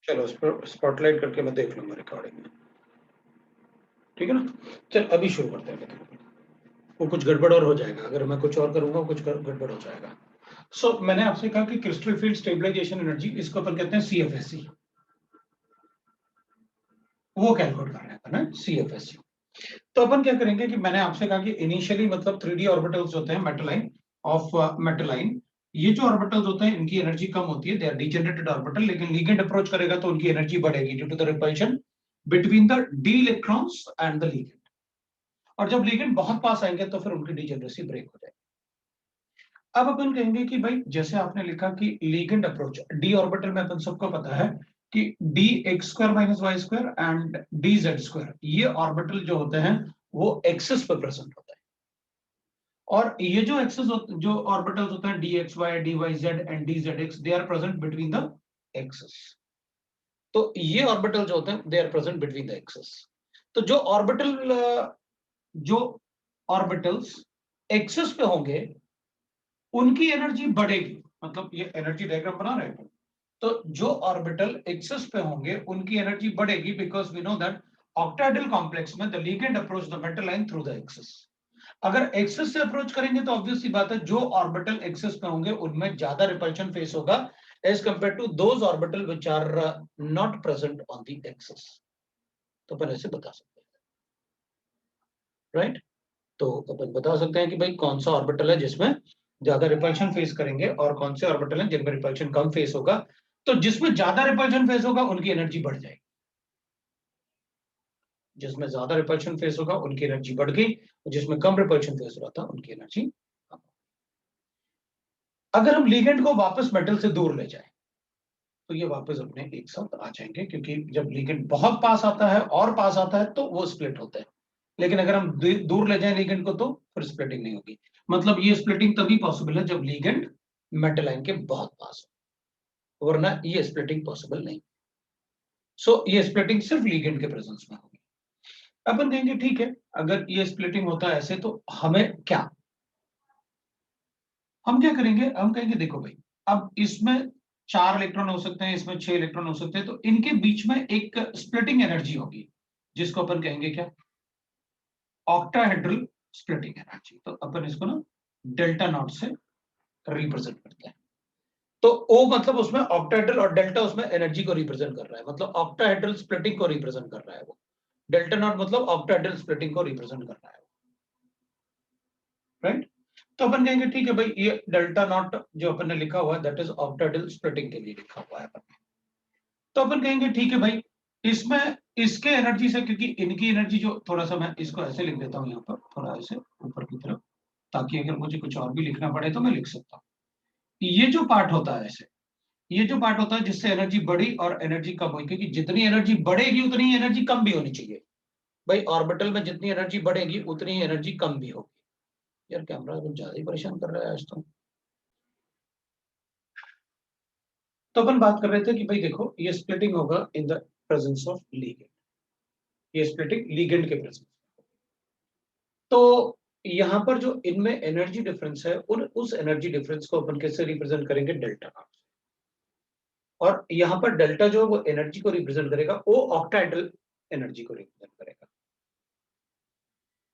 चलो स्पॉटलाइट करके मैं देख लूंगा रिकॉर्डिंग में, ठीक है ना। चल अभी शुरू करते हैं, लेकिन वो कुछ गड़बड़ और हो जाएगा, अगर मैं कुछ और करूंगा कुछ गड़बड़ हो जाएगा। सो मैंने आपसे कहा कि क्रिस्टल फील्ड स्टेबलाइजेशन एनर्जी, इसको अपन कहते हैं CFSE, वो कैलकुलेट करना है ना, CFSE। तो अपन क्या करेंगे कि मैंने आपसे कहा कि इनिशियली मतलब 3D ऑर्बिटल्स होते हैं मेटलाइन ऑफ मेटलाइन, ये जो ऑर्बिटल्स होते हैं इनकी एनर्जी कम होती है, दे आर डिजेनरेटेड ऑर्बिटल, लेकिन लिगेंड अप्रोच करेगा तो उनकी एनर्जी बढ़ेगी due to the repulsion between the d electrons and the ligand. और जब लिगेंड बहुत पास आएंगे तो फिर उनकी डिजेनरेसी ब्रेक हो जाएगी। अब अपन कहेंगे कि भाई जैसे आपने लिखा कि लिगेंड अप्रोच डी ऑर्बिटल में, अपन सबको पता है कि d x square minus Y square and d z square, ये ऑर्बिटल जो होते हैं वो एक्सिस पे प्रेजेंट होता है। और ये जो एक्सिस जो ऑर्बिटल्स होते हैं d x y d y z and d z x, they are present between the axis. तो ये ऑर्बिटल जो होते हैं they are present between the axis. तो जो ऑर्बिटल्स एक्सिस पे होंगे उनकी एनर्जी बढ़ेगी, मतलब ये एनर्जी डायग्राम बना रहे हैं। तो जो ऑर्बिटल एक्सिस पे होंगे उनकी एनर्जी बढ़ेगी, because we know that octahedral complex में the ligand approach the metal ion through the axis. अगर एक्सिस से अप्रोच करेंगे तो ऑब्वियस सी बात है जो ऑर्बिटल एक्सिस पे होंगे उनमें ज्यादा रिपल्शन फेस होगा as compare to those orbital which are not present on the axis. तो अपन ऐसे बता सकते हैं, राइट। तो अपन बता सकते हैं कि भाई कौन सा ऑर्बिटल है जिसमें ज्यादा रिपल्शन फेस करेंगे और कौन से ऑर्बिटल हैं जिनमें रिपल्शन कम फेस होगा। तो जिसमें ज्यादा रिपल्शन फेस होगा उनकी एनर्जी बढ़ जाएगी, जिसमें ज्यादा रिपल्शन फेस होगा उनकी एनर्जी बढ़ गई, और जिसमें कम रिपल्शन फेस हो रहा था उनकी एनर्जी कम। अगर हम लिगेंड को वापस मेटल से दूर ले जाए तो ये वापस अपने एक साथ आ जाएंगे, क्योंकि जब लिगेंड बहुत पास आता है और पास आता है तो वो स्प्लिट होते हैं। लेकिन अगर हम दूर ले जाएं लिगेंड को तो फिर स्प्लिटिंग नहीं होगी। मतलब ये स्प्लिटिंग तभी पॉसिबल है जब लिगेंड मेटल लाइन के बहुत पास हो, वरना ये स्प्लिटिंग पॉसिबल नहीं। सो ये स्प्लिटिंग सिर्फ लिगेंड के प्रेजेंस में होगी। अपन कहेंगे ठीक है, अगर ये स्प्लिटिंग होता है ऐसे तो हमें क्या, हम क्या करेंगे, हम कहेंगे देखो भाई, अब इसमें 4 इलेक्ट्रॉन हो सकते हैं, इसमें 6 इलेक्ट्रॉन हो सकते हैं, तो इनके बीच में एक स्प्लिटिंग एनर्जी होगी जिसको अपन कहेंगे क्या, ऑक्टाहेड्रल स्प्लिटिंग एनर्जी। तो अपन इसको ना डेल्टा नॉट से रिप्रेजेंट करते हैं। तो ओ मतलब उसमें ऑक्टाहेड्रल और डेल्टा उसमें एनर्जी को रिप्रेजेंट कर रहा है, मतलब ऑक्टाहेड्रल स्प्लिटिंग को रिप्रेजेंट कर रहा है वो। डेल्टा नॉट मतलब ऑक्टाहेड्रल स्प्लिटिंग को रिप्रेजेंट कर रहा है, राइट। तो अपन कहेंगे ठीक है भाई, ये डेल्टा नॉट जो अपन ने लिखा हुआ है दैट इज ऑक्टाहेड्रल स्प्लिटिंग के लिए लिखा हुआ है अपन ने। तो अपन कहेंगे ठीक है भाई, इसमें इसके एनर्जी से, क्योंकि इनकी एनर्जी जो, थोड़ा सा मैं इसको ऐसे लिख देता हूँ यहाँ पर, थोड़ा ऐसे ऊपर की तरफ, ताकि अगर मुझे कुछ और भी लिखना पड़े तो मैं लिख सकता हूँ। ये जो पार्ट होता है ऐसे, ये जो पार्ट होता है जिससे एनर्जी बढ़ी और एनर्जी कम हुई, क्योंकि जितनी एनर्जी बढ़ेगी उतनी एनर्जी कम भी होनी चाहिए। भाई ऑर्बिटल में जितनी एनर्जी बढ़ेगी उतनी एनर्जी कम भी होगी। यार कैमरा कुछ ज्यादा ही परेशान कर रहा है आज तो अपन बात कर रहे थे कि भाई देखो ये स्प्लिटिंग होगा in the presence of ligand, ये स्प्लिटिंग लिगेंड के प्रेजेंस। तो यहां पर जो इनमें एनर्जी डिफरेंस है उस एनर्जी डिफरेंस को अपन कैसे रिप्रेजेंट करेंगे, डेल्टा नॉट। और यहां पर डेल्टा जो है वो एनर्जी को रिप्रेजेंट करेगा, वो ऑक्टाहेड्रल एनर्जी को रिप्रेजेंट करेगा,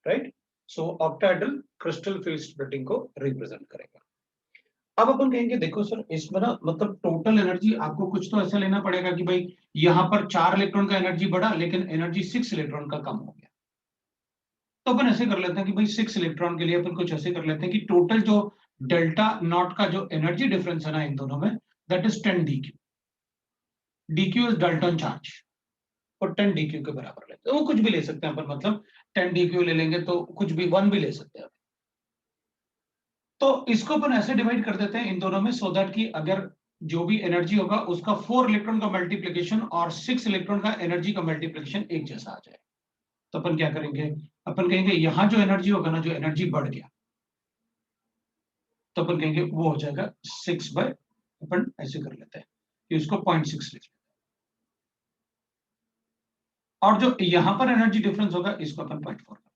राइट। सो ऑक्टाहेड्रल क्रिस्टल फील्ड स्प्लिटिंग को रिप्रेजेंट करेगा। अब अपन कहेंगे देखो सर, इसमें ना मतलब टोटल एनर्जी आपको कुछ तो ऐसा लेना पड़ेगा कि भाई यहां पर 4 इलेक्ट्रॉन का एनर्जी बढ़ा लेकिन एनर्जी 6 इलेक्ट्रॉन का कम हो गया। तो अपन ऐसे कर लेते हैं कि भाई 6 इलेक्ट्रॉन के लिए अपन कुछ ऐसे कर लेते हैं कि टोटल जो डेल्टा नॉट का जो एनर्जी डिफरेंस है ना इन दोनों में, that is 10 dq। dq is Dalton charge, और 10 dq के बराबर लेते हैं, वो कुछ भी ले सकते हैं अपन, मतलब 10 dq ले लेंगे तो कुछ भी 1 भी ले सकते हैं। तो इसको अपन ऐसे डिवाइड कर देते हैं इन दोनों में, सो दैट कि अगर जो भी एनर्जी होगा उसका 4 इलेक्ट्रॉन का मल्टीप्लीकेशन और 6 इलेक्ट्रॉन का एनर्जी का मल्टीप्लीकेशन एक जैसा आ जाए। तो अपन क्या करेंगे, अपन कहेंगे यहां जो एनर्जी होगा ना, जो एनर्जी बढ़ गया, तो अपन कहेंगे वो हो जाएगा 6 बाय, अपन ऐसे कर लेते हैं कि उसको 0.6 लिख लेते हैं। और जो यहां पर एनर्जी डिफरेंस होगा इसको अपन 0.4 कर लेते हैं।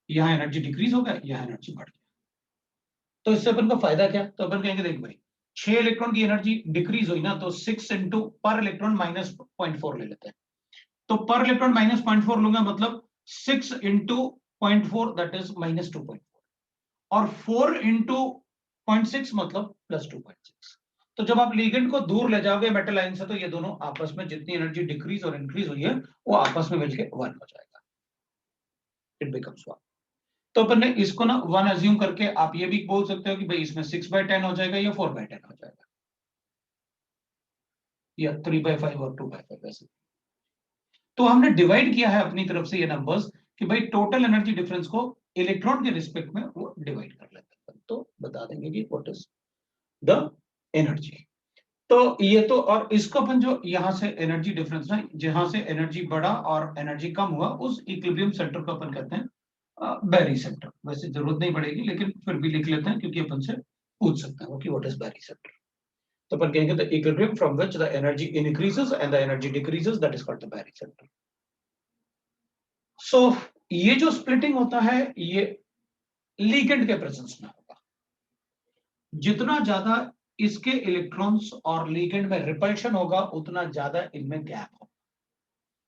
यहां एनर्जी डिक्रीज होगा, यहां एनर्जी बढ़ गया। तो इससे अपन का फायदा क्या, तो अपन कहेंगे देख भाई, 6 इलेक्ट्रॉन की एनर्जी डिक्रीज हुई ना, तो 6 इंटू पर इलेक्ट्रॉन -0.4 ले लेते हैं। तो पर इलेक्ट्रॉन -0.4 लूंगा, मतलब 6 इंटू 0.4 दैट इज -2.4, और 4 इंटू 0.6 मतलब +2.6। तो जब आप लिगेंड को दूर ले जाओगे मेटल आयन से, तो ये दोनों आपस में जितनी एनर्जी डिक्रीज और इंक्रीज हुई है वो आपस में मिलके 1 हो जाएगा, इट बिकम्स 1। तो अपन ने इसको ना 1 अज्यूम करके आप ये भी बोल सकते हो कि भाई इसमें 6/10 हो जाएगा या 4/10 हो जाएगा, या 3/5 और 2/5 ऐसे। तो हमने डिवाइड किया है अपनी तरफ से ये नंबर्स कि भाई टोटल एनर्जी डिफरेंस को इलेक्ट्रॉन के रिस्पेक्ट में वो डिवाइड कर लेते हैं, तो बता देंगे कि व्हाट इज द एनर्जी। तो ये तो, और इसको अपन जो यहां से एनर्जी डिफरेंस ना, जहां से एनर्जी बढ़ा और एनर्जी कम हुआ, उस इक्विलिब्रियम सेंटर को अपन कहते हैं बैरी सेंटर। वैसे जरूरत नहीं पड़ेगी, लेकिन फिर भी लिख लेते हैं क्योंकि अपन से पूछ सकते हैं कि व्हाट इज बैरी सेंटर। तो अपन कहेंगे the equilibrium from which the energy increases and the energy decreases, that is called the barycentre. So ये जो स्प्लिटिंग होता है ये लिगेंड के प्रेजेंस में होगा। जितना ज्यादा इसके इलेक्ट्रॉन्स और लिगेंड में रिपल्शन होगा, उतना ज्यादा इनमें गैप होगा।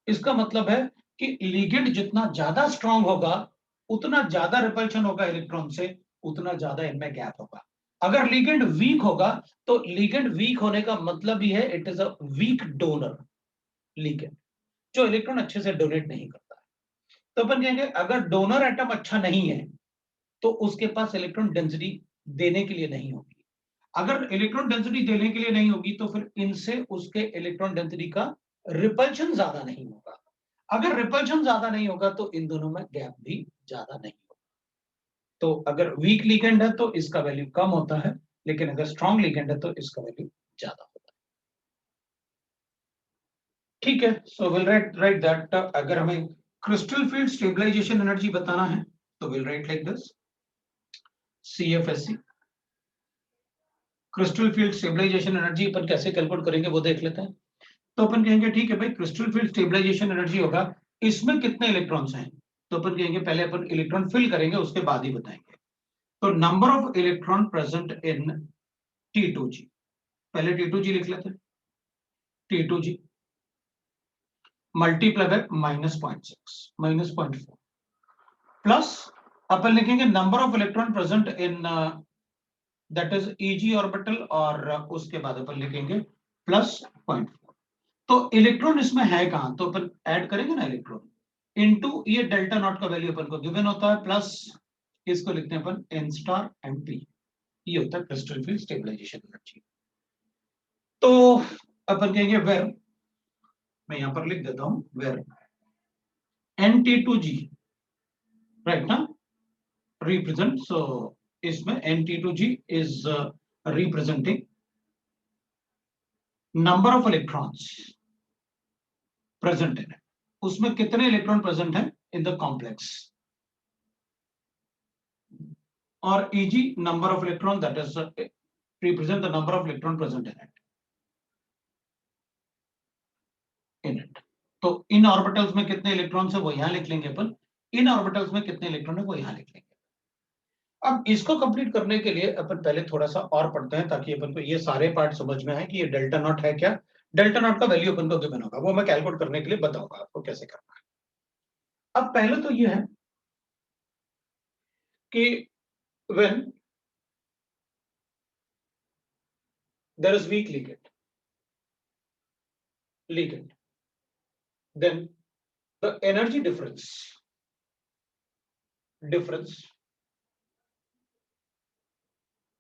इसका मतलब है कि लिगेंड जितना ज्यादा स्ट्रांग होगा, उतना ज्यादा रिपल्शन होगा इलेक्ट्रॉन से, उतना ज्यादा इनमें गैप होगा। अगर लिगेंड वीक होगा, तो लिगेंड वीक होने का मतलब ही है it is a weak donor ligand, जो इलेक्ट्रॉन अच्छे से डोनेट नहीं करता है। तो अपन कहेंगे अगर डोनर एटम अच्छा नहीं है, तो उसके पास इलेक्ट्रॉन डेंसिटी देने के लिए नहीं होगी। अगर इलेक्ट्रॉन डेंसिटी देने के लिए नहीं होगी, तो फिर इनसे उसके इलेक्ट्रॉन डेंसिटी का रिपल्शन ज्यादा नहीं होगा। अगर रिपल्शन ज्यादा नहीं होगा, तो इन दोनों में गैप भी ज्यादा नहीं होगा। तो अगर वीक लिगेंड है तो इसका वैल्यू कम होता है, लेकिन अगर स्ट्रॉन्ग लिगेंड है तो इसका वैल्यू ज्यादा होता है। ठीक है, सो विल राइट दैट। अगर हमें क्रिस्टल फील्ड स्टेबलाइजेशन एनर्जी बताना है, तो will write like this, CFSE। Crystal field stabilisation energy अपन कैसे कैलकुलेट करेंगे वो देख लेते हैं। तो अपन कहेंगे ठीक है भाई, क्रिस्टल फील्ड स्टेबलाइजेशन एनर्जी होगा, इसमें कितने इलेक्ट्रॉन्स हैं। तो अपन कहेंगे पहले अपन इलेक्ट्रॉन फिल करेंगे, उसके बाद ही बताएंगे। तो number of electron present in T2G, पहले T2G लिख लेते हैं। T2G मल्टीप्लाई बाय -0.6 -0.4 प्लस अपन लिखेंगे number of electron present in that is EG orbital, और उसके बाद अपन लिखेंगे +0.4। तो इलेक्ट्रॉन इसमें है कहां, तो अपन ऐड करेंगे ना इलेक्ट्रॉन इनटू ये डेल्टा नॉट का वैल्यू अपन को गिवन होता है, प्लस इसको लिखते हैं अपन N*MP। ये होता है क्रिस्टल फील्ड स्टेबलाइजेशन एनर्जी। तो अपन कहेंगे वेर, मैं यहां पर लिख देता हूं वेर NT2G, राइट ना, रिप्रेजेंट, सो इसमें NT2G is representing number of electrons present in it. उसमें कितने इलेक्ट्रॉन प्रेजेंट हैं इन द कॉम्प्लेक्स, और EG number of electron, that is represent the number of electron present in it। तो इन orbitals में कितने electrons है वो यहां लिख लेंगे अपन, इन ऑर्बिटल्स में कितने इलेक्ट्रॉन है वो यहां लिख लेंगे। अब इसको कंप्लीट करने के लिए अपन पहले थोड़ा सा और पढ़ते हैं, ताकि अपन को ये सारे पार्ट समझ में आए कि ये डेल्टा नॉट है क्या। डेल्टा नॉट का वैल्यू अपन को गिवन होगा, वो मैं कैलकुलेट करने के लिए बताऊंगा आपको कैसे करना है। अब पहले तो ये है कि when there is weak ligand, then the energy difference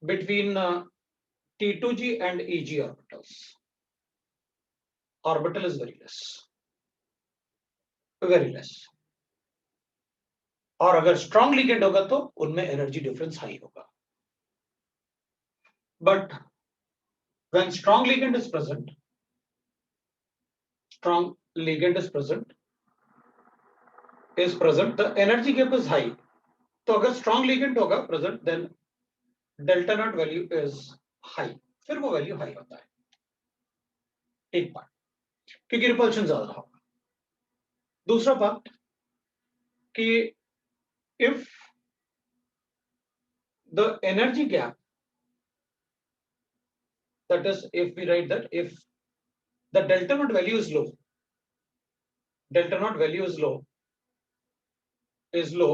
between T2G and EG orbital is very less। और अगर स्ट्रॉन्ग लिगेंड होगा तो उनमें एनर्जी डिफरेंस हाई होगा। But when strong ligand is present, the energy gap is high। तो अगर strong ligand होगा present, then delta naught value is high, फिर वो वैल्यू हाई होता है, एक पार्ट, क्योंकि रिपल्शन ज्यादा होगा। दूसरा पार्ट कि if the energy gap that is if we write that if the delta naught value is low, delta naught value is low,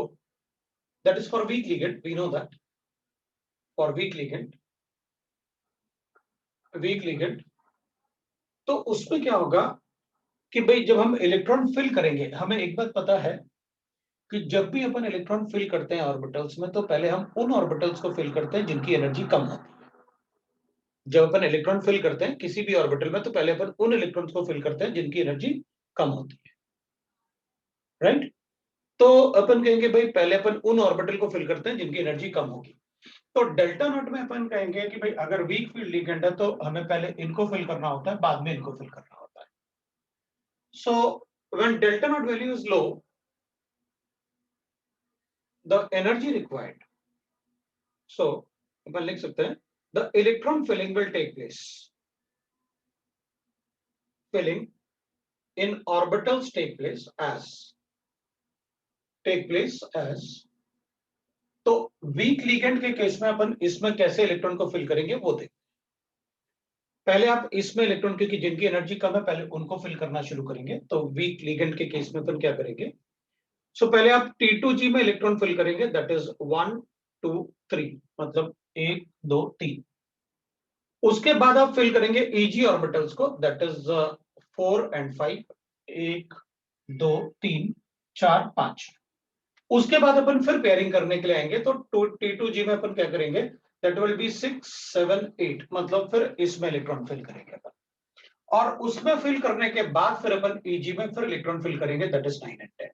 that is for weak ligand, we know that for weak ligand, तो उसमें क्या होगा कि भाई जब हम electron fill करेंगे, हमें एक बात पता है कि जब भी अपन इलेक्ट्रॉन फिल करते हैं ऑर्बिटल्स में, तो पहले हम उन ऑर्बिटल्स को फिल करते हैं जिनकी एनर्जी कम होती है। जब अपन इलेक्ट्रॉन फिल करते हैं किसी भी ऑर्बिटल में, तो पहले अपन उन इलेक्ट्रॉन्स को फिल करते हैं जिनकी एनर्जी कम होती है, राइट। तो अपन कहेंगे भाई पहले अपन उन ऑर्बिटल को फिल करते हैं जिनकी एनर्जी कम होगी। तो डेल्टा नॉट में अपन कहेंगे कि भाई अगर वीक फील्ड लिगेंड है तो हमें पहले इनको फिल करना होता है, बाद में इनको फिल करना होता है। So when delta naught value is low, the energy required, so अपन लिख सकते हैं the electron filling will take place, filling in orbitals take place as, तो वीक लिगेंड के केस में अपन इसमें कैसे इलेक्ट्रॉन को फिल करेंगे वो देखते हैं। पहले आप इसमें इलेक्ट्रॉन, क्योंकि जिनकी एनर्जी कम है पहले उनको फिल करना शुरू करेंगे, तो वीक लिगेंड के केस में अपन क्या करेंगे, सो पहले आप T2G में इलेक्ट्रॉन फिल करेंगे, दैट इज 1 2 3, मतलब 1 2 3। उसके बाद आप फिल करेंगे Eg ऑर्बिटल्स को, दैट इज 4 and 5, 1 2 3 4 5। उसके बाद अपन फिर पेयरिंग करने के लिए आएंगे, तो T2G में अपन क्या करेंगे, दैट विल बी 6 7 8, मतलब फिर इसमें इलेक्ट्रॉन फिल करेंगे अपन, और उसमें फिल करने के बाद फिर अपन Eg में फिर इलेक्ट्रॉन फिल करेंगे, दैट इज 9 and 10।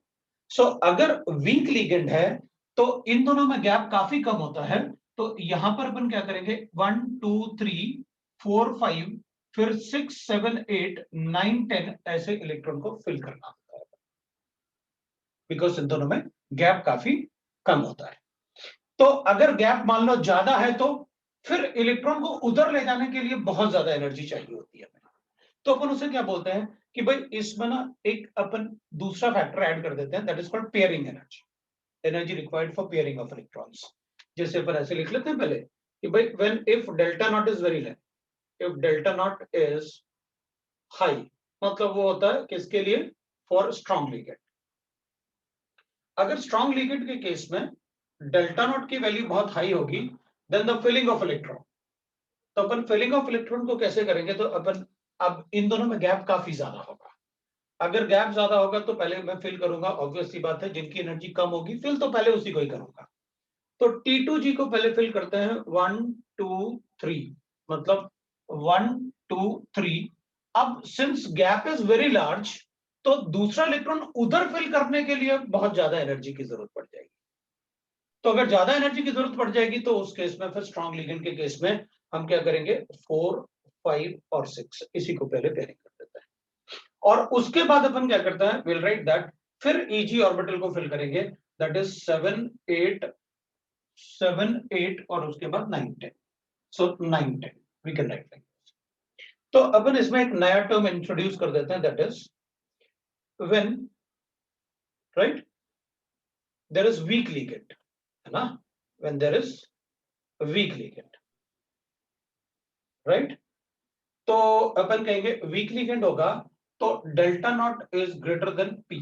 सो अगर वीक लिगेंड है तो इन दोनों में गैप काफी कम होता है, तो यहां पर अपन क्या करेंगे 1 2 3 4 5 फिर 6 7 8 9 10 ऐसे इलेक्ट्रॉन को फिल करना होता है, बिकॉज इन दोनों में गैप काफी कम होता है। तो अगर गैप मान लो ज्यादा है तो फिर इलेक्ट्रॉन को उधर ले जाने के लिए बहुत ज्यादा एनर्जी चाहिए होती है, तो अपन उसे क्या बोलते हैं कि भाई इसमें ना एक अपन दूसरा फैक्टर ऐड कर देते हैं, that is called pairing energy, energy required for pairing of electrons. जैसे अपन ऐसे लिख लेते हैं पहले कि भाई when if delta naught is very less, if delta naught is high, मतलब वो होता है किसके लिए, फॉर स्ट्रॉन्ग लिगेंड। अगर स्ट्रॉन्ग लिगेंड के केस में डेल्टा नॉट की वैल्यू बहुत हाई होगी, then the filling of electron, तो अपन फिलिंग ऑफ इलेक्ट्रॉन को कैसे करेंगे, तो अपन अब इन दोनों में गैप काफी ज्यादा होगा। अगर गैप ज्यादा होगा तो पहले मैं फिल करूंगा, ऑब्वियस सी बात है, जिनकी एनर्जी कम होगी फिल तो पहले उसी को ही करूंगा। तो T2G को पहले फिल करते हैं 1 2 3, मतलब 1 2 3। अब since gap is very large, तो दूसरा इलेक्ट्रॉन उधर फिल करने के लिए बहुत ज्यादा एनर्जी की जरूरत पड़ जाएगी। तो अगर ज्यादा एनर्जी की जरूरत पड़ जाएगी तो उस केस में फिर स्ट्रॉन्ग लिगेंड के केस में हम क्या करेंगे, 4 5 और 6 इसी को पहले पेयरिंग कर देते हैं, और उसके बाद अपन क्या करते हैं, विल राइट दैट फिर Eg ऑर्बिटल को फिल करेंगे, दैट इज 7 8 और उसके बाद 9 10, so 9 10 we can write like this. तो अपन इसमें एक नया टर्म इंट्रोड्यूस कर देते हैं, that is when, right, there is weak ligand, है ना, when there is weak ligand, right. तो अपन कहेंगे वीक लिगेंड होगा तो delta naught is greater than P,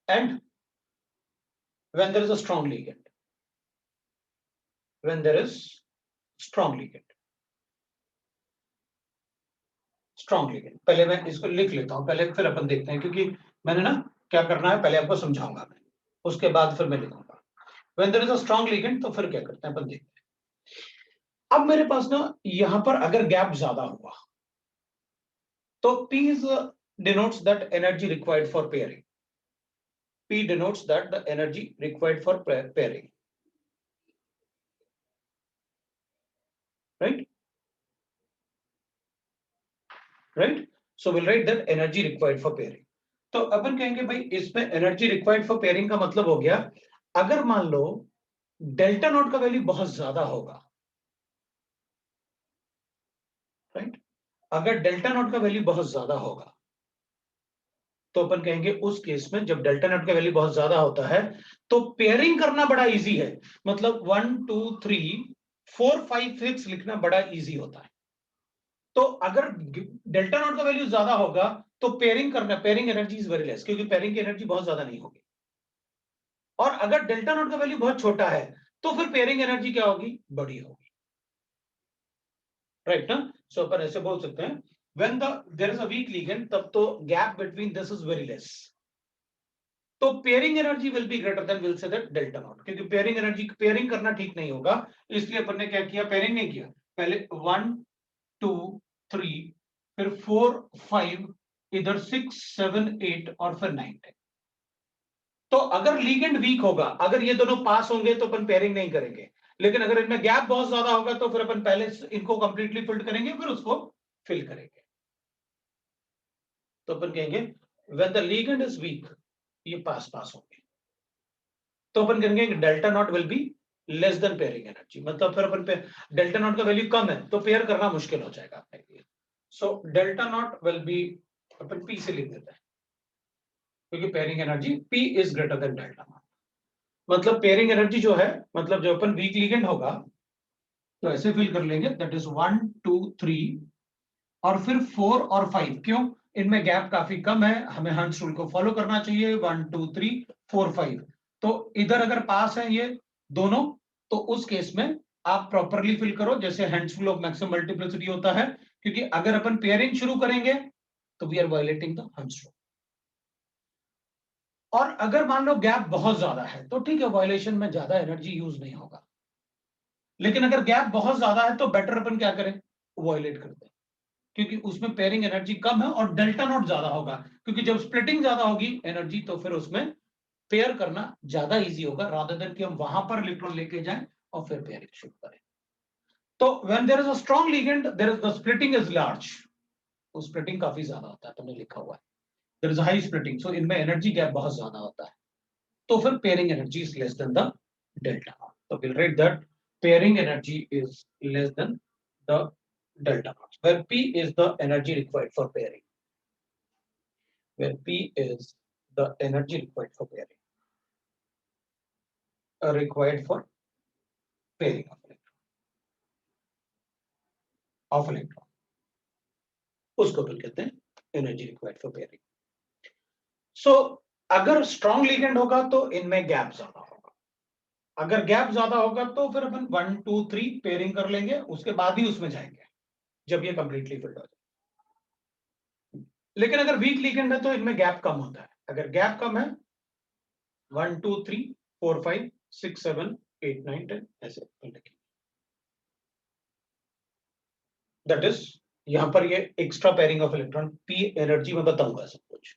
and when there is a strong ligand, when there is strong ligand, strong ligand, पहले मैं इसको लिख लेता हूं पहले, फिर अपन देखते हैं, क्योंकि मैंने ना क्या करना है पहले आपको समझाऊंगा मैं, उसके बाद फिर मैं लिखूंगा when there is a strong ligand. तो फिर क्या करते हैं अपन देखते हैं। अब मेरे पास ना यहां पर अगर गैप ज्यादा हुआ तो P is denotes that energy required for pairing, P denotes that the energy required for pairing, right, right, so we'll write that energy required for pairing। तो अपन कहेंगे भाई इसमें एनर्जी रिक्वायर्ड फॉर पेयरिंग का मतलब हो गया, अगर मान लो डेल्टा नॉट का वैल्यू बहुत ज्यादा होगा, राइट, अगर डेल्टा नॉट का वैल्यू बहुत ज्यादा होगा तो अपन कहेंगे उस केस में जब डेल्टा नॉट का वैल्यू बहुत ज्यादा होता है तो पेयरिंग करना बड़ा इजी है, मतलब 1 2 3 4 5 6 लिखना बड़ा इजी होता है। तो अगर डेल्टा नॉट का वैल्यू ज्यादा होगा तो पेयरिंग करना, pairing energy is very less, क्योंकि पेयरिंग की एनर्जी बहुत ज्यादा नहीं होगी। और अगर डेल्टा नॉट का वैल्यू बहुत छोटा है तो फिर पेयरिंग एनर्जी क्या होगी, बड़ी होगी, राइट ना। सो अपन ऐसे बोल सकते हैं when there is a weak ligand, तब तो gap between this is very less, तो pairing energy will be greater than, will say that delta naught, क्योंकि पेयरिंग एनर्जी, पेयरिंग करना ठीक नहीं होगा, इसलिए अपन ने क्या किया, पेयरिंग नहीं किया, पहले 1 2 3 फिर 4 5, इधर 6 7 8 और फिर 9 10। तो अगर लीगेंड वीक होगा, अगर ये दोनों पास होंगे तो अपन पेयरिंग नहीं करेंगे, लेकिन अगर इनमें गैप बहुत ज्यादा होगा तो फिर अपन पहले इनको कंप्लीटली फिल्ड करेंगे, फिर उसको फिल करेंगे। तो अपन कहेंगे when the ligand is weak, ये पास पास होंगे, तो अपन कहेंगे delta not will be less than pairing energy, मतलब फिर अपन पे डेल्टा नॉट का वैल्यू कम है तो पेयर करना मुश्किल हो जाएगा अपने लिए। So delta not will be, upon P से लिख देते हैं, क्योंकि pairing energy P is greater then delta not. मतलब पेयरिंग एनर्जी जो है, मतलब जो अपन वीक लिगेंड होगा तो ऐसे फिल कर लेंगे, दैट इज 1 2 3 और फिर 4 और 5, क्यों, इनमें गैप काफी कम है, हमें हंस रूल को फॉलो करना चाहिए, 1 2 3 4 5। तो इधर अगर पास है ये दोनों, तो उस केस में आप प्रॉपरली फिल करो जैसे hands rule of maximum multiplicity होता है, क्योंकि अगर अपन पेयरिंग शुरू करेंगे तो वी आर वायलेटिंग द हंस रूल। और अगर मान लो गैप बहुत ज्यादा है तो ठीक है, वायलेशन में ज्यादा एनर्जी यूज नहीं होगा, लेकिन अगर गैप बहुत ज्यादा है तो बेटर अपन क्या करें, वायलेट करते हैं, क्योंकि उसमें पेयरिंग एनर्जी कम है और डेल्टा नॉट ज्यादा होगा, क्योंकि जब स्प्लिटिंग ज्यादा होगी एनर्जी तो फिर उसमें पेयर करना ज्यादा इजी होगा, रादर देन कि हम वहां पर इलेक्ट्रॉन लेके जाएं और फिर पेयरिंग शुरू करें। तो when there is a strong ligand, there is the splitting is large, तो स्प्लिटिंग काफी ज्यादा होता है, तुमने लिखा हुआ है there is high splitting, so इनमें एनर्जी गैप बहुत ज्यादा होता है, तो फिर pairing energy is less than the delta naught. तो will write that pairing energy is less than the delta naught, where P is the energy required for pairing. Where P is the energy required for pairing. Required for pairing of electron. उसको फिर कहते हैं energy required for pairing. सो अगर strong ligand होगा तो इनमें gap ज्यादा होगा, अगर गैप ज्यादा होगा तो फिर अपन 1 2 3 पेयरिंग कर लेंगे, उसके बाद ही उसमें जाएंगे जब ये कंप्लीटली फिल्ड हो जाए। लेकिन अगर वीक लिगेंड है तो इनमें गैप कम होता है, अगर गैप कम है 1 2 3 4 5 6 7 8 9 10 ऐसे लिखेंगे। दैट इज यहां पर ये extra pairing of electron, P energy में बताऊंगा सब कुछ,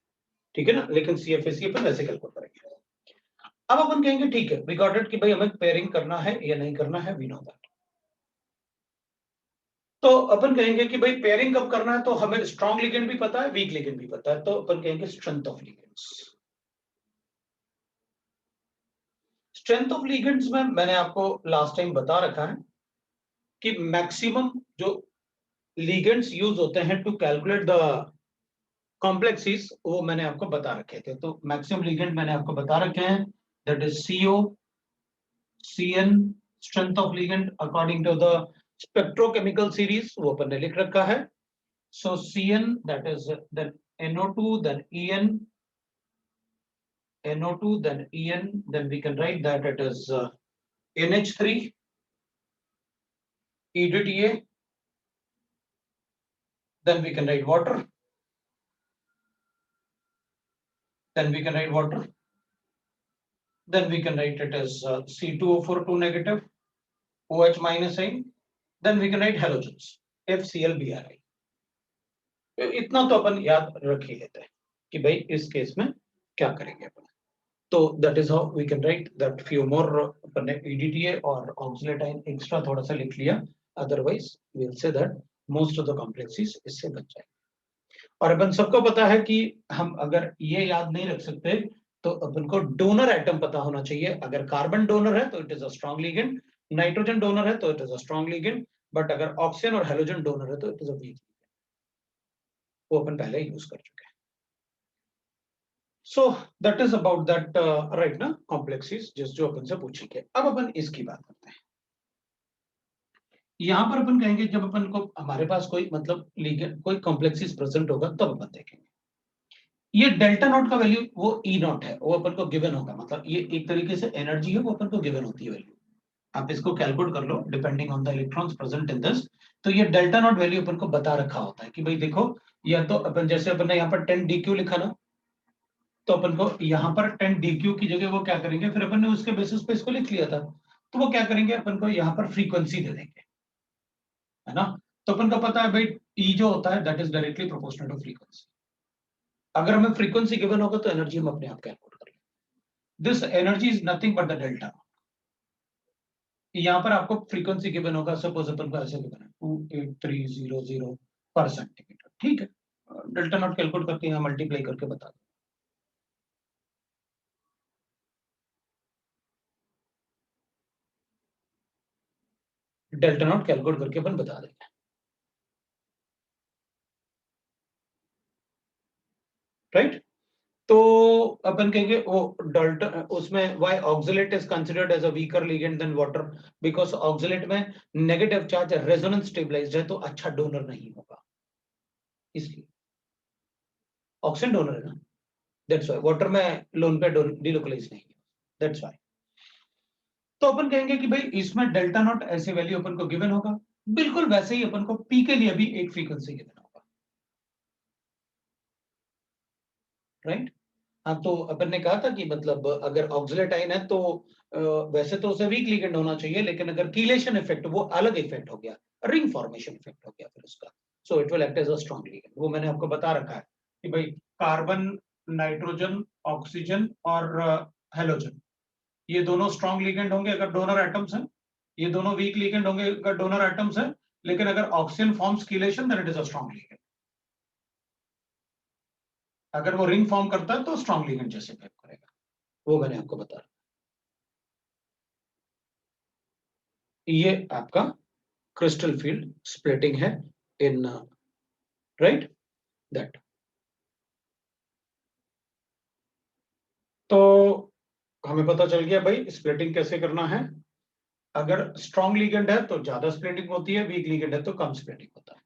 ठीक है ना, लेकिन सीएफएसी अपन वैसे कैलकुलेट करेंगे। अब अपन कहेंगे ठीक है, वी गॉट इट कि भाई हमें पेयरिंग करना है या नहीं करना है, वी नो दैट। तो अपन कहेंगे कि भाई पेयरिंग कब करना है, तो हमें स्ट्रॉन्ग लिगेंड भी पता है, वीक लिगेंड भी पता है, तो अपन कहेंगे strength of ligands. Strength of ligands में मैंने आपको लास्ट टाइम बता रखा है कि मैक्सिमम जो लिगेंड्स यूज होते हैं टू कैलकुलेट द कॉम्प्लेक्सिस, वो मैंने आपको बता रखे थे। तो मैक्सिमम लिगेंड मैंने आपको बता रखे हैं, that is CO CN, strength of ligand according to the spectrochemical series, वो अपन ने लिख रखा है। सो CN that is then NO2 then EN, NO2 then EN, then we can write that it is NH3 EDTA, then we can write water, then we can write water, then we can write it as C2O4 2 negative OH minus I, then we can write halogens FClBri। तो इतना तो अपन याद रख ही लेते हैं कि भाई इस केस में क्या करेंगे अपन। तो that is how we can write that few more, अपन ने EDTA और ऑक्सीलेटाइन एक्स्ट्रा थोड़ा सा लिख लिया, otherwise we will say that most of the complexes इससे बच जाएंगे। और अपन सबको पता है कि हम अगर ये याद नहीं रख सकते तो अपन को डोनर एटम पता होना चाहिए, अगर कार्बन डोनर है तो it is a strong ligand, nitrogen donor है तो it is a strong ligand, but अगर ऑक्सीजन और हेलोजन डोनर है तो इट इज अ वीक, वो अपन पहले यूज कर चुके हैं। So that is about that right ना, कॉम्प्लेक्सिस जिस जो अपन से पूछेंगे। अब अपन इसकी बात करते हैं। यहाँ पर अपन कहेंगे जब अपन को हमारे पास कोई मतलब लीगल कोई कॉम्प्लेक्सिस प्रेजेंट होगा तब अपन देखेंगे। ये डेल्टा नॉट का वैल्यू वो ई नॉट है, वो अपन को गिवन होगा, मतलब ये एक तरीके से एनर्जी है, वो अपन को गिवन होती है वैल्यू। आप इसको कैलकुलेट कर लो depending on the electrons present in this. तो ये डेल्टा नॉट वैल्यू अपन को बता रखा होता है कि भाई देखो, या तो अपन जैसे अपन ने यहाँ पर 10 dq लिखा ना, तो अपन को यहाँ पर 10 dq की जगह वो क्या करेंगे, फिर अपन ने उसके बेसिस पे इसको लिख लिया था, तो वो क्या करेंगे अपन को यहाँ पर फ्रीक्वेंसी दे देंगे, है ना। तो अपन को पता है भाई ई जो होता है that is directly proportional to frequency. अगर हमें फ्रीक्वेंसी गिवन होगा तो एनर्जी हम अपने आप कैलकुलेट करेंगे। This energy is nothing but the delta. यहाँ पर आपको फ्रीक्वेंसी गिवन होगा, सपोज अपन को ऐसे गिवन है 28300 पर सेंटीमीटर, ठीक है। डेल्टा नॉट कैलकुलेट करके यहाँ मल्टीप्लाई करके बता दो। डेल्टा नॉट कैलकुलेट करके अपन बता देंगे, राइट। तो अपन कहेंगे वो डेल्टा, उसमें why oxalate is considered as a weaker ligand than water, because oxalate में नेगेटिव चार्ज रेजोनेंस स्टेबलाइज्ड है, तो अच्छा डोनर नहीं होगा, इसलिए ऑक्सीजन डोनर है ना, दैट्स व्हाई। वाटर में लोन पे डिलोकलाइज नहीं है, दैट्स व्हाई। तो अपन कहेंगे कि भाई इसमें डेल्टा नॉट ऐसे वैल्यू अपन को गिवन होगा, बिल्कुल वैसे ही अपन को पी के लिए भी एक फ्रीक्वेंसी गिवन होगा, राइट। हाँ, तो अपन ने कहा था कि मतलब अगर ऑक्सिलेट आयन है तो वैसे तो उसे वीक लिगेंड होना चाहिए, लेकिन अगर कीलेशन इफेक्ट वो अलग इफेक्ट हो गया, रिंग फॉर्मेशन इफेक्ट हो गया फिर उसका, so it will act as a strong ligand. वो मैंने आपको बता रखा है कि भाई कार्बन, नाइट्रोजन, ऑक्सीजन और हेलोजन, ये दोनों स्ट्रॉन्ग लिगेंड होंगे अगर डोनर एटम्स हैं, ये दोनों वीक लिगेंड होंगे अगर डोनर एटम्स हैं, लेकिन अगर oxygen forms chelation then it is a strong ligand. अगर वो रिंग फॉर्म करता है तो स्ट्रॉन्ग लिगेंड जैसे बिहेव करेगा, वो मैंने आपको बता रहा। ये आपका क्रिस्टल फील्ड स्प्लिटिंग है इन, राइट, दैट। तो हमें पता चल गया भाई स्प्लिटिंग कैसे करना है। अगर स्ट्रॉन्ग लिगेंड है तो ज्यादा स्प्लिटिंग होती है, वीक लिगेंड है तो कम स्प्लिटिंग होता है।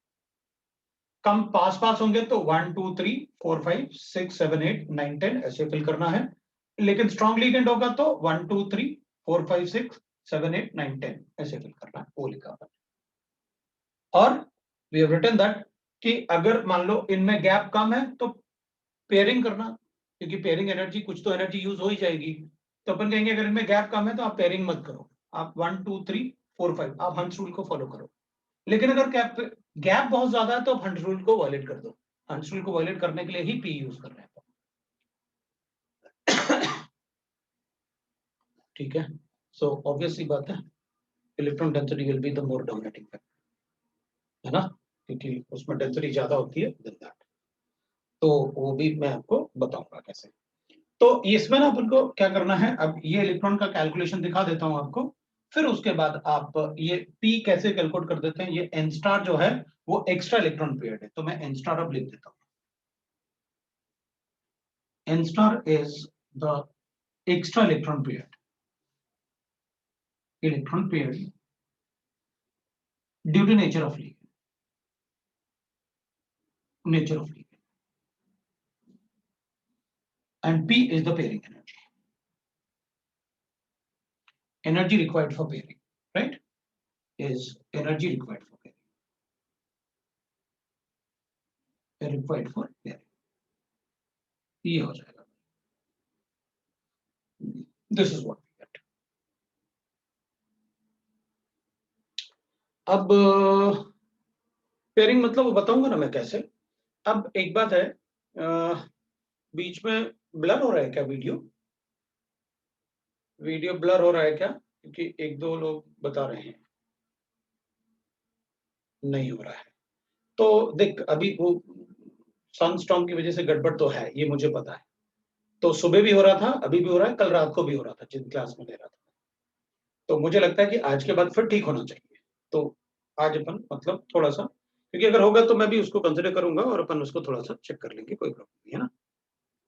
कम पास पास होंगे तो 1 2 3 4 5 6 7 8 9 10 ऐसे फिल करना है, लेकिन स्ट्रॉन्ग लिगेंड होगा तो 1 2 3 4 5 6 7 8 9 10 ऐसे फिल करना है, वो लिखा हुआ है। और वी हैव रिटन दैट कि अगर मान लो इनमें गैप कम है तो पेयरिंग करना, क्योंकि पेयरिंग एनर्जी कुछ तो एनर्जी यूज हो ही जाएगी। तो अपन कहेंगे अगर इनमें गैप कम है तो आप पेयरिंग मत करो, आप 1 2 3 4 5 आप हंस रूल को फॉलो करो। लेकिन अगर गैप गैप बहुत ज्यादा है तो आप हंस रूल को वायलेट कर दो। हंस रूल को वायलेट करने के लिए ही पी यूज कर रहे हैं, ठीक है। सो ऑब्वियस सी बात है, electron density will be the more dominating factor, है ना, क्योंकि उसमें डेंसिटी ज्यादा होती है देन दैट। तो वो भी मैं आपको बताऊंगा कैसे। तो इसमें ना अपन को क्या करना है, अब ये इलेक्ट्रॉन का कैलकुलेशन दिखा देता हूं आपको, फिर उसके बाद आप ये पी कैसे कैलकुलेट कर देते हैं। ये एन स्टार जो है वो एक्स्ट्रा इलेक्ट्रॉन पीरियड है, तो मैं एन स्टार अब लिख देता हूं। N star is the extra electron period due to nature of ligand, and P is the pairing energy required for pairing, right, is energy required for pairing, ये हो जाएगा। This is what we get. अब pairing मतलब वो बताऊंगा ना मैं कैसे। अब एक बात है, बीच में ब्लर हो रहा है क्या वीडियो? वीडियो ब्लर हो रहा है क्या? क्योंकि एक दो लोग बता रहे हैं नहीं हो रहा है। तो देख अभी वो सनस्टॉर्म की वजह से गड़बड़ तो है, ये मुझे पता है। तो सुबह भी हो रहा था, अभी भी हो रहा है, कल रात को भी हो रहा था जिन क्लास में ले रहा था। तो मुझे लगता है कि आज के बाद फिर ठीक होना चाहिए। तो आज अपन मतलब थोड़ा सा, क्योंकि अगर होगा तो मैं भी उसको कंसिडर करूंगा और अपन उसको थोड़ा सा चेक कर लेंगे, कोई प्रॉब्लम नहीं है ना।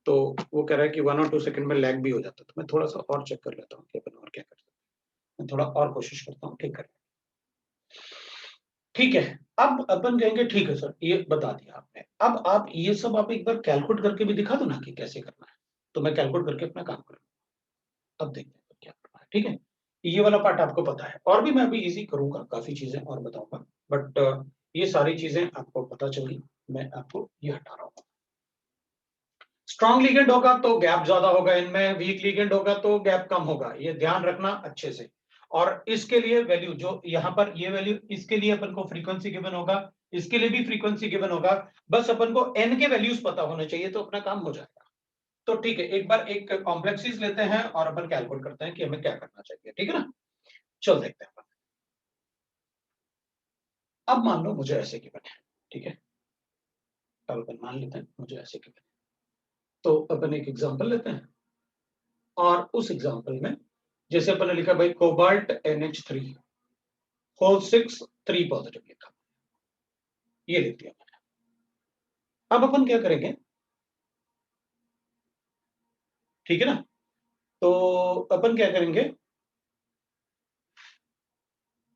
तो वो कह रहा है कि 1 और 2 सेकंड में लैग भी हो जाता है, तो मैं थोड़ा सा और चेक कर लेता हूँ कि अपन और क्या कर सकते हैं। मैं थोड़ा और कोशिश करता हूँ ठीक करने की। ठीक है, अब अपन कहेंगे ठीक है सर, ये बता दिया आपने, अब आप ये सब आप एक बार कैलकुलेट करके भी दिखा दो ना कि कैसे करना है, तो मैं कैलकुलेट करके अपना काम करूँ। अब देखते हैं क्या करना है, ठीक है। ये वाला पार्ट आपको पता है, और भी मैं अभी इजी करूंगा, काफी चीजें और बताऊंगा, बट ये सारी चीजें आपको पता चली, मैं आपको ये हटा रहा हूँ। स्ट्रॉन्ग लिगेंड होगा तो गैप ज्यादा होगा इनमें, वीक लिगेंड होगा तो गैप कम होगा, ये ध्यान रखना अच्छे से। और इसके लिए वैल्यू जो यहाँ पर ये वैल्यू, इसके लिए अपन को फ्रीक्वेंसी गिवन होगा, इसके लिए भी फ्रीक्वेंसी गिवन होगा, बस अपन को एन के वैल्यूज पता होने चाहिए तो अपना काम हो जाएगा। तो ठीक है, एक बार एक कॉम्प्लेक्सिस लेते हैं और अपन कैलकुलेट करते हैं कि हमें क्या करना चाहिए, ठीक है ना। चल देखते हैं अपन। अब मान लो मुझे ऐसे गिवन है, ठीक है, अब अपन मान लेते हैं मुझे ऐसे गिवन है, तो अपन एक एग्जांपल लेते हैं, और उस एग्जांपल में जैसे अपन ने लिखा भाई कोबाल्ट NH3 होल 6 3 पॉजिटिव लिखा, ये लिख दिया मैंने। अब अपन क्या करेंगे, ठीक है ना, तो अपन क्या करेंगे,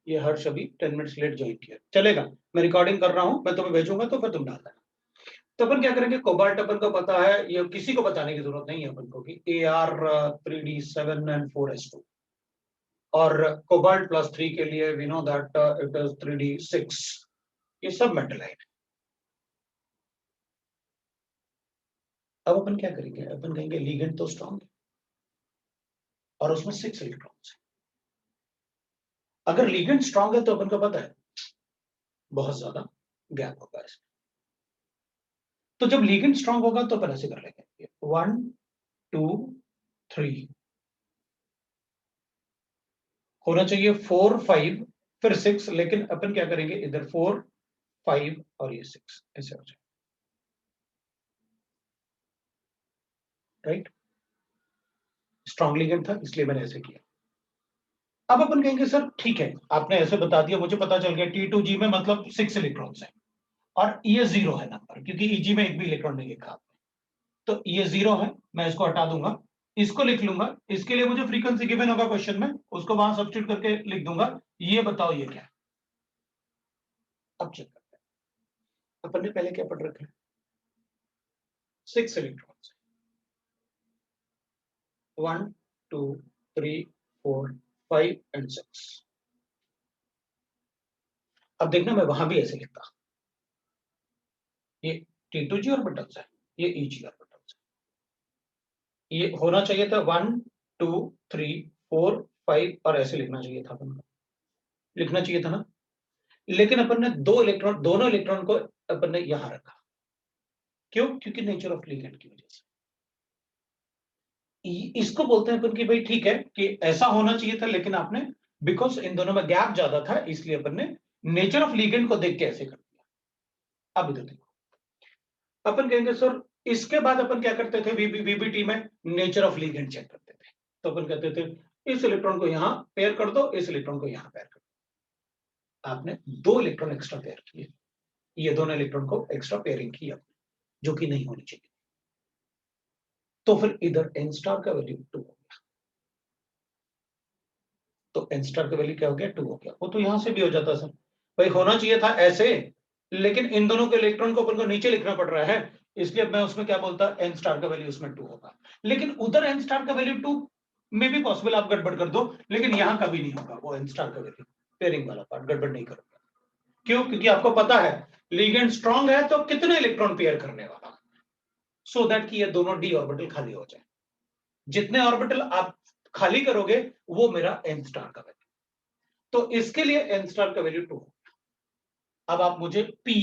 ये हर्ष अभी 10 मिनट्स लेट ज्वाइन किया, चलेगा, मैं रिकॉर्डिंग कर रहा हूं, मैं तुम्हें भेजूंगा तो फिर तुम डाल देना। तो अपन क्या करेंगे, कोबाल्ट अपन को पता है, ये किसी को बताने की जरूरत नहीं है अपन को कि AR3D7 and 4S2, और कोबाल्ट +3 के लिए we know that it is 3D6, ये सब मेटल है। अब अपन क्या करेंगे, अपन कहेंगे लिगेंड तो स्ट्रांग है और उसमें 6 इलेक्ट्रॉन्स है, अगर लिगेंड स्ट्रांग है तो अपन को पता है बहुत ज्यादा गैप होगा इसमें। तो जब लिगेंड स्ट्रांग होगा तो अपन ऐसे कर लेंगे 1 2 3, होना चाहिए 4 5 फिर 6, लेकिन अपन क्या करेंगे इधर 4 5 और ये 6 ऐसे हो जाए, राइट। स्ट्रांग लिगेंड था इसलिए मैंने ऐसे किया। अब अपन कहेंगे सर ठीक है, आपने ऐसे बता दिया, मुझे पता चल गया T2G में मतलब 6 इलेक्ट्रॉन्स है, और ये 0 है नंबर, क्योंकि EG में एक भी इलेक्ट्रॉन नहीं लिखा आपने, तो ये 0 है, मैं इसको हटा दूंगा, इसको लिख लूंगा, इसके लिए मुझे फ्रीक्वेंसी गिवन होगा क्वेश्चन में, उसको वहां सब्स्टिट्यूट करके लिख दूंगा, ये बताओ ये क्या है। अब चेक करते हैं, अपन ने पहले क्या पढ़ रखा है, 6 इलेक्ट्रॉन्स, 1 2 3 4 5 एंड 6। अब देखना मैं वहां भी ऐसे लिखता, ये T2G ऑर्बिटल्स है, ये EG ऑर्बिटल्स है, ये होना चाहिए था 1 2 3 4 5 और ऐसे लिखना चाहिए था अपन को, लिखना चाहिए था ना, लेकिन अपन ने दोनों इलेक्ट्रॉन को अपन ने यहां रखा, क्यों, क्योंकि नेचर ऑफ लिगेंड की वजह से। इसको बोलते हैं अपन कि भाई ठीक है कि ऐसा होना चाहिए था, लेकिन आपने, बिकॉज इन दोनों में गैप ज्यादा था, इसलिए अपन ने नेचर ऑफ लिगेंड को देख के ऐसे कर दिया। अब इधर देखो, अपन कहेंगे सर इसके बाद अपन क्या करते थे VBT में, नेचर ऑफ लिगेंड चेक करते थे, तो अपन कहते थे इस इलेक्ट्रॉन को यहां पेयर कर दो, इस इलेक्ट्रॉन को यहां पेयर कर दो, आपने 2 इलेक्ट्रॉन एक्स्ट्रा पेयर किए, ये दोनों इलेक्ट्रॉन को एक्स्ट्रा पेयरिंग की आपने, जो कि नहीं होनी चाहिए, तो फिर इधर n स्टार का वैल्यू 2 हो गया, तो n स्टार का वैल्यू क्या हो गया, 2 हो गया, वो तो यहां से भी हो जाता सर, भाई होना चाहिए था ऐसे, लेकिन इन दोनों के इलेक्ट्रॉन को अपन को नीचे लिखना पड़ रहा है, इसलिए मैं उसमें क्या बोलता, n स्टार का वैल्यू उसमें 2 होगा, लेकिन उधर n स्टार का वैल्यू 2 में भी पॉसिबल आप गड़बड़ कर दो, लेकिन यहां कभी नहीं होगा वो n स्टार का वैल्यू, पेयरिंग वाला पार्ट गड़बड़ नहीं करोगे, क्यों, क्योंकि आपको पता है लिगेंड स्ट्रांग है तो कितने इलेक्ट्रॉन पेयर करने वाला, सो दैट कि ये दोनों d ऑर्बिटल खाली हो जाए, जितने ऑर्बिटल आप खाली करोगे वो मेरा n स्टार का वैल्यू, तो इसके लिए n स्टार का वैल्यू 2। अब आप मुझे p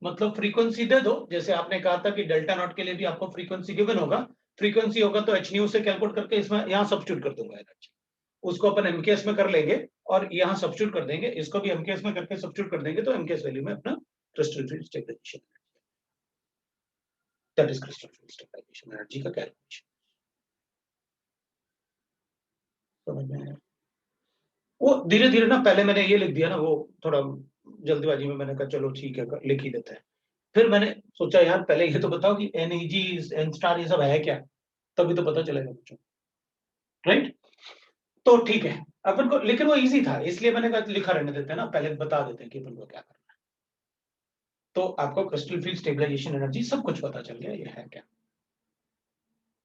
मतलब फ्रीक्वेंसी दे दो, जैसे आपने कहा था कि डेल्टा नॉट के लिए भी आपको फ्रीक्वेंसी गिवन होगा, फ्रीक्वेंसी होगा तो h न्यू से कैलकुलेट करके इसमें यहां सब्स्टिट्यूट कर दूंगा एनर्जी, उसको अपन एमकेएस में कर लेंगे और यहां सब्स्टिट्यूट कर देंगे, इसको भी एमकेएस में करके सब्स्टिट्यूट कर देंगे, तो एमकेएस वैल्यू में अपना crystal field stabilisation, that is crystal field stabilisation energy का कैलकुलेशन, समझ में आया। वो धीरे धीरे ना, पहले मैंने ये लिख दिया ना, वो थोड़ा जल्दबाजी में मैंने कहा चलो ठीक है लिख ही देते हैं, फिर मैंने सोचा यार पहले ये तो बताओ कि NEG n स्टार ये सब है क्या, तभी तो पता चलेगा बच्चों, राइट। तो ठीक है अपन को, लेकिन वो इजी था इसलिए मैंने कहा लिखा रहने देते हैं ना, पहले बता देते हैं कि अपन को क्या करना है। तो आपको क्रिस्टल फील्ड स्टेबलाइजेशन एनर्जी सब कुछ पता चल गया ये है क्या,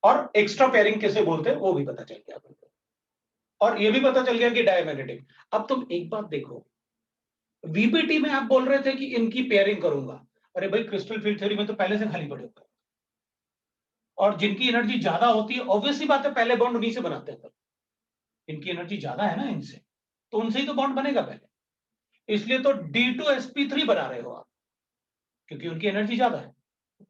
और एक्स्ट्रा पेयरिंग कैसे बोलते हैं वो भी पता चल गया अपन को, और ये भी पता चल गया कि डायमैग्नेटिक। अब तुम एक बात देखो, वीपीटी में आप बोल रहे थे कि इनकी पेयरिंग करूंगा, अरे भाई क्रिस्टल फील्ड थ्योरी में तो पहले से खाली पड़े होते हैं, और जिनकी एनर्जी ज्यादा होती है ऑब्वियसली बात है पहले बॉन्ड उन्हीं से बनाते हैं, इनकी एनर्जी ज्यादा है ना इनसे, तो उनसे ही तो बॉन्ड बनेगा पहले, इसलिए तो D2sp3 बना रहे हो आप, क्योंकि उनकी एनर्जी ज्यादा है,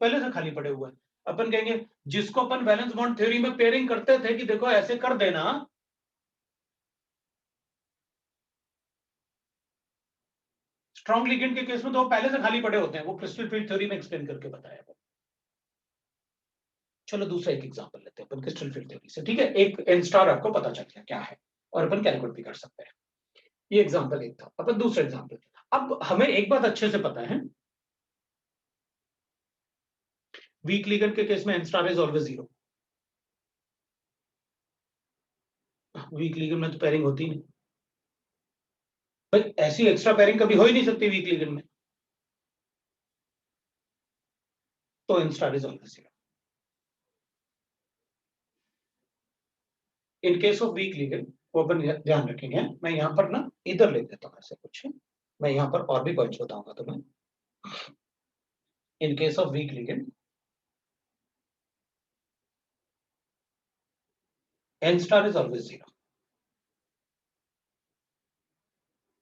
पहले से खाली पड़े हुए हैं। अपन कहेंगे जिसको अपन वैलेंस बॉन्ड थ्योरी में पेयरिंग करते थे कि देखो ऐसे कर देना, स्ट्रॉन्ग लिगेंड के केस में तो वो पहले से खाली पड़े होते हैं, वो क्रिस्टल फील्ड थ्योरी में एक्सप्लेन करके बताया। चलो दूसरा एक एग्जांपल लेते हैं अपन क्रिस्टल फील्ड थ्योरी से, ठीक है, एक एन स्टार आपको पता चल गया क्या है, और अपन कैलकुलेट भी कर सकते हैं। ये एग्जांपल एक था, अपन दूसरा एग्जांपल, अब हमें एक बात अच्छे से पता है, वीक लिगेंड के केस में n star is always zero, weak ligand में तो पेयरिंग होती नहीं भाई, ऐसी एक्स्ट्रा पेयरिंग कभी हो ही नहीं सकती वीक लिगेंड में, तो n star is always zero. In case of weak ligand वो अपन ध्यान रखेंगे, मैं यहां पर ना इधर लिख देता हूं ऐसे कुछ, मैं यहां पर और भी पॉइंट्स बताऊंगा तुम्हें। In case of weak ligand n star is always zero,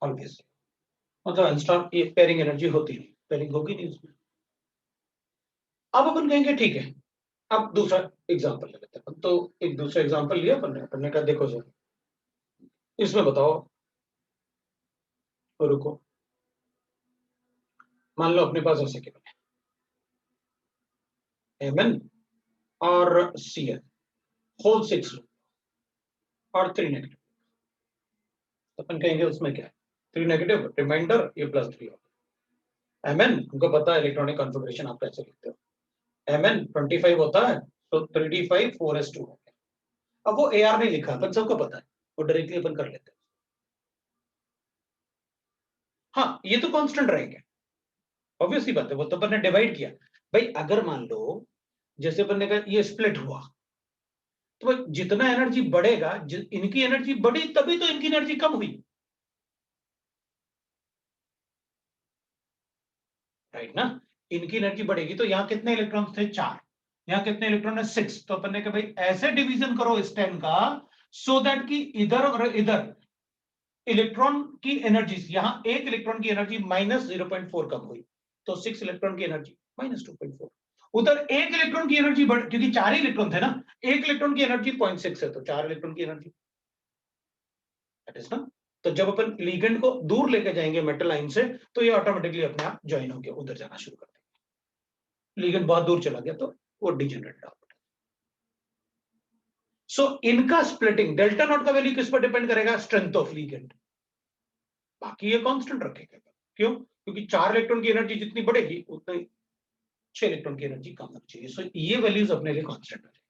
always, मतलब एन स्टार ये पेयरिंग एनर्जी होती नहीं, पेयरिंग होगी नहीं उसमें। अब अपन कहेंगे ठीक है, अब दूसरा एग्जांपल ले लेते हैं, तो एक दूसरा एग्जांपल लिया अपन ने कहा देखो सर इसमें बताओ, तो रुको, मान लो अपने पास ऐसे केवल Mn और Cn होल 6 और 3 नेगेटिव, तो अपन कहेंगे उसमें क्या है, 3 नेगेटिव रिमाइंडर ये +3 होगा। Mn हमको पता है इलेक्ट्रॉनिक कॉन्फ़िगरेशन आप कैसे लिखते हो, Mn 25 होता है तो 3d5 4s2 हो गया। अब वो AR नहीं लिखा, अपन सबको पता है, वो डायरेक्टली अपन कर लेते हैं। हाँ ये तो कांस्टेंट रहेंगे, ऑब्वियसली बात है, वो तो अपन ने डिवाइड किया। भाई अगर मान लो जैसे अपन ने कहा ये स्प्लिट हुआ, तो जितना एनर्जी बढ़ेगा, इनकी एनर्जी बढ़ी तभी तो इनकी एनर्जी कम हुई, राइट ना, इनकी एनर्जी बढ़ेगी तो यहाँ कितने इलेक्ट्रॉन्स थे 4, यहाँ कितने इलेक्ट्रॉन है 6, तो अपन ने कहा भाई ऐसे डिवीजन करो इस 10 का, सो दैट कि इधर और इधर इलेक्ट्रॉन की एनर्जी, यहाँ एक इलेक्ट्रॉन की एनर्जी -0.4 कम हुई, तो 6 इलेक्ट्रॉन की एनर्जी -2.4, उधर एक इलेक्ट्रॉन की एनर्जी बढ़, क्योंकि 4 ही इलेक्ट्रॉन थे ना, एक इलेक्ट्रॉन की एनर्जी 0.6 है, तो 4 इलेक्ट्रॉन की एनर्जी, दैट इज ना। तो जब अपन लिगेंड को दूर लेके जाएंगे मेटल लाइन से, तो ये ऑटोमेटिकली अपने आप ज्वाइन होकर उधर जाना शुरू कर देंगे, लिगेंड बहुत दूर चला गया तो वो डिजेनरेट हो। सो इनका स्प्लिटिंग डेल्टा नॉट का वैल्यू किस पर डिपेंड करेगा, स्ट्रेंथ ऑफ लिगेंड, बाकी ये कांस्टेंट रखेगा, क्यों, क्योंकि 4 इलेक्ट्रॉन की एनर्जी जितनी बढ़ेगी उतनी 6 इलेक्ट्रॉन की एनर्जी कम होनी चाहिए, सो ये वैल्यूज अपने लिए कांस्टेंट हो जाएगी।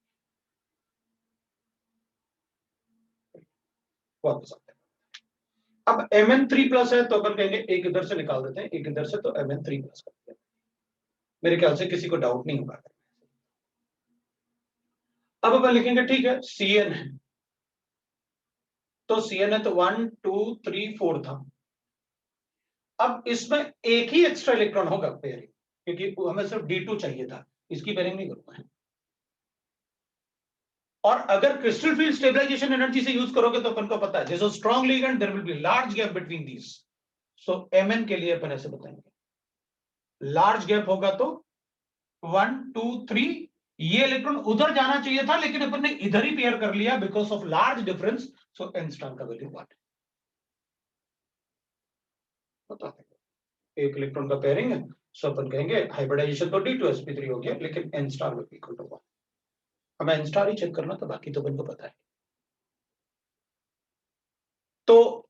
वापस आते हैं, अब Mn3+ है तो अपन कहेंगे एक इधर से निकाल देते हैं, एक इधर से, तो Mn3+ कर दिया, मेरे ख्याल से किसी को डाउट नहीं होगा। अब अपन लिखेंगे ठीक है Cn है, तो Cn है तो 1 2 3 4 था, अब इसमें एक ही एक्स्ट्रा इलेक्ट्रॉन होगा पेयरिंग, क्योंकि हमें सिर्फ D2 चाहिए था, इसकी पेयरिंग नहीं करूंगा, और अगर क्रिस्टल फील्ड स्टेबलाइजेशन एनर्जी से यूज करोगे तो अपन को पता है जैसे strong ligand there will be large gap between these, so Mn के लिए अपन ऐसे बताएंगे लार्ज गैप होगा तो 1 2 3, ये इलेक्ट्रॉन उधर जाना चाहिए था लेकिन अपन ने इधर ही पेयर कर लिया because of large difference, so n star का वैल्यू 1 बता देंगे, एक इलेक्ट्रॉन का पेयरिंग है, सो अपन कहेंगे हाइब्रिडाइजेशन तो D2sp3 हो गया लेकिन n star will be equal to 1। हमें n स्टार ही चेक करना तो बाकी तो अपन को पता है। तो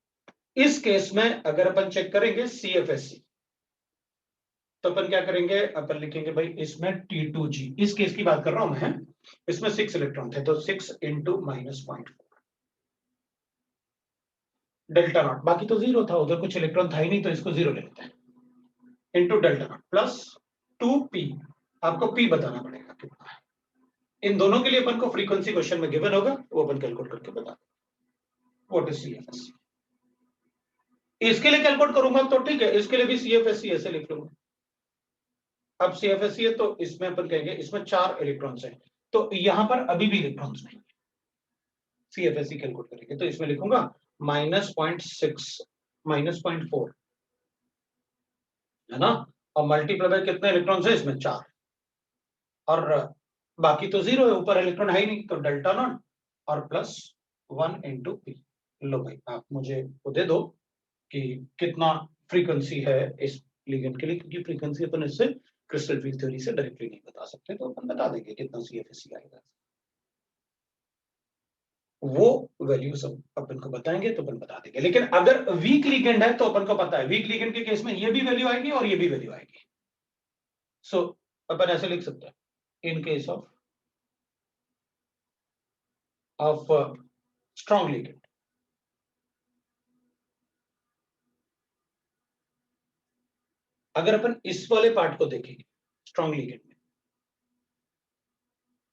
इस केस में अगर अपन चेक करेंगे CFSC, तो अपन क्या करेंगे, अपन लिखेंगे भाई इसमें T2G, इस केस की बात कर रहा हूं मैं, इसमें 6 इलेक्ट्रॉन थे तो 6 × -0.4, डेल्टा नॉट, बाकी तो जीरो था, उधर कुछ इलेक्ट्रॉन था ही नहीं तो इसको जीरो ले लेते हैं, into delta not plus 2p, आपको p बताना पड़ेगा कितना है। इन दोनों के लिए अपन को फ्रीक्वेंसी क्वेश्चन में गिवन होगा, वो अपन कैलकुलेट करके बता देंगे। व्हाट इज CFSC, इसके लिए कैलकुलेट करूंगा तो ठीक है, इसके लिए भी CFSC ऐसे लिख लूंगा। अब CFSC है तो इसमें अपन कहेंगे इसमें 4 इलेक्ट्रॉन्स हैं, तो यहां पर अभी भी इलेक्ट्रॉन्स नहीं, CFSC कैलकुलेट करेंगे तो इसमें लिखूंगा -0.6 -0.4 है ना, और मल्टीप्लाई बाय कितने इलेक्ट्रॉन्स है इसमें 4, और बाकी तो जीरो है, ऊपर इलेक्ट्रॉन है ही नहीं, तो डेल्टा नॉट और प्लस 1 इंटू पी। लो भाई आप मुझे वो दे दो कि कितना फ्रीक्वेंसी है इस लिगेंड के लिए, क्योंकि फ्रीक्वेंसी अपन इससे क्रिस्टल फील्ड थ्योरी से डायरेक्टली नहीं बता सकते, तो अपन बता देंगे कितना CFSC आएगा, वो वैल्यूज अपन को बताएंगे तो अपन बता देंगे। लेकिन अगर वीक लिगेंड है तो अपन को पता है वीक लिगेंड के केस में ये भी वैल्यू आएगी और ये भी वैल्यू आएगी। सो अपन ऐसे लिख सकते हैं, इन केस ऑफ स्ट्रॉन्ग लिगेंड, अगर अपन इस वाले पार्ट को देखेंगे स्ट्रॉन्ग लिगेंड में,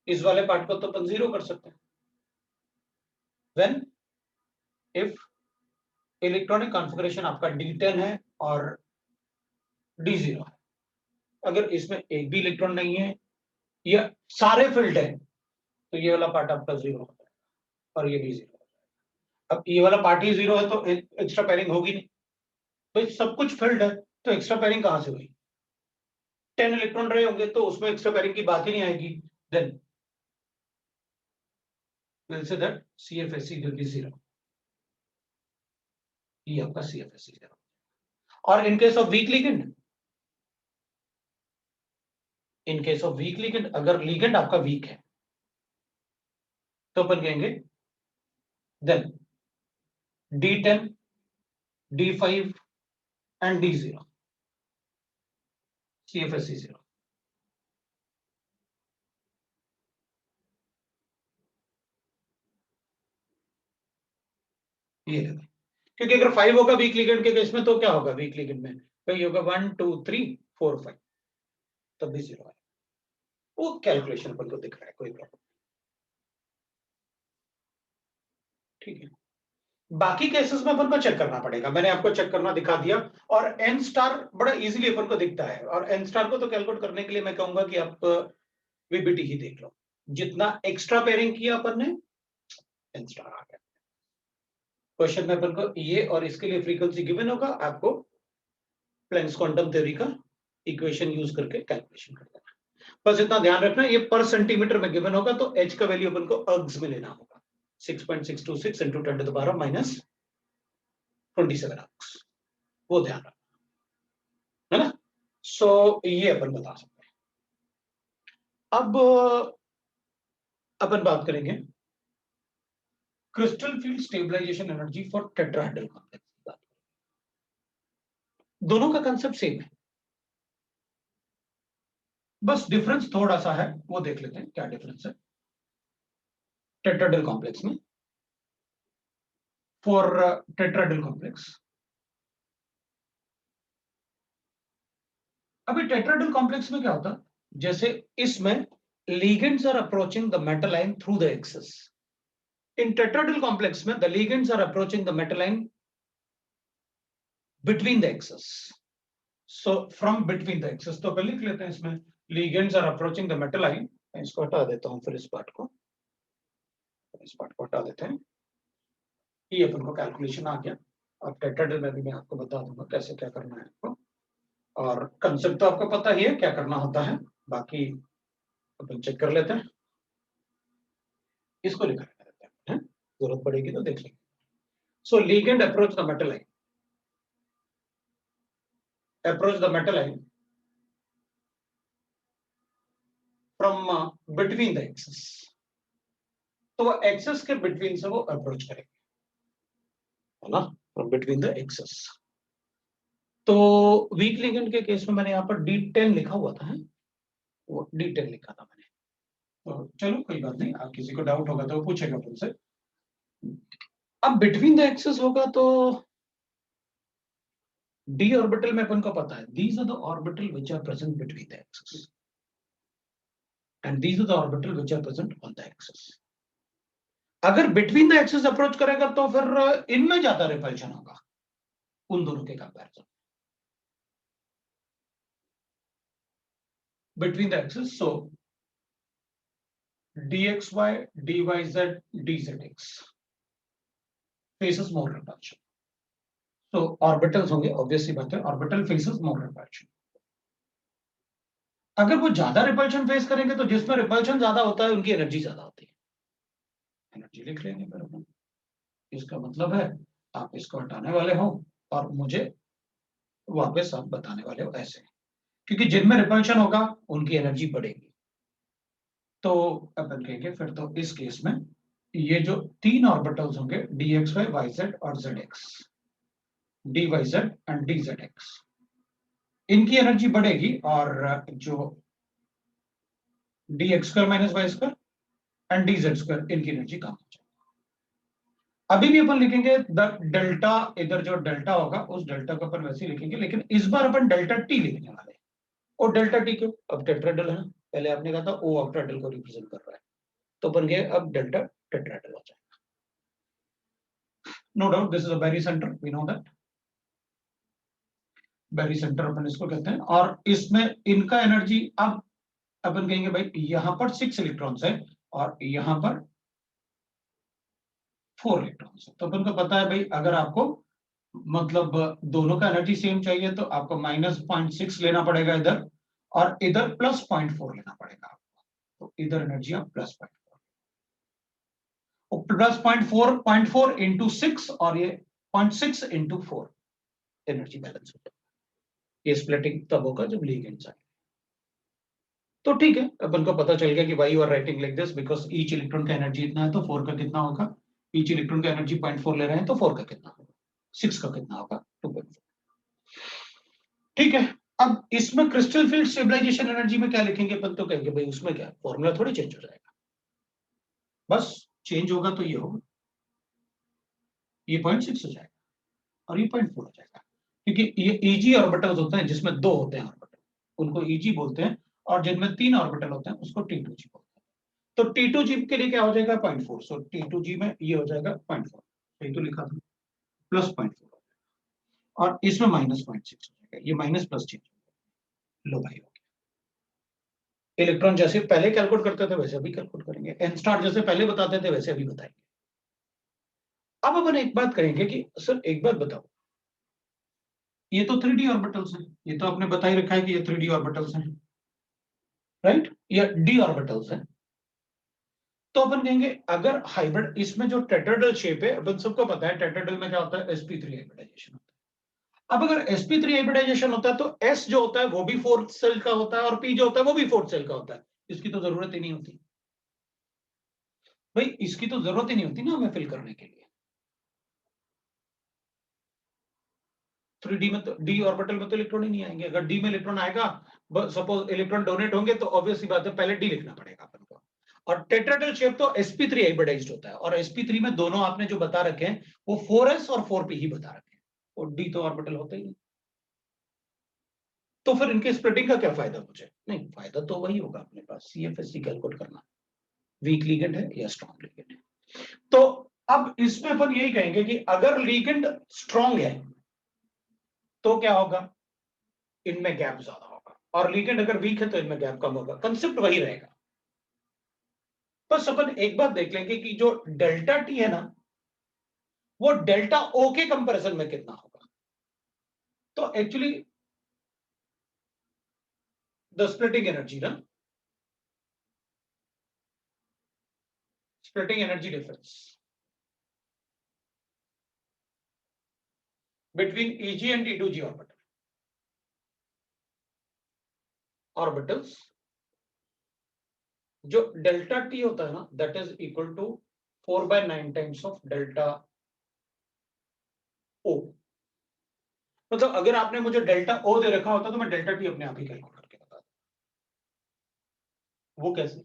इस वाले पार्ट को तो अपन जीरो कर सकते हैं, व्हेन इफ इलेक्ट्रॉनिक कॉन्फ़िगरेशन आपका D10 है और D0 है, अगर इसमें एक भी इलेक्ट्रॉन नहीं है या सारे फील्ड है तो ये वाला पार्ट आपका जीरो हो जाएगा और ये भी जीरो हो जाएगा। अब ये वाला पार्ट ही जीरो है तो एक्स्ट्रा पेयरिंग होगी नहीं, तो सब कुछ फील्ड है तो एक्स्ट्रा पेयरिंग कहां से हुई, 10 इलेक्ट्रॉन रहे होंगे तो उसमें एक्स्ट्रा पेयरिंग की बात ही नहीं आएगी, then we'll say that CFSC will be 0, ये आपका CFSC 0। और इन case of weak ligand, in case of weak ligand, अगर लिगेंड आपका वीक है तो अपन कहेंगे then D10 D5 and D0 CFSC 0। ये है, क्योंकि अगर 5 होगा वीक लिगेंड के केस में तो क्या होगा वीक लिगेंड में, तो ये होगा 1 2 3 4 5, तब भी 0 है, वो कैलकुलेशन अपन को दिख रहा है, कोई प्रॉब्लम, ठीक है। बाकी केसेस में अपन को चेक करना पड़ेगा, मैंने आपको चेक करना दिखा दिया, और एन स्टार बड़ा इजीली अपन को दिखता है, और एन स्टार को तो कैलकुलेट करने के लिए मैं कहूंगा कि आप VBT ही देख लो, जितना एक्स्ट्रा पेयरिंग किया अपन ने एन स्टार आ गया। क्वेश्चन में अपन को ये और इसके लिए फ्रीक्वेंसी गिवन होगा, आपको प्लैंक्स क्वांटम थ्योरी का इक्वेशन यूज करके कैलकुलेशन कर देना, बस इतना ध्यान रखना, ये पर सेंटीमीटर में गिवन होगा तो एच का वैल्यू अपन को अर्ग्स में लेना होगा, 6.626 इंटू 10 टू द पावर -27 अर्ग्स, वो ध्यान रखना, है ना। सो ये अपन बता सकते हैं। अब अपन बात करेंगे crystal field stabilisation energy for tetrahedral complex, दोनों का कंसेप्ट सेम है, बस डिफरेंस थोड़ा सा है, वो देख लेते हैं क्या डिफरेंस है टेट्राहेड्रल कॉम्प्लेक्स में। फॉर टेट्राहेड्रल कॉम्प्लेक्स, अभी टेट्राहेड्रल कॉम्प्लेक्स में क्या होता है, जैसे इसमें ligands are approaching the metal line through the axis, in tetrahedral complex में the ligands are approaching the metal line between the axis, so from between the axis, तो पहले लिख लेते हैं इसमें ligands are approaching the metal line, मैं इसको हटा देता हूं, फिर इस पार्ट को हटा देते हैं, ये अपन को कैलकुलेशन आ गया। अब टेट्राहेड्रल में भी मैं आपको बता दूंगा कैसे क्या करना है आपको, और कंसेप्ट तो आपको पता ही है क्या करना होता है, बाकी अपन चेक कर लेते हैं, इसको लिखा रहता है, जरूरत पड़ेगी तो देख लेंगे। So ligand approach the metal ion, approach the metal ion from between the axis, तो वो एक्सिस के बिटवीन से वो अप्रोच करेंगे, है ना, फ्रॉम बिटवीन द एक्सिस। तो वीक लिगेंड के केस में मैंने यहाँ पर D10 लिखा हुआ था, वो D10 लिखा था मैंने, तो चलो कोई बात नहीं, आप किसी को डाउट होगा तो वो पूछेगा तुमसे। अब बिटवीन द एक्सेस होगा तो d ऑर्बिटल में अपन को पता है these are the orbital which are present between the axis and these are the orbital which are present on the axis. अगर बिटवीन द एक्सेस अप्रोच करेगा तो फिर इनमें ज्यादा रिपल्शन होगा उन दोनों के comparison between the axis. So dxy, dyz, dzx faces more repulsion. So orbitals होंगे, obviously बात है, orbital faces more repulsion. अगर वो ज्यादा रिपल्शन फेस करेंगे तो जिसमें रिपल्शन ज्यादा होता है उनकी एनर्जी ज्यादा होती है, एनर्जी लिख लेंगे फिर अपन. इसका मतलब है आप इसको हटाने वाले हो और मुझे वापस आप बताने वाले हो ऐसे, क्योंकि जिनमें रिपल्शन होगा उनकी एनर्जी बढ़ेगी. तो अपन कहेंगे फिर तो इस केस में ये जो तीन ऑर्बिटल्स होंगे dxy, yz और zx, dyz एंड dzx, इनकी एनर्जी बढ़ेगी और जो dx square minus Y square and dz square इनकी एनर्जी कम हो जाएगी. अभी भी अपन लिखेंगे द डेल्टा, इधर जो डेल्टा होगा उस डेल्टा को अपन वैसे ही लिखेंगे, लेकिन इस बार अपन डेल्टा टी लिखने वाले हैं. और डेल्टा टी क्यों? अब टेट्राहेड्रल है, पहले आपने कहा था ओ ऑक्टाहेड्रल को रिप्रेजेंट कर रहा है, तो बन गया अब डेल्टा टेट्राहेड्रल हो जाएगा. No doubt this is a barycentre, we know that barycentre अपन इसको कहते हैं. और इसमें इनका एनर्जी अब अपन कहेंगे भाई यहां पर 6 इलेक्ट्रॉन्स है और यहां पर 4 इलेक्ट्रॉन्स है, तो अपन को पता है भाई अगर आपको मतलब दोनों का एनर्जी सेम चाहिए तो आपको -0.6 लेना पड़ेगा इधर और इधर +0.4 लेना पड़ेगा आपको. तो इधर एनर्जी आप +0.4 इंटू 6 और ये 0.6 इंटू 4 एनर्जी बैलेंस हो जाएगा. ये स्प्लिटिंग तब होगा जब लिगेंड्स आए. तो ठीक है, अपन को पता चल गया कि why you are writing like this because each electron का एनर्जी इतना है तो 4 का कितना होगा, ईच इलेक्ट्रॉन का एनर्जी 0.4 ले रहे हैं तो 4 का कितना होगा, 6 का कितना होगा 2.4. ठीक है. अब इसमें क्रिस्टल फील्ड स्टेबलाइजेशन एनर्जी में क्या लिखेंगे अपन, तो कहेंगे भाई उसमें क्या फॉर्मूला थोड़ी चेंज हो जाएगा, बस चेंज होगा तो ये होगा, ये 0.6 हो जाएगा और ये 0.4 हो जाएगा, क्योंकि ये ईजी ऑर्बिटल्स होते हैं जिसमें 2 होते हैं ऑर्बिटल, उनको ईजी बोलते हैं, और जिनमें 3 ऑर्बिटल होते हैं उसको T2G बोलते हैं. तो T2G के लिए क्या हो जाएगा 0.4, सो T2G में ये हो जाएगा 0.4, सही तो लिखा था, +0.4 और इसमें -0.6 हो जाएगा, ये माइनस प्लस चेंज हो जाएगा. लो भाई हो गया. इलेक्ट्रॉन जैसे पहले कैलकुलेट करते थे वैसे अभी कैलकुलेट करेंगे, एन स्टार जैसे पहले बताते थे वैसे अभी बताएंगे. अब अपन एक बात करेंगे कि सर एक बात बताओ, ये तो 3D ऑर्बिटल्स हैं, ये तो आपने बता ही रखा है कि ये 3D ऑर्बिटल्स हैं, राइट, ये d ऑर्बिटल्स हैं. तो अपन कहेंगे अगर हाइब्रिड, इसमें जो टेट्राहेड्रल शेप है अपन सबको पता है टेट्राहेड्रल में क्या होता है sp3 हाइब्रिडाइजेशन होता है. अब अगर sp3 हाइब्रिडाइजेशन होता है तो s जो होता है वो भी फोर्थ सेल का होता है और p जो होता है वो भी फोर्थ सेल का होता है, इसकी तो जरूरत ही नहीं होती भाई, इसकी तो जरूरत ही नहीं होती ना हमें फिल करने के लिए. 3D में तो d ऑर्बिटल में तो इलेक्ट्रॉन ही नहीं आएंगे, अगर d में इलेक्ट्रॉन आएगा, सपोज इलेक्ट्रॉन डोनेट होंगे तो ऑब्वियसली बात है पहले d लिखना पड़ेगा अपन को. और टेट्राहेड्रल शेप तो sp3 हाइब्रिडाइज्ड होता है और sp3 में दोनों आपने जो बता रखे हैं वो 4s और 4p ही बता रखे हैं, और d तो ऑर्बिटल होता ही नहीं. तो फिर इनके स्प्लिटिंग का क्या फायदा मुझे, नहीं फायदा तो वही होगा अपने पास CFSC कैलकुलेट करना, वीक लिगेंड है या स्ट्रॉन्ग लिगेंड है. तो अब इसमें अपन यही कहेंगे कि अगर लिगेंड स्ट्रॉन्ग है तो क्या होगा, इनमें गैप ज्यादा होगा, और लिगेंड अगर वीक है तो इनमें गैप कम होगा, कंसेप्ट वही रहेगा. बस अपन एक बात देख लेंगे कि जो डेल्टा टी है ना वो डेल्टा ओ के कंपैरिजन में कितना होगा. तो एक्चुअली द स्प्लिटिंग एनर्जी ना, splitting energy difference between Eg and T2G orbitals, जो डेल्टा टी होता है ना that is equal to 4/9 times of delta O. मतलब अगर आपने मुझे डेल्टा ओ दे रखा होता तो मैं डेल्टा टी अपने आप ही कैलकुलेट करके बता दूं. वो कैसे,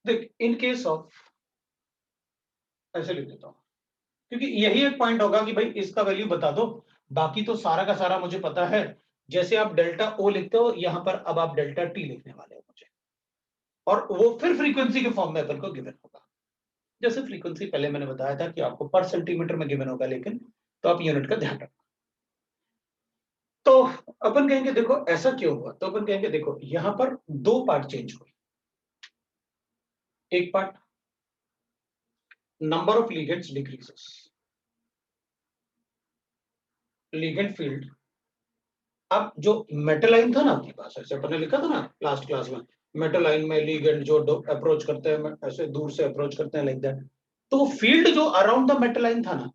देख इन केस ऑफ, ऐसे लिख देता हूं, क्योंकि यही एक पॉइंट होगा कि भाई इसका वैल्यू बता दो, बाकी तो सारा का सारा मुझे पता है। जैसे आप डेल्टा ओ लिखते हो, यहां पर अब आप डेल्टा टी लिखने वाले हो मुझे, और वो फिर फ्रीक्वेंसी के फॉर्म में अपन को गिवन होगा। जैसे फ्रीक्वेंसी पहले मैंने बताया था कि आपको पर सेंटीमीटर में गिवन होगा, लेकिन तो आप यूनिट का ध्यान रखना। तो अपन कहेंगे देखो ऐसा क्यों हुआ, तो अपन कहेंगे देखो यहां पर दो पार्ट चेंज हुए। एक part, number of ligands decreases, ligand field. अब जो मेटलाइन था ना आपके पास, ऐसे अपन ने लिखा था ना लास्ट क्लास में, मेटलाइन में लिगेंड जो अप्रोच करते हैं, ऐसे दूर से अप्रोच करते हैं लाइक दैट, तो फील्ड जो अराउंड द मेटलाइन था ना,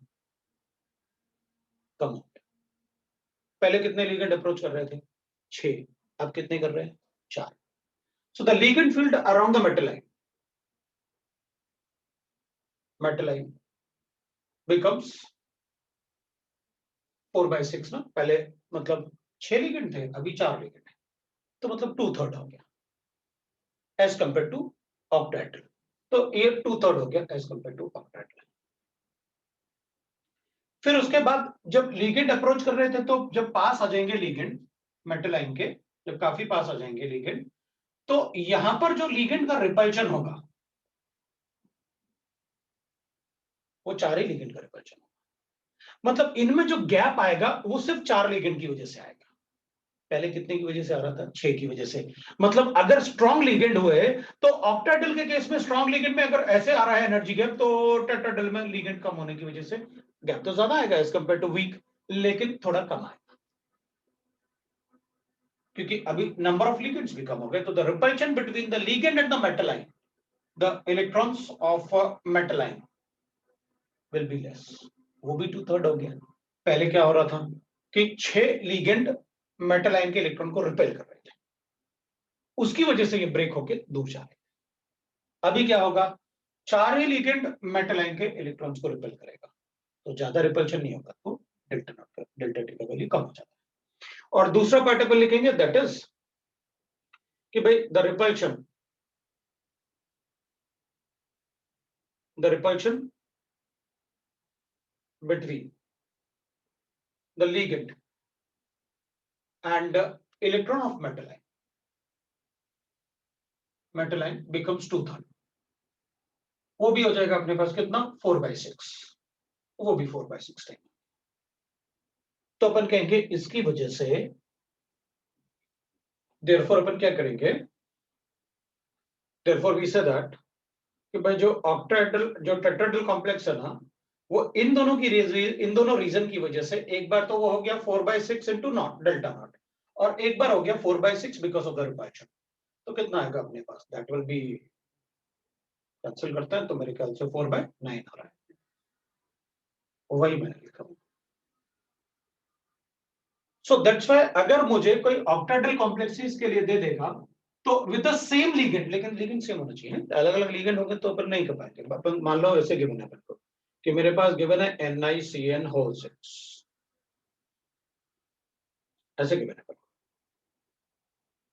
कम हो गया। पहले कितने लिगेंड अप्रोच कर रहे थे? 6, अब कितने कर रहे हैं? 4। So the ligand field around the metal ion becomes 4/6 ना, पहले मतलब 6 लिगेंड थे, अभी 4 लिगेंड है, तो मतलब 2/3 हो गया एज कंपेयर टू ऑक्टेट। तो ये 2/3 हो गया एज कंपेयर टू ऑक्टेट। फिर उसके बाद जब लिगेंड अप्रोच कर रहे थे, तो जब पास आ जाएंगे लिगेंड मेटलाइन के, जब काफी पास आ जाएंगे लिगेंड, तो यहां पर जो लिगेंड का रिपल्शन होगा, वो 4 ही लिगेंड का रिपल्शन होगा। मतलब इनमें जो गैप आएगा वो सिर्फ 4 लिगेंड की वजह से आएगा। पहले कितने की वजह से आ रहा था? 6 की वजह से। मतलब अगर स्ट्रॉन्ग लिगेंड हुए, तो ऑक्टाडेल के केस में स्ट्रॉन्ग लिगेंड में अगर ऐसे आ रहा है एनर्जी गैप, तो टेट्राडेल में लिगेंड कम होने की वजह से गैप तो ज्यादा आएगा एज कंपेयर टू वीक, लेकिन थोड़ा कम आएगा, क्योंकि अभी नंबर ऑफ लिगेंड्स भी कम हो गए। तो the repulsion between the ligand and the metal ion, the electrons of metal ion will be less, वो भी 2/3 हो गया। पहले क्या हो रहा था कि 6 लिगेंड मेटलाइन के इलेक्ट्रॉन को रिपेल कर रहे थे, उसकी वजह से ये ब्रेक होके दूर जा रहे। अभी क्या होगा? 4 ही लिगेंड मेटलाइन के इलेक्ट्रॉन्स को रिपेल करेगा, तो ज्यादा रिपल्शन नहीं होगा, तो डेल्टा टी का वैल्यू कम हो जाता है। और दूसरा पार्ट अपन लिखेंगे, दैट इज कि भाई the repulsion between the ligand and electron of metalline becomes 2/3। वो भी हो जाएगा अपने पास कितना? 4/6, वो भी 4/6 टाइम। तो अपन कहेंगे इसकी वजह से therefore अपन क्या करेंगे, therefore we say that कि भाई जो ऑक्टाहेड्रल जो टेट्राहेड्रल कॉम्प्लेक्स है ना, वो इन दोनों रीजन की वजह से, एक बार तो वो हो गया 4/6 इंटू नॉट डेल्टा नॉट, और एक बार हो गया 4/6 बिकॉज ऑफ द रिपल्शन। तो कितना आएगा अपने पास? दैट विल बी, कैंसिल करता है तो मेरे ख्याल से 4/9 आ रहा है, वही मैंने लिखा। सो दैट्स व्हाई अगर मुझे कोई ऑक्टाहेड्रल कॉम्प्लेक्सेस के लिए दे देगा, तो विद द सेम लिगेंड, लेकिन लिगेंड सेम होना चाहिए, अलग अलग लिगेंड होंगे तो अपन नहीं कर पाएंगे। अपन मान लो ऐसे गिवन है अपन को कि मेरे पास गिवन है NiCN6, ऐसे गिवन है अपन को।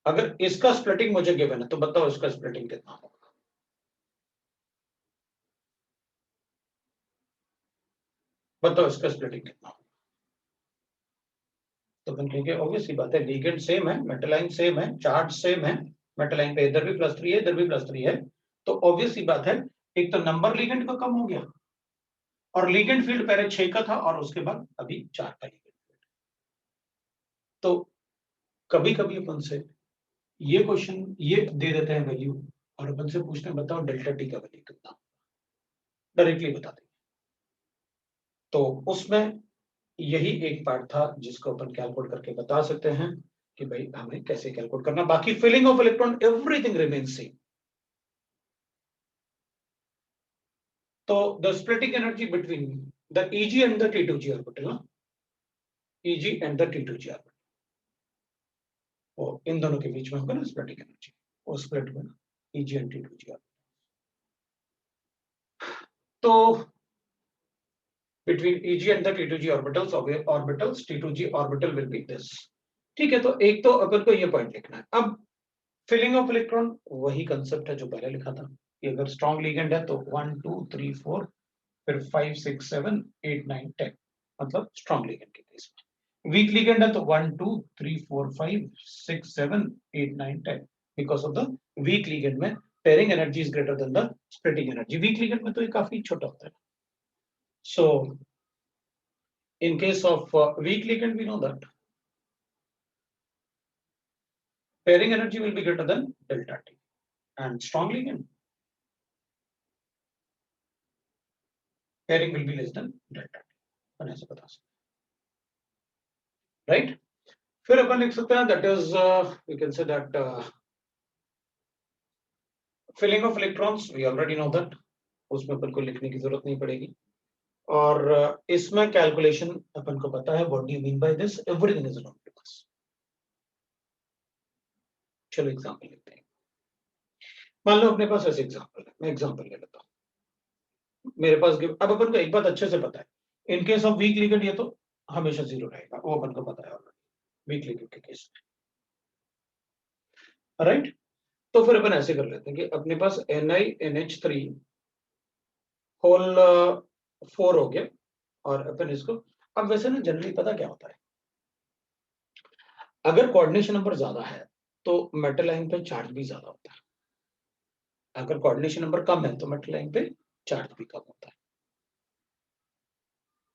अगर इसका स्प्लिटिंग मुझे गिवन है, तो बताओ इसका स्प्लिटिंग कितना होगा? बताओ इसका स्प्लिटिंग कितना होगा? तो अपन कहेंगे ऑब्वियस सी बात है, लिगेंड सेम है, मेटलाइन सेम है, चार्ज सेम है, मेटलाइन पे इधर भी +3 है, इधर भी +3 है, तो ऑब्वियस सी बात है, एक तो नंबर लिगेंड का कम हो गया, और लिगेंड फील्ड पहले 6 का था और उसके बाद अभी 4 का लिगेंड फील्ड। तो कभी कभी अपन से ये क्वेश्चन ये दे देते हैं वैल्यू, और अपन से पूछते हैं बताओ डेल्टा टी का वैल्यू कितना, डायरेक्टली बता देंगे। तो उसमें यही एक पार्ट था जिसको अपन कैलकुलेट करके बता सकते हैं कि भाई हमें कैसे कैलकुलेट करना, बाकी filling of electron everything remains same. तो the splitting energy between the Eg and the T2g orbital ना, Eg and the T2g orbital, वो इन दोनों के बीच में होगा ना स्प्लिटिंग एनर्जी, वो स्प्लिट में ना Eg एंड T2g ऑर्बिटल। तो between Eg and the T2g orbitals T2g orbital will be this। ठीक है, तो एक तो अपन को ये पॉइंट लिखना है। अब फिलिंग ऑफ इलेक्ट्रॉन वही कंसेप्ट है जो पहले लिखा था कि अगर स्ट्रॉन्ग लिगेंड है तो 1 2 3 4 फिर 5 6 7 8 9 10 मतलब स्ट्रॉन्ग लिगेंड के केस में। वीक लिगेंड है तो 1 2 3 4 5 6 7 8 9 10 because of the weak ligand में pairing energy is greater than the splitting energy. Weak ligand में तो ये काफी छोटा होता है। सो in case of weak ligand we know that pairing energy will be greater than delta T and strong ligand pairing will be less than delta T अपन ऐसे बता सकते राइट। फिर अपन लिख सकते हैं that is we can say that filling of electrons we already know that, उसमें अपन को लिखने की जरूरत नहीं पड़ेगी। और इसमें कैलकुलेशन अपन को पता है। What do you mean by this? Everything is known to us. चलो एग्जांपल लेते हैं। मान लो अपने पास ऐसे एग्जांपल है, मैं एग्जांपल ले लेता हूं। मेरे पास अब अपन को एक बात अच्छे से पता है, इन केस ऑफ वीक लिगेंड ये तो हमेशा जीरो रहेगा, वो अपन को पता है ऑलरेडी वीक लिगेंड के केस में, राइट। तो फिर अपन ऐसे कर लेते हैं कि अपने पास NiNH3 होल 4 हो गया और अपन इसको अब वैसे ना जनरली पता क्या होता है, अगर कोऑर्डिनेशन नंबर ज्यादा है तो मेटल लाइन पे चार्ज भी ज्यादा होता है, अगर कोऑर्डिनेशन नंबर कम है तो मेटल लाइन पे चार्ज भी कम होता है।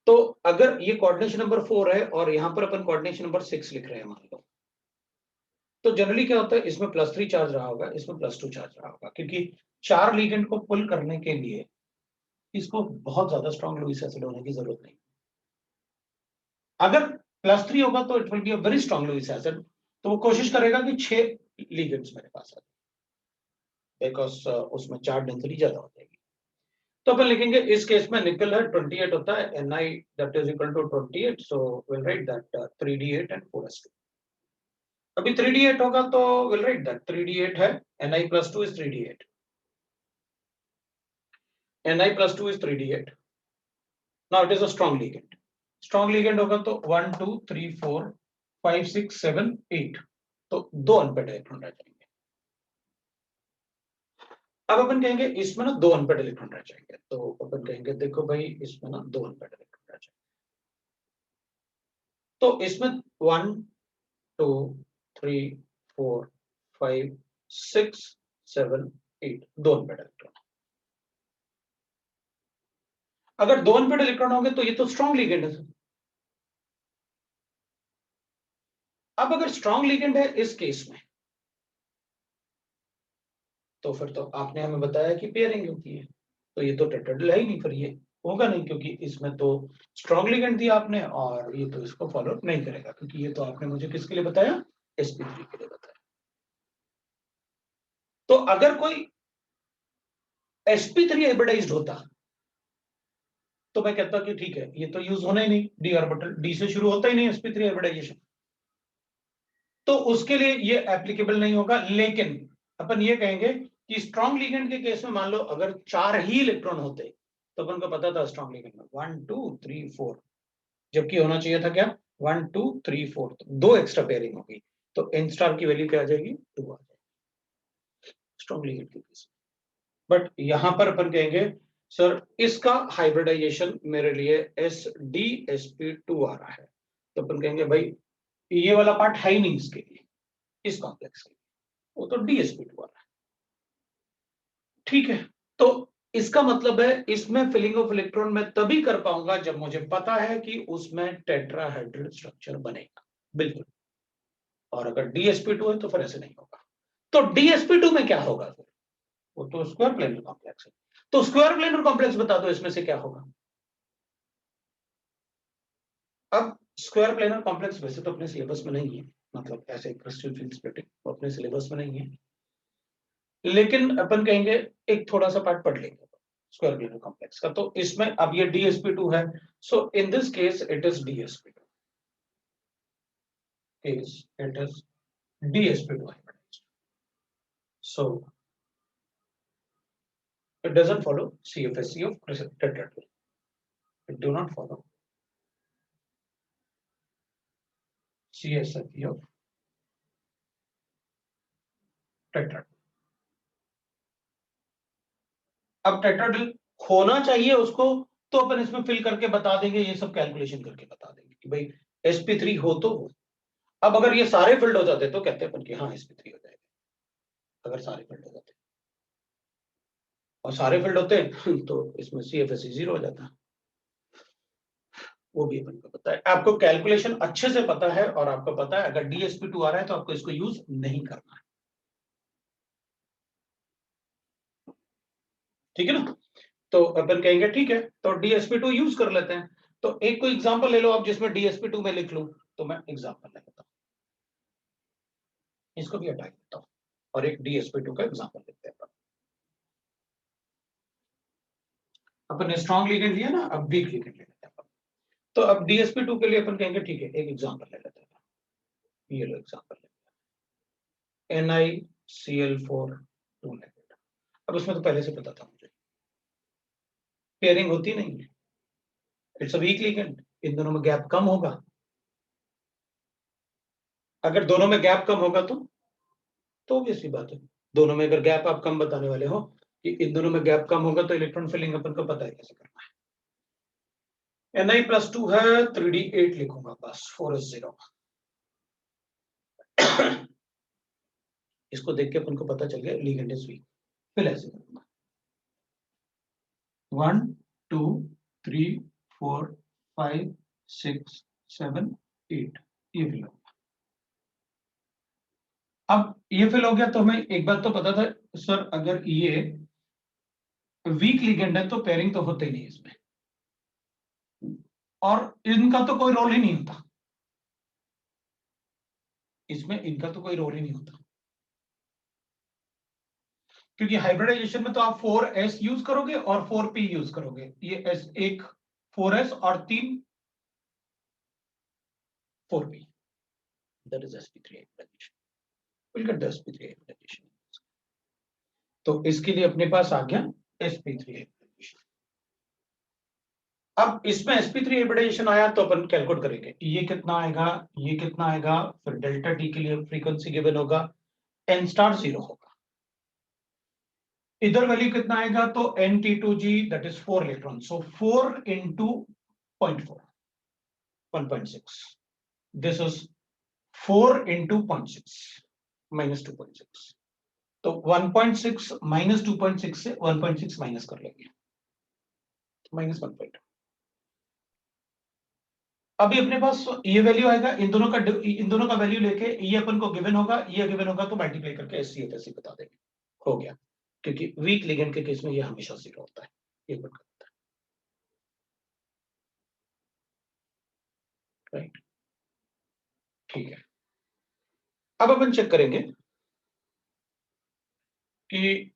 तो अगर ये कोऑर्डिनेशन नंबर 4 है और यहां पर अपन कोऑर्डिनेशन नंबर 6 लिख रहे हैं मान लो, तो जनरली क्या होता है, इसमें +3 चार्ज रहा होगा, इसमें +2 चार्ज रहा होगा, क्योंकि 4 लिगेंड को पुल करने के लिए इसको बहुत ज्यादा स्ट्रॉन्ग लुईस एसिड होने की जरूरत नहीं। अगर +3 होगा तो it will be a very strong Lewis acid, तो वो कोशिश करेगा कि 6 लिगेंड्स मेरे पास आ, बिकॉज उसमें चार्ज डेंसिटी ज्यादा हो जाएगी। तो अपन लिखेंगे इस केस में निकल है 28 होता है, Ni that is equal to 28, so will write that 3d8 and 4s2। अभी 3d8 होगा तो विल राइट दैट 3d8 है, Ni+2 is 3d8, Ni+2 is 3d8। Now it is a strong ligand। Strong ligand होगा तो 1 2 3 4 5 6 7 8, तो 2 unpaired electron रह जाएंगे। अब अपन कहेंगे इसमें ना 2 अनपेड इलेक्ट्रॉन रह जाएंगे, तो अपन कहेंगे देखो भाई इसमें ना 2 अनपेड इलेक्ट्रॉन रह जाएंगे, तो इसमें 1 2 3 4 5 6 7 8 2 अनपेड इलेक्ट्रॉन। अगर 2 अनपेड इलेक्ट्रॉन होंगे तो ये तो स्ट्रॉन्ग लिगेंड है। अब अगर स्ट्रॉन्ग लिगेंड है इस केस में, तो फिर तो आपने हमें बताया कि पेयरिंग होती है, तो ये तो टेट्राहेड्रल है ही नहीं, फिर ये होगा नहीं, क्योंकि इसमें तो स्ट्रॉन्ग लिगेंड दिया आपने और ये तो इसको फॉलो नहीं करेगा, क्योंकि ये तो आपने मुझे किसके लिए बताया? sp3 के लिए बताया। तो अगर कोई sp3 हाइब्रिडाइज्ड होता तो मैं कहता कि ठीक है, ये तो यूज होना ही नहीं, डी ऑर्बिटल डी से शुरू होता ही नहीं sp3 हाइब्रिडाइजेशन, तो उसके लिए ये एप्लीकेबल नहीं होगा। लेकिन अपन ये कहेंगे कि स्ट्रॉन्ग लिगेंड के केस में मान लो अगर 4 ही इलेक्ट्रॉन होते तो अपन को पता था स्ट्रॉन्ग लिगेंड में 1 2 3 4, जबकि होना चाहिए था क्या 1 2 3 4, तो 2 एक्स्ट्रा पेयरिंग होगी, तो n स्टार की वैल्यू क्या आ जाएगी 2 आ जाएगी स्ट्रॉन्ग लिगेंड के केस। बट यहां पर अपन कहेंगे सर इसका हाइब्रिडाइजेशन मेरे लिए sdsp2 आ रहा है, तो अपन कहेंगे भाई ये वाला पार्ट है ही नहीं इसके लिए, इस कॉम्प्लेक्स के लिए, वो तो dsp2 आ रहा है। ठीक है, तो इसका मतलब है इसमें फिलिंग ऑफ इलेक्ट्रॉन मैं तभी कर पाऊंगा जब मुझे पता है कि उसमें टेट्राहेड्रल स्ट्रक्चर बनेगा, बिल्कुल। और अगर dsp2 है तो फिर ऐसे नहीं होगा। तो dsp2 में क्या होगा फिर? वो तो स्क्वायर प्लेनर कॉम्प्लेक्स है, तो स्क्वायर प्लेनर कॉम्प्लेक्स बता दो इसमें से क्या होगा। अब स्क्वायर प्लेनर कॉम्प्लेक्स वैसे तो अपने सिलेबस में नहीं है, मतलब ऐसे क्रिस्टल फील्ड स्प्लिटिंग अपने सिलेबस में नहीं है, लेकिन अपन कहेंगे एक थोड़ा सा पार्ट पढ़ लेंगे स्क्वायर प्लेनर कॉम्प्लेक्स का। तो इसमें अब ये dsp2 है, so in this case it is dsp2 case, it is dsp2 hybridized, so it doesn't follow CFSC of tetrahedral, it do not follow CSFE of tetrahedral। अब tetrahedral होना चाहिए उसको तो अपन इसमें फिल करके बता देंगे, ये सब कैलकुलेशन करके बता देंगे कि भाई sp3 हो तो हो। अब अगर ये सारे फिल्ड हो जाते तो कहते हैं अपन कि हाँ sp3 हो जाएगा, अगर सारे फिल्ड हो जाते, और सारे फिल्ड होते तो इसमें CFSE 0 हो जाता। वो भी अपन को पता है, आपको कैलकुलेशन अच्छे से पता है, और आपको पता है अगर DSP2 आ रहा है तो आपको इसको यूज नहीं करना है, ठीक है ना। तो अपन कहेंगे ठीक है, तो DSP2 यूज कर लेते हैं। तो एक कोई एग्जांपल ले लो आप जिसमें DSP2 में लिख लूं, तो मैं एग्जांपल ले लेता हूं, इसको भी हटा देता हूं, और एक DSP2 का एग्जांपल लेते हैं अपन ने स्ट्रॉन्ग लिगेंड लिया ना, अब वीक लिगेंड ले लेते हैं अपन। तो अब DSP2 के लिए अपन कहेंगे ठीक है, एक एग्जांपल ले लेते हैं, ये लो एग्जांपल लेते हैं, NiCl4 2 नेगेटिव। अब उसमें तो पहले से पता था मुझे पेयरिंग होती नहीं है, इट्स अ वीक लिगेंड, इन दोनों में गैप कम होगा। अगर दोनों में गैप कम होगा तो ऑब्वियसली बात है, दोनों में अगर गैप आप कम बताने वाले हो कि इन दोनों में गैप कम होगा, तो इलेक्ट्रॉन फिलिंग अपन को पता है कैसे करना है। Ni+2 है, 3D8 लिखूंगा बस, 4s0। इसको देख के अपन को पता चल गया लिगेंड इज वीक। फिर ऐसे करूंगा 1 2 3 4 5 6 7 8, ये फिल हो गया। अब ये फिल हो गया तो हमें एक बात तो पता था सर, अगर ये वीक लिगेंड है तो पेयरिंग तो होते ही नहीं इसमें, और इनका तो कोई रोल ही नहीं होता, इसमें इनका तो कोई रोल ही नहीं होता, क्योंकि हाइब्रिडाइजेशन में तो आप 4s यूज करोगे और 4p यूज करोगे, ये s एक 4s और 3 4p, that is sp3 hybridisation. Will get the sp3 hybridisation. तो इसके लिए अपने पास आ गया sp3 हाइब्रिडाइजेशन। अब इसमें sp3 हाइब्रिडाइजेशन आया तो अपन कैलकुलेट करेंगे ये कितना आएगा, ये कितना आएगा, फिर डेल्टा टी के लिए फ्रीक्वेंसी गिवन होगा, n स्टार 0 होगा, इधर वैल्यू कितना आएगा तो NT2G that is 4 electron, so 4 into 0.4 1.6, this is 4 into 0.6 minus 2.6, तो 1.6 minus 2.6 से 1.6 माइनस कर लेंगे, माइनस 1.2। अभी अपने पास ये वैल्यू आएगा, इन दोनों का वैल्यू लेके ये अपन को गिवन होगा, ये गिवन होगा तो मल्टीप्लाई करके SCFSE बता देंगे, हो गया। क्योंकि वीक लिगेंड के केस में ये हमेशा 0 होता है, ये बन करता है, राइट, ठीक है। अब अपन चेक करेंगे कि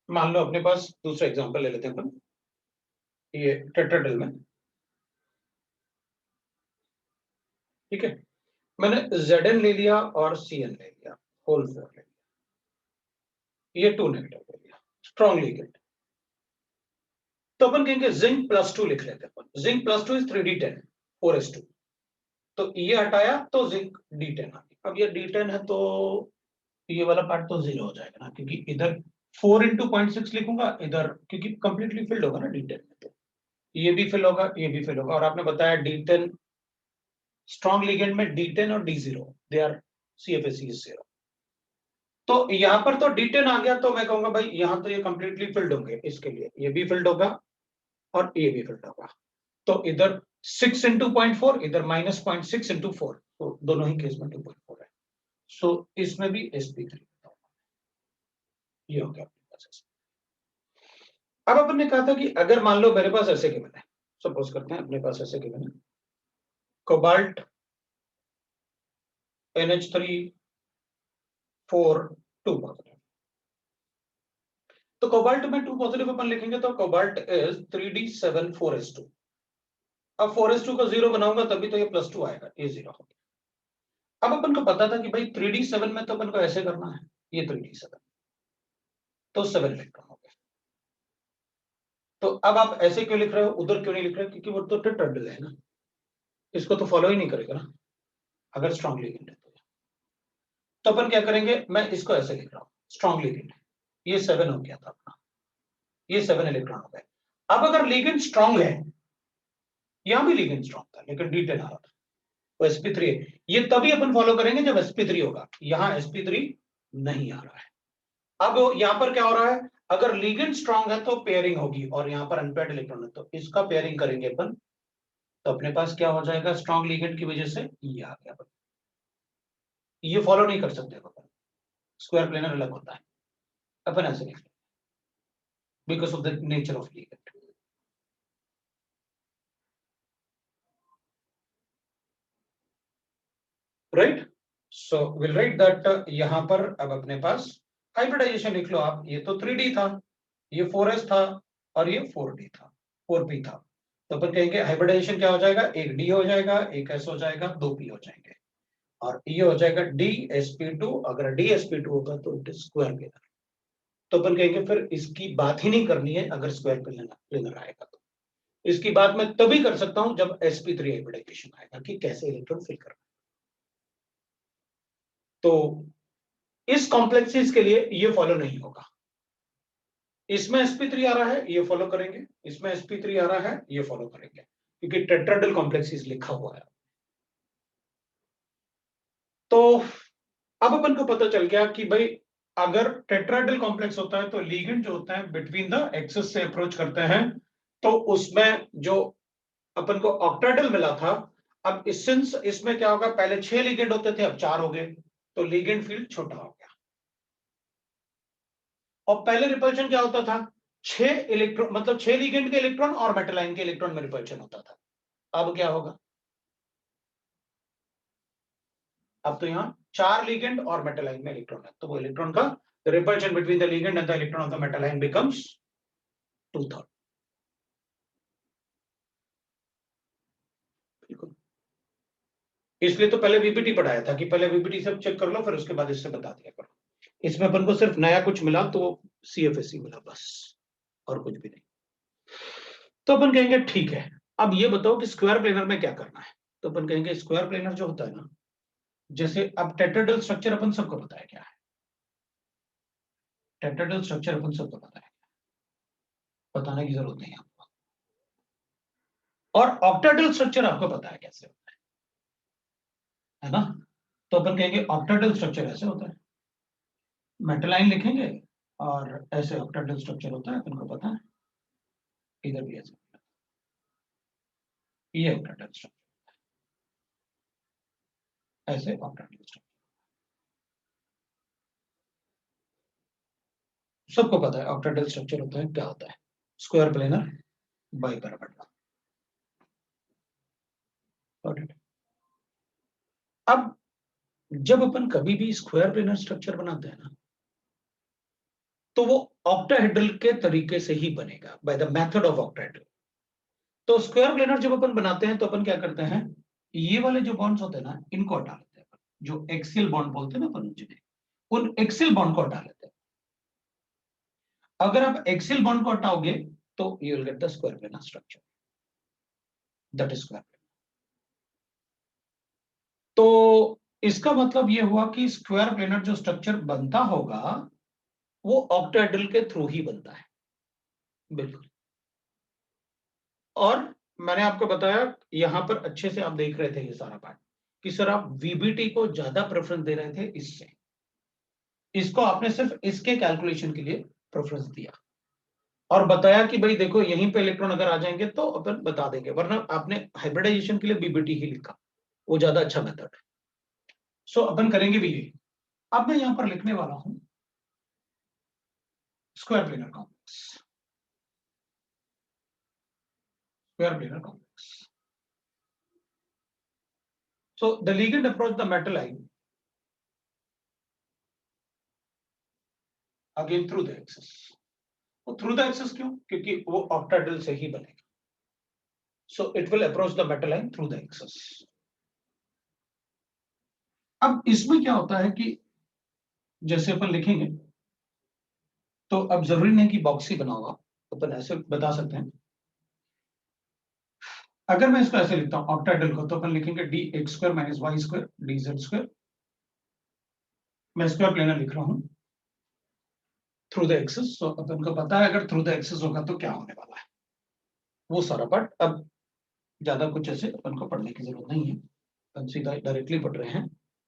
मान लो अपने पास दूसरा एग्जांपल ले लेते हैं अपन, ये टेट्राडेल में, ठीक है, मैंने Zn ले लिया और Cn ले लिया, होल 4 ले लिया, ये 2 नेगेटिव ले लिया, स्ट्रॉन्ग लिगेंड। तो अपन कहेंगे Zinc+2 लिख लेते हैं अपन, Zinc+2 इज 3D10 4s2, तो ये हटाया तो Zinc D10 आ गया। अब ये D10 है तो ये वाला पार्ट तो 0 हो जाएगा ना, क्योंकि इधर 4 into 0.6 लिखूंगा, इधर क्योंकि कंप्लीटली फिल्ड होगा ना D10 में, तो ये भी फिल होगा, ये भी फिल होगा, और आपने बताया D10 स्ट्रॉन्ग लिगेंड में D10 और D0 they are CFSE is 0, तो यहां पर तो D10 आ गया, तो मैं कहूंगा भाई यहां तो ये कंप्लीटली फिल्ड होंगे, इसके लिए ये भी फिल्ड होगा और ये भी फिल्ड होगा, तो इधर 6 into 0.4, इधर -0.6 into 4, तो दोनों ही केस में 2.4 है, सो इसमें भी sp3, ये हो गया अपने पास। अब अपन ने कहा था कि अगर मान लो मेरे पास ऐसे गिवन है, सपोज करते हैं अपने पास ऐसे गिवन है, कोबाल्ट NH3 4 2 पॉजिटिव, तो कोबाल्ट में 2 पॉजिटिव अपन लिखेंगे तो कोबाल्ट इज 3D7 4s2। अब 4s2 को 0 बनाऊंगा तभी तो ये +2 आएगा, ये 0 हो गया। अब अपन को पता था कि भाई 3D7 में तो अपन को ऐसे करना है, ये 3D7 तो 7 इलेक्ट्रॉन हो गए। तो अब आप ऐसे क्यों लिख रहे हो, उधर क्यों नहीं लिख रहे, क्योंकि वो तो टेट्राहेड्रल है ना, इसको तो फॉलो ही नहीं करेगा ना अगर स्ट्रॉन्ग लिगेंड है तो अपन क्या करेंगे, मैं इसको ऐसे लिख रहा हूं, स्ट्रॉन्ग लिगेंड, ये 7 हो गया था अपना, ये 7 इलेक्ट्रॉन हो गए। अब अगर लिगेंड स्ट्रांग है, यहां भी लिगेंड स्ट्रांग था लेकिन D10 आ रहा था, वो sp3 है, ये तभी अपन फॉलो करेंगे जब sp3 होगा, यहां sp3 नहीं आ रहा है। अब यहां पर क्या हो रहा है, अगर लिगेंड स्ट्रांग है तो पेयरिंग होगी, और यहां पर अनपेयर्ड इलेक्ट्रॉन है तो इसका पेयरिंग करेंगे अपन, तो अपने पास क्या हो जाएगा, स्ट्रांग लिगेंड की वजह से ये आ गया। ये फॉलो नहीं कर सकते अपन, स्क्वायर प्लेनर अलग होता है, अपन ऐसे नहीं, because of the nature of ligand. Right, so will write that, यहां पर अब अपने पास हाइब्रिडाइजेशन लिख लो आप, ये तो 3D था, ये 4s था, और ये 4D था, 4p था, तो अपन कहेंगे हाइब्रिडाइजेशन क्या हो जाएगा, एक D हो जाएगा, एक S हो जाएगा, 2p हो जाएंगे, और ये हो जाएगा DsP2। अगर DsP2 होगा तो इट इज स्क्वायर प्लेनर, तो अपन कहेंगे फिर इसकी बात ही नहीं करनी है अगर स्क्वायर प्लेनर आएगा तो, इसकी बात मैं तभी कर सकता हूं जब sp3 हाइब्रिडाइजेशन आएगा कि कैसे इलेक्ट्रॉन फिल करना। तो इस कॉम्प्लेक्सिस के लिए ये फॉलो नहीं होगा, इसमें sp3 आ रहा है ये फॉलो करेंगे, इसमें sp3 आ रहा है ये फॉलो करेंगे, क्योंकि टेट्राहेड्रल कॉम्प्लेक्सिस लिखा हुआ है। तो अब अपन को पता चल गया कि भाई अगर टेट्राहेड्रल कॉम्प्लेक्स होता है तो लिगेंड जो होता है बिटवीन द एक्सिस से अप्रोच करते हैं, तो उसमें जो अपन को ऑक्टाहेड्रल मिला था, अब सिंस इसमें क्या होगा, पहले 6 लिगेंड होते थे अब 4 हो गए, तो लिगेंड फील्ड छोटा हो गया। और पहले रिपल्शन क्या होता था, 6 इलेक्ट्रॉन, मतलब 6 लिगेंड के इलेक्ट्रॉन और मेटल आयन के इलेक्ट्रॉन में रिपल्शन होता था। अब क्या होगा, अब तो यहां 4 लिगेंड और मेटल आयन में इलेक्ट्रॉन है, तो वो इलेक्ट्रॉन का repulsion between the ligand and the electron of the metal ion becomes 2/3। बिल्कुल, इसलिए तो पहले वीबीटी पढ़ाया था कि पहले वीबीटी सब चेक कर लो, फिर उसके बाद इससे बता दिया करो। इसमें अपन को सिर्फ नया कुछ मिला तो CFSE मिला बस, और कुछ भी नहीं। तो अपन कहेंगे ठीक है, अब ये बताओ कि स्क्वायर प्लेनर में क्या करना है। तो अपन कहेंगे स्क्वायर प्लेनर जो होता है ना, जैसे अब टेट्राहेड्रल स्ट्रक्चर अपन सबको पता है क्या है, टेट्राहेड्रल स्ट्रक्चर अपन सबको पता है, बताने की जरूरत नहीं है आपको। और ऑक्टाहेड्रल स्ट्रक्चर आपको पता है कैसे होता है ना। तो अपन कहेंगे ऑक्टाहेड्रल स्ट्रक्चर ऐसे होता है, मेटल आयन लिखेंगे, और ऐसे ऑक्टाहेड्रल स्ट्रक्चर होता है अपन को पता है, इधर भी ऐसे, ये ऑक्टाहेड्रल स्ट्रक्चर, ऐसे ऑक्टाहेड्रल स्ट्रक्चर सबको पता है। ऑक्टाहेड्रल स्ट्रक्चर होता है क्या होता है, स्क्वायर प्लेनर बाइपैराबोला। अब जब अपन कभी भी स्क्वायर प्लेनर स्ट्रक्चर बनाते हैं ना, तो वो ऑक्टाहेड्रल के तरीके से ही बनेगा, by the method of octahedral. तो स्क्वायर प्लेनर जब अपन बनाते हैं तो अपन क्या करते हैं, ये वाले जो बॉन्ड्स होते हैं ना इनको हटा लेते हैं, जो एक्सियल बॉन्ड बोलते हैं ना अपन जिन्हें, उन एक्सियल बॉन्ड को हटा लेते हैं। अगर आप एक्सियल बॉन्ड को हटाओगे तो you will get the square planar structure, that is square. तो इसका मतलब ये हुआ कि स्क्वायर प्लेनर जो स्ट्रक्चर बनता होगा वो ऑक्टाहेड्रल के थ्रू ही बनता है। बिल्कुल, और मैंने आपको बताया यहां पर अच्छे से आप देख रहे थे ये सारा पार्ट, कि सर आप वीबीटी को ज्यादा प्रेफरेंस दे रहे थे, इससे इसको आपने सिर्फ इसके कैलकुलेशन के लिए प्रेफरेंस दिया, और बताया कि भाई देखो यहीं पे इलेक्ट्रॉन अगर आ जाएंगे तो अपन बता देंगे, वरना आपने हाइब्रिडाइजेशन के लिए बीबीटी ही लिखा, वो ज्यादा अच्छा मेथड है। सो अपन करेंगे भी ये। अब मैं यहां पर लिखने वाला हूं square planar complex, square planar complex. So the ligand approach the metal ion again through the axis. Through the axis क्यों, क्योंकि वो ऑक्टाहेड्रल से ही बनेगा, सो it will approach the metal ion through the axis. अब इसमें क्या होता है कि जैसे अपन लिखेंगे, तो अब जरूरी नहीं कि बॉक्स ही बना होगा, अपन ऐसे बता सकते हैं। अगर मैं इसको ऐसे लिखता हूं ऑक्टाहेड्रल को, तो अपन लिखेंगे dx² - y² dz²। मैं स्क्वायर प्लेनर लिख रहा हूं थ्रू द एक्सिस, तो अपन को पता है अगर थ्रू द एक्सिस होगा तो क्या होने वाला है। वो सारा पार्ट। अब ज्यादा कुछ ऐसे अपन को पढ़ने की जरूरत नहीं है, अपन सीधा डायरेक्टली पढ़ रहे हैं,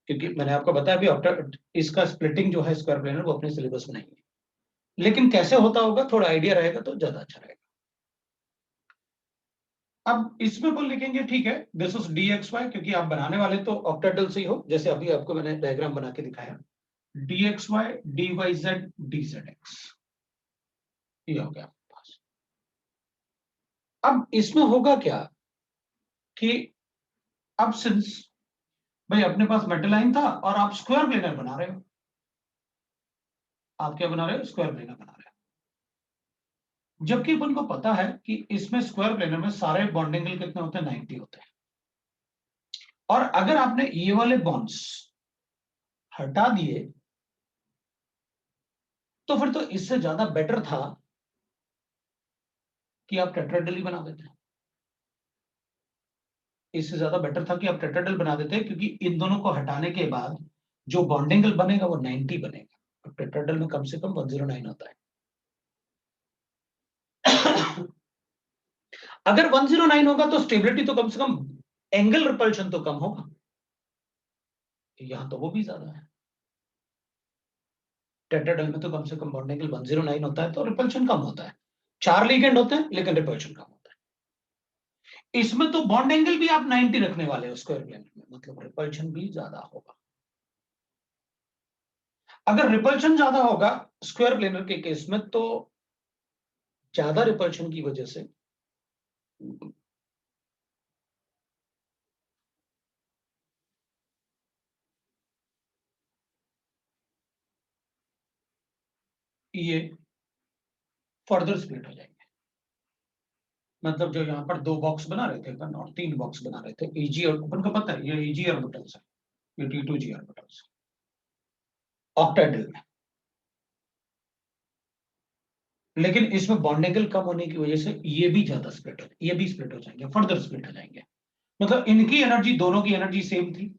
क्योंकि मैंने आपको बताया अभी आफ्टर इसका स्प्लिटिंग जो है स्क्वायर प्लेनर वो अपने सिलेबस में नहीं है, लेकिन कैसे होता होगा थोड़ा आइडिया रहेगा तो ज्यादा अच्छा रहेगा। अब इसमें अपन लिखेंगे, ठीक है, this is d x y, क्योंकि आप बनाने वाले तो ऑक्टेटल से ही हो, जैसे अभी आपको मैंने डायग्राम बना के दिखाया, d x y d y z d z x, ये हो गया आपके पास। अब इसमें होगा क्या कि अब सिंस भाई अपने पास मेटल लाइन था और आप स्क्वायर प्लेनर बना रहे हो, आप क्या बना रहे हो, स्क्वायर प्लेनर बना रहे हो, जबकि अपन को पता है कि इसमें स्क्वायर प्लेनर में सारे बॉन्डिंग एंगल कितने होते हैं, 90 होते हैं। और अगर आपने ये वाले बॉन्ड्स हटा दिए तो फिर तो इससे ज्यादा बेटर था कि आप टेट्राहेड्रल बना देते हैं, इससे ज्यादा बेटर था कि आप टेट्राहेड्रल बना देते हैं, क्योंकि इन दोनों को हटाने के बाद जो बॉन्डिंग एंगल बनेगा वो 90 बनेगा, और टेट्राहेड्रल में कम से कम 109 होता है। अगर 109 होगा तो स्टेबिलिटी तो कम से कम, एंगल रिपल्शन तो कम होगा, यहां तो वो भी ज्यादा है। टेट्राहेड्रल में तो कम से कम बॉन्ड एंगल 109 होता है, तो रिपल्शन कम होता है। 4 लिगेंड होते हैं लेकिन रिपल्शन कम होता है। इसमें तो बॉन्ड एंगल भी आप 90 रखने वाले हो स्क्वायर प्लेनर में, मतलब रिपल्शन भी ज्यादा होगा। अगर रिपल्शन ज्यादा होगा स्क्वायर प्लेनर के केस में, तो ज्यादा रिपल्शन की वजह से ये फर्दर स्प्लिट हो जाएंगे। मतलब जो यहाँ पर 2 बॉक्स बना रहे थे अपन और 3 बॉक्स बना रहे थे ईजी, और अपन को पता है ये ईजी ऑर्बिटल्स है, ये T2G ऑर्बिटल्स ऑक्टाहेड्रल में, लेकिन इसमें बॉन्ड एंगल कम होने की वजह से ये भी ज्यादा स्प्लिट हो, ये भी स्प्लिट हो जाएंगे, फर्दर स्प्लिट हो जाएंगे। मतलब इनकी एनर्जी, दोनों की एनर्जी सेम थी,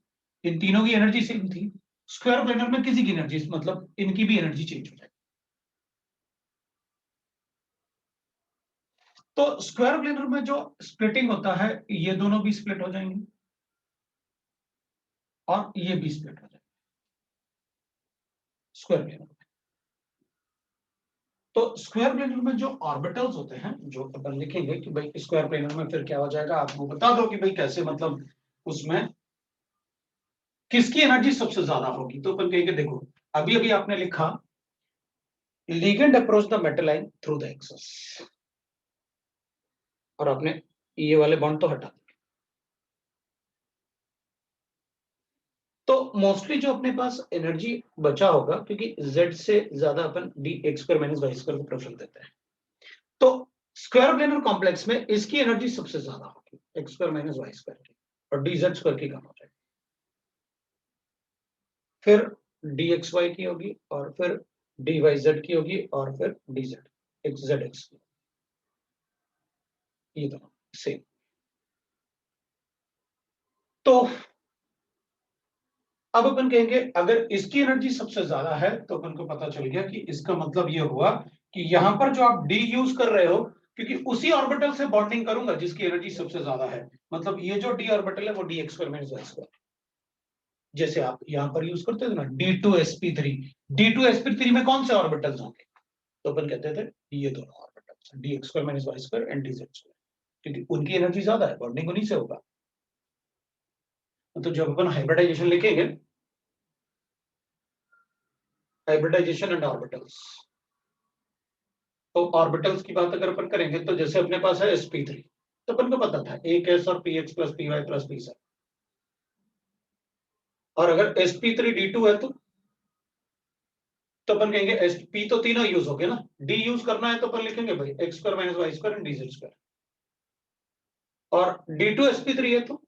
इन तीनों की एनर्जी सेम थी, स्क्वायर प्लेनर में किसी की एनर्जी, मतलब इनकी भी एनर्जी चेंज हो जाएगी। तो स्क्वायर प्लेनर में जो स्प्लिटिंग होता है, ये दोनों भी स्प्लिट हो जाएंगे और ये भी स्प्लिट हो जाएंगे स्क्वायर प्लेनर में। तो स्क्वायर प्लेनर में जो ऑर्बिटल्स होते हैं, जो अपन लिखेंगे कि भाई स्क्वायर प्लेनर में फिर क्या हो जाएगा, आपको बता दो कि भाई कैसे, मतलब उसमें किसकी एनर्जी सबसे ज्यादा होगी। तो अपन कहेंगे देखो, अभी अभी आपने लिखा ligand approach the metal ion through the axis, और आपने ये वाले बॉन्ड तो हटा दिए। तो मोस्टली जो अपने पास एनर्जी बचा होगा, क्योंकि z से ज्यादा अपन D x square minus Y square को प्रेफर देते हैं, तो स्क्वायर प्लेनर कॉम्प्लेक्स में इसकी एनर्जी सबसे ज्यादा होगी, x square minus Y square की, और डी जेड स्क्वायर की कम हो जाएगी। फिर डी एक्स वाई की होगी, और फिर डी वाई जेड की होगी, और फिर D z x Z x की, ये दोनों सेम। तो अब अपन कहेंगे अगर इसकी एनर्जी सबसे ज्यादा है, तो अपन को पता चल गया कि इसका मतलब ये हुआ कि यहां पर जो आप डी यूज कर रहे हो, क्योंकि उसी ऑर्बिटल से बॉन्डिंग करूंगा जिसकी एनर्जी सबसे ज्यादा है, मतलब ये जो डी ऑर्बिटल है वो d x square minus Y square, जैसे आप यहां पर यूज करते थे ना D2sp3, D2sp3 में कौन से ऑर्बिटल्स होंगे, तो अपन कहते थे ये दोनों orbitals, d x square minus Y square and d z square, क्योंकि उनकी एनर्जी ज्यादा है, बॉन्डिंग उन्हीं से होगा। तो जब अपन हाइब्रिडाइजेशन लिखेंगे, हाइब्रिडाइजेशन एंड ऑर्बिटल्स, तो ऑर्बिटल्स की बात अगर अपन करेंगे, तो जैसे अपने पास है sp3, तो अपन को पता था एक एस और px plus py plus p7, और अगर sp3d2 है तो अपन कहेंगे p तो तीनों यूज हो गए ना, d यूज करना है तो अपन लिखेंगे भाई x square minus Y square and d z square, और d2sp3 है तो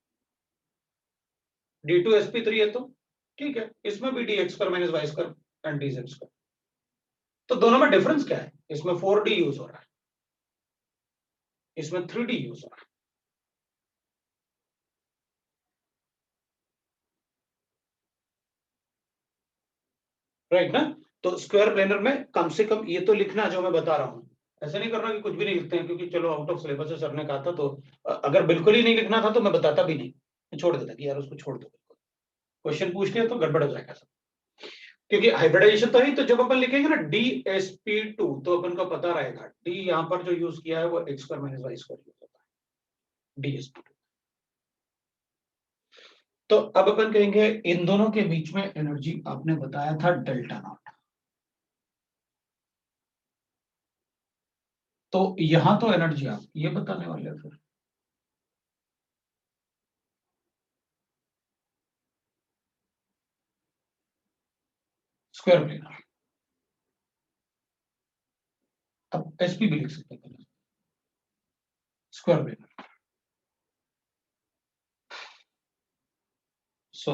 d2sp3 है तो ठीक है, इसमें भी d x square minus Y square and d z square. तो दोनों में डिफरेंस क्या है, इसमें 4d यूज हो रहा है, इसमें 3d यूज हो रहा है, राइट ना। तो स्क्वायर प्लेनर में कम से कम ये तो लिखना जो मैं बता रहा हूं, ऐसा नहीं करना कि कुछ भी नहीं लिखते हैं क्योंकि चलो आउट ऑफ सिलेबस है, सर ने कहा था तो अगर बिल्कुल ही नहीं लिखना था तो मैं बताता भी नहीं, मैं छोड़ देता कि यार उसको छोड़ दो, बिल्कुल क्वेश्चन पूछ लिया तो गड़बड़ हो जाएगा सब। क्योंकि हाइब्रिडाइजेशन तो है, तो जब अपन लिखेंगे ना DsP2 तो अपन को पता रहेगा डी यहाँ पर जो यूज किया है वो x square minus Y square use होता है DsP2। तो अब अपन कहेंगे इन दोनों के बीच में एनर्जी आपने बताया था डेल्टा नॉट, तो यहां तो एनर्जी आप ये बताने वाले हैं फिर स्क्वायर प्लेनर, अब एसपी भी लिख सकते हैं square planar. So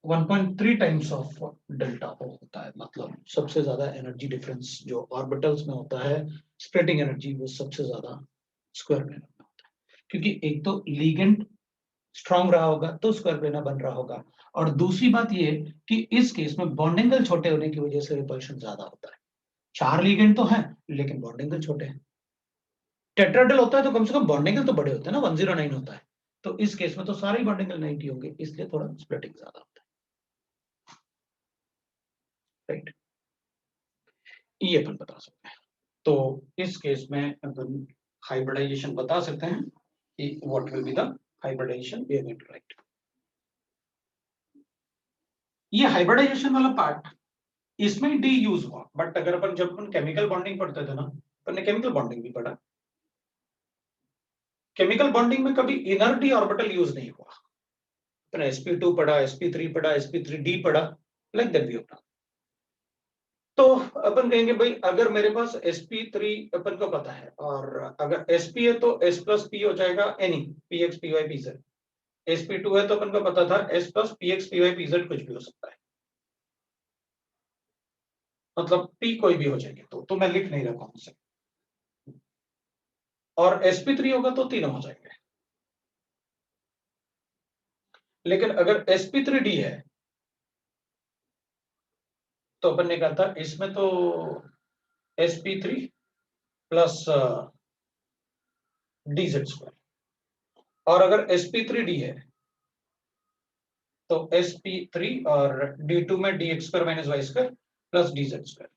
1.3 times of delta O होता है, मतलब सबसे ज्यादा एनर्जी डिफरेंस जो ऑर्बिटल्स में होता है, स्प्लिटिंग एनर्जी वो सबसे ज्यादा स्क्वायर प्लेनर में होता है, क्योंकि एक तो लीगेंड स्ट्रांग रहा होगा तो स्क्वायर प्लेनर बन रहा होगा, और दूसरी बात ये कि इस केस में बॉन्ड एंगल छोटे होने की वजह से रिपल्शन ज्यादा होता है। 4 लीगेंड तो है लेकिन बॉन्ड एंगल छोटे हैं, टेट्राहेड्रल होता है तो कम से कम बॉन्ड एंगल तो बड़े होते हैं ना, 109 होता है, तो इस केस में तो सारे बॉन्ड एंगल 90 होंगे, इसलिए थोड़ा स्प्लिटिंग ज्यादा होता है, राइट। ये अपन बता सकते हैं। तो इस केस में अपन हाइब्रिडाइजेशन बता सकते हैं कि what will be the hybridisation we are going to write. ये हाइब्रिडाइजेशन वाला पार्ट इसमें डी यूज हुआ, बट अगर अपन जब अपन केमिकल बॉन्डिंग पढ़ते थे ना, अपन ने केमिकल बॉन्डिंग भी पढ़ा, केमिकल बॉन्डिंग में कभी इनर डी ऑर्बिटल यूज नहीं हुआ। अपन sp2 पढ़ा, sp3 पढ़ा, sp3d पढ़ा, like that we have done. तो अपन कहेंगे भाई अगर मेरे पास sp3 अपन को पता है और अगर sp है तो s प्लस p हो जाएगा any px py pz, sp2 है तो अपन को पता था s plus px py pz कुछ भी हो सकता है, मतलब p कोई भी हो जाएगी, तो मैं लिख नहीं रहा कौन से, और sp3 होगा तो तीनों हो जाएंगे। लेकिन अगर sp3d है तो अपन ने कहा था इसमें तो sp3 प्लस dz स्क्वायर, और अगर sp3d है तो sp3 और d2 में dx square minus Y square plus dz square,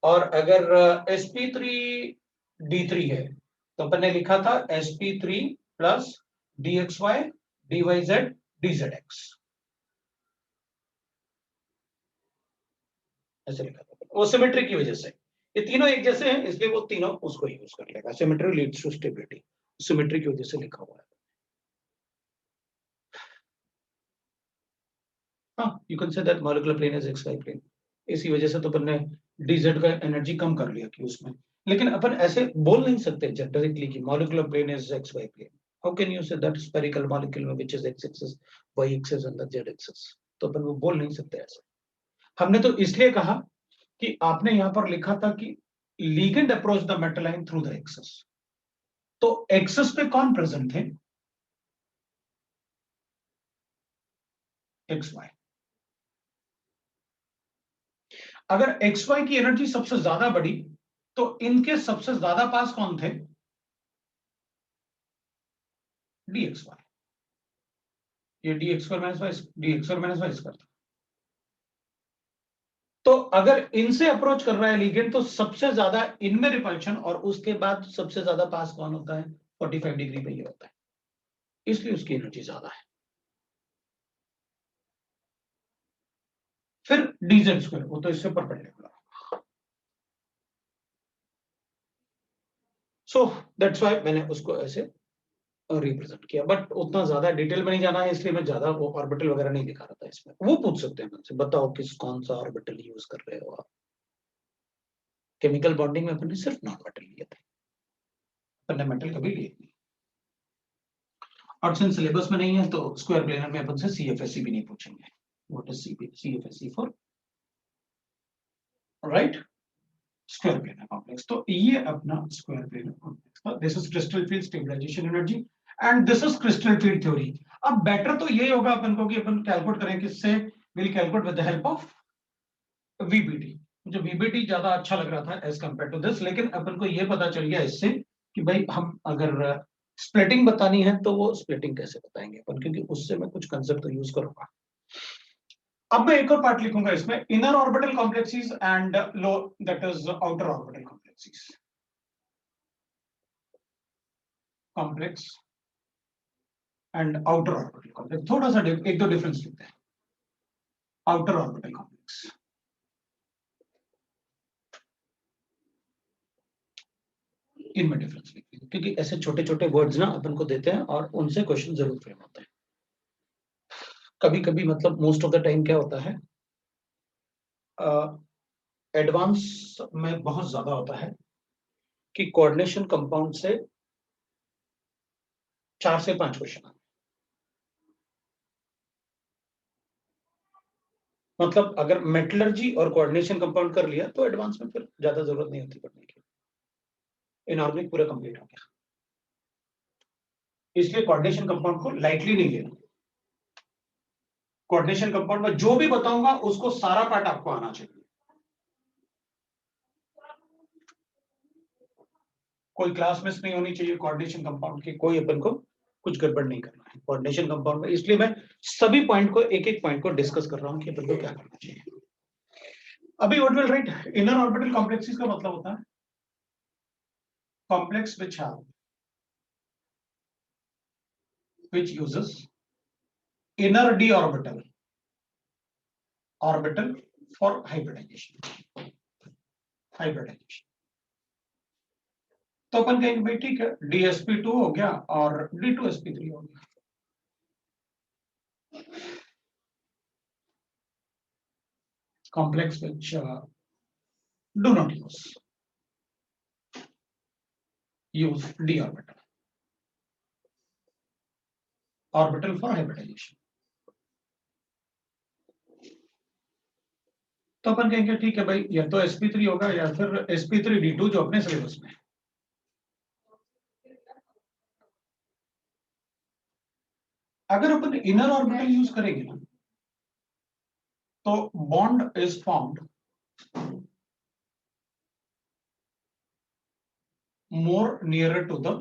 और अगर sp3d3 है तो अपन ने लिखा था sp3 plus dxy dyz dzx, ऐसे लिखा था वो सिमेट्री की वजह से, ये तीनों एक जैसे हैं इसलिए वो तीनों उसको यूज कर लेगा, symmetry leads to stability, symmetry की वजह से लिखा हुआ है। हाँ, you can say that molecular plane is x Y plane, इसी वजह से तो अपन ने dz का एनर्जी कम कर लिया कि उसमें, लेकिन अपन ऐसे बोल नहीं सकते डायरेक्टली कि molecular plane is x Y plane. How can you say that spherical molecule में which is x axis y axis and the z axis, तो अपन वो बोल नहीं सकते ऐसे। हमने तो इसलिए कहा कि आपने यहां पर लिखा था कि ligand approach the metal ion through the axis, तो एक्सिस पे कौन प्रेजेंट थे, एक्स वाई। अगर एक्स वाई की एनर्जी सबसे ज्यादा बढ़ी तो इनके सबसे ज्यादा पास कौन थे, dxy, ये dx square minus y, dx square minus Y square था। तो अगर इनसे अप्रोच कर रहा है लिगेंड तो सबसे ज्यादा इनमें रिपल्शन, और उसके बाद सबसे ज्यादा पास कौन होता है, 45 डिग्री पे ये होता है, इसलिए उसकी एनर्जी ज्यादा है। फिर dz स्क्वायर वो तो इससे परपेंडिकुलर, सो दैट्स व्हाई मैंने उसको ऐसे रिप्रेजेंट किया, बट उतना ज्यादा डिटेल में नहीं जाना है इसलिए मैं ज्यादा वो ऑर्बिटल वगैरह नहीं दिखा रहा था इसमें। वो पूछ सकते हैं मुझसे, बताओ किस कौन सा ऑर्बिटल यूज कर रहे हो आप। केमिकल बॉन्डिंग में अपन ने सिर्फ नॉन मेटल लिए थे, अपन ने मेटल कभी लिए नहीं, और सिंस सिलेबस में नहीं है तो स्क्वायर प्लेनर में अपन से CFSE भी नहीं पूछेंगे, what is CFSE for, right, square planar complex. तो ये अपना स्क्वायर प्लेनर कॉम्प्लेक्स था, this is crystal field stabilisation energy and this is crystal field theory. अब बेटर तो ये होगा अपन को कि अपन कैलकुलेट करें किससे, will calculate with the help of VBT, मुझे VBT ज्यादा अच्छा लग रहा था एज कंपेयर टू दिस, लेकिन अपन को ये पता चल गया इससे कि भाई हम अगर स्प्लिटिंग बतानी है तो वो स्प्लिटिंग कैसे बताएंगे अपन, क्योंकि उससे मैं कुछ कंसेप्ट तो यूज करूंगा। अब मैं एक और पार्ट लिखूंगा इसमें, inner orbital complexes and low that is outer orbital complexes, complex and outer orbital complex. थोड़ा सा एक दो डिफरेंस लिखते हैं। आउटर ऑर्बिटल कॉम्प्लेक्स, इनमें डिफरेंस लिखते हैं, क्योंकि ऐसे छोटे छोटे वर्ड्स ना अपन को देते हैं और उनसे क्वेश्चन जरूर फ्रेम होते हैं। कभी कभी मतलब मोस्ट ऑफ द टाइम क्या होता है, एडवांस में बहुत ज्यादा होता है कि कोऑर्डिनेशन कंपाउंड से 4 से 5 क्वेश्चन, मतलब अगर मेटलर्जी और कोऑर्डिनेशन कंपाउंड कर लिया तो एडवांस में फिर ज्यादा जरूरत नहीं होती पढ़ने की, इनऑर्गेनिक पूरा कंप्लीट हो गया। इसलिए कोऑर्डिनेशन कंपाउंड को लाइटली नहीं लेना। कोऑर्डिनेशन कंपाउंड में जो भी बताऊंगा उसको सारा पार्ट आपको आना चाहिए, कोई क्लास मिस नहीं होनी चाहिए कोऑर्डिनेशन कंपाउंड की, कोई अपन को कुछ गड़बड़ नहीं करना है कोऑर्डिनेशन कंपाउंड में। इसलिए मैं सभी पॉइंट को एक एक पॉइंट को डिस्कस कर रहा हूं कि अपन को क्या करना चाहिए। अभी what will write, inner orbital complexes का मतलब होता है complex which uses inner d orbital for hybridization। तो अपन कहेंगे भाई ठीक है, dsp2 हो गया और d2sp3 हो गया। complex which do not use d orbital for hybridization। तो अपन कहेंगे ठीक है भाई, या तो sp3 होगा या फिर sp3d2 जो अपने सिलेबस में है। अगर अपन इनर ऑर्बिटल यूज करेंगे ना तो bond is formed more nearer to the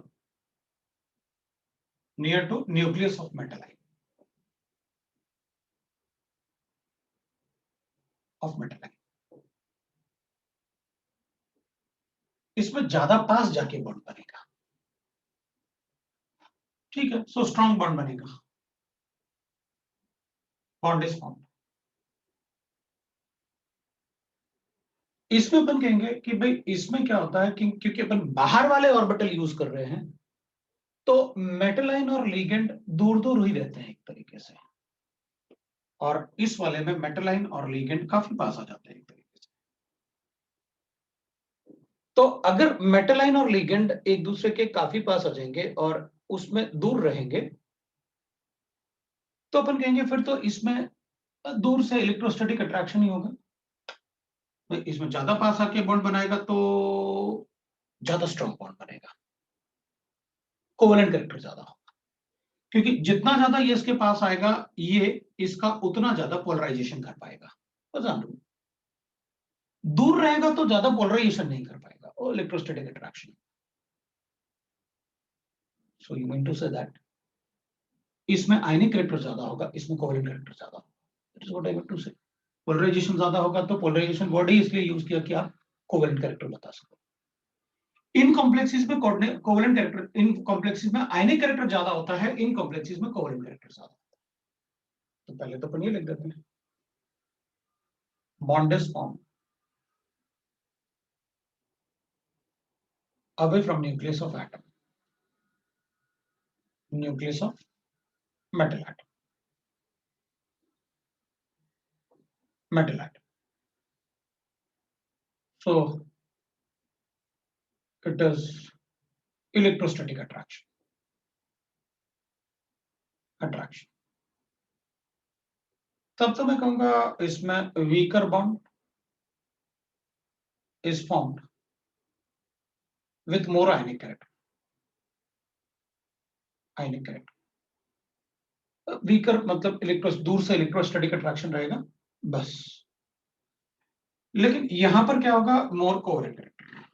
near to nucleus of metalline, इसमें ज्यादा पास जाके बॉन्ड बनेगा, ठीक है, सो स्ट्रॉन्ग बॉन्ड बनेगा, बॉन्ड इज फॉर्म्ड। इसमें अपन कहेंगे कि भाई इसमें क्या होता है कि क्योंकि अपन बाहर वाले ऑर्बिटल यूज कर रहे हैं तो मेटलाइन और लिगेंड दूर दूर ही रहते हैं एक तरीके से, और इस वाले में मेटलाइन और लिगेंड काफी पास आ जाते हैं एक तरीके से। तो अगर मेटलाइन और लिगेंड एक दूसरे के काफी पास आ जाएंगे और उसमें दूर रहेंगे तो अपन कहेंगे फिर तो इसमें दूर से इलेक्ट्रोस्टैटिक अट्रैक्शन ही होगा। तो इसमें ज्यादा पास आके बॉन्ड बनाएगा तो ज्यादा स्ट्रॉन्ग बॉन्ड बनेगा, कोवेलेंट कैरेक्टर ज्यादा होगा, क्योंकि जितना ज्यादा ये इसके पास आएगा ये इसका उतना ज्यादा पोलराइजेशन कर पाएगा। तो जान लो दूर रहेगा तो ज्यादा पोलराइजेशन नहीं कर पाएगा और electrostatic attraction. So you mean to say that इसमें आयनिक कैरेक्टर ज्यादा होगा, इसमें कोवेलेंट कैरेक्टर ज्यादा होगा। That is what I want to say. Polarisation ज्यादा होगा तो पोलराइजेशन वर्ड ही इसलिए यूज किया कि आप कोवेलेंट कैरेक्टर बता सको। इन कॉम्प्लेक्सेस में कोवेलेंट कैरेक्टर, इन कॉम्प्लेक्सेस में आयनिक कैरेक्टर ज्यादा होता है, इन कॉम्प्लेक्सेस में कोवेलेंट कैरेक्टर ज्यादा होता है। तो पहले तो अपन ये लिख देते हैं, bond is form away from nucleus of atom, nucleus of metal atom, metal atom। So it is electrostatic attraction। तब तो मैं कहूंगा इसमें weaker bond is formed with more ionic character, ionic character. Weaker मतलब इलेक्ट्रो दूर से electrostatic attraction रहेगा बस। लेकिन यहां पर क्या होगा, मोर कोवेलेंट कैरेक्टर,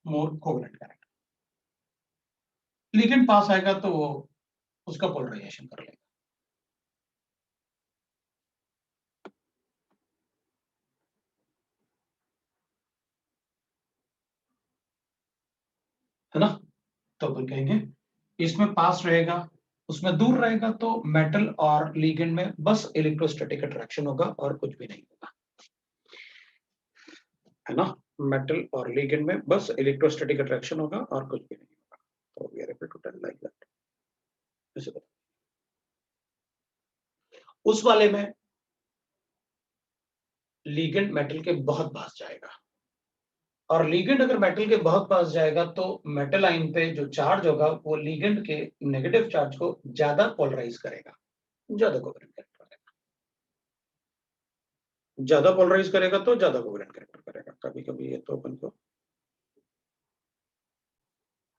मोर कोवेलेंट कैरेक्टर। लिगेंड पास आएगा तो वो उसका पोलराइजेशन कर लेगा। है ना, तो अपन कहेंगे इसमें पास रहेगा, उसमें दूर रहेगा, तो मेटल और लिगेंड में बस इलेक्ट्रोस्टैटिक अट्रैक्शन होगा और कुछ भी नहीं होगा। है ना, मेटल और लिगेंड में बस इलेक्ट्रोस्टैटिक अट्रैक्शन होगा और कुछ भी नहीं होगा। तो we are able to tell like that. उस वाले में लिगेंड मेटल के बहुत पास जाएगा, और लिगेंड अगर मेटल के बहुत पास जाएगा तो मेटल आयन पे जो चार्ज होगा वो लिगेंड के नेगेटिव चार्ज को ज्यादा पोलराइज करेगा, ज्यादा कोवेलेंट कैरेक्टर करेगा। ज्यादा पोलराइज करेगा तो ज्यादा कोवेलेंट कैरेक्टर करेगा। कभी कभी ये तो अपन को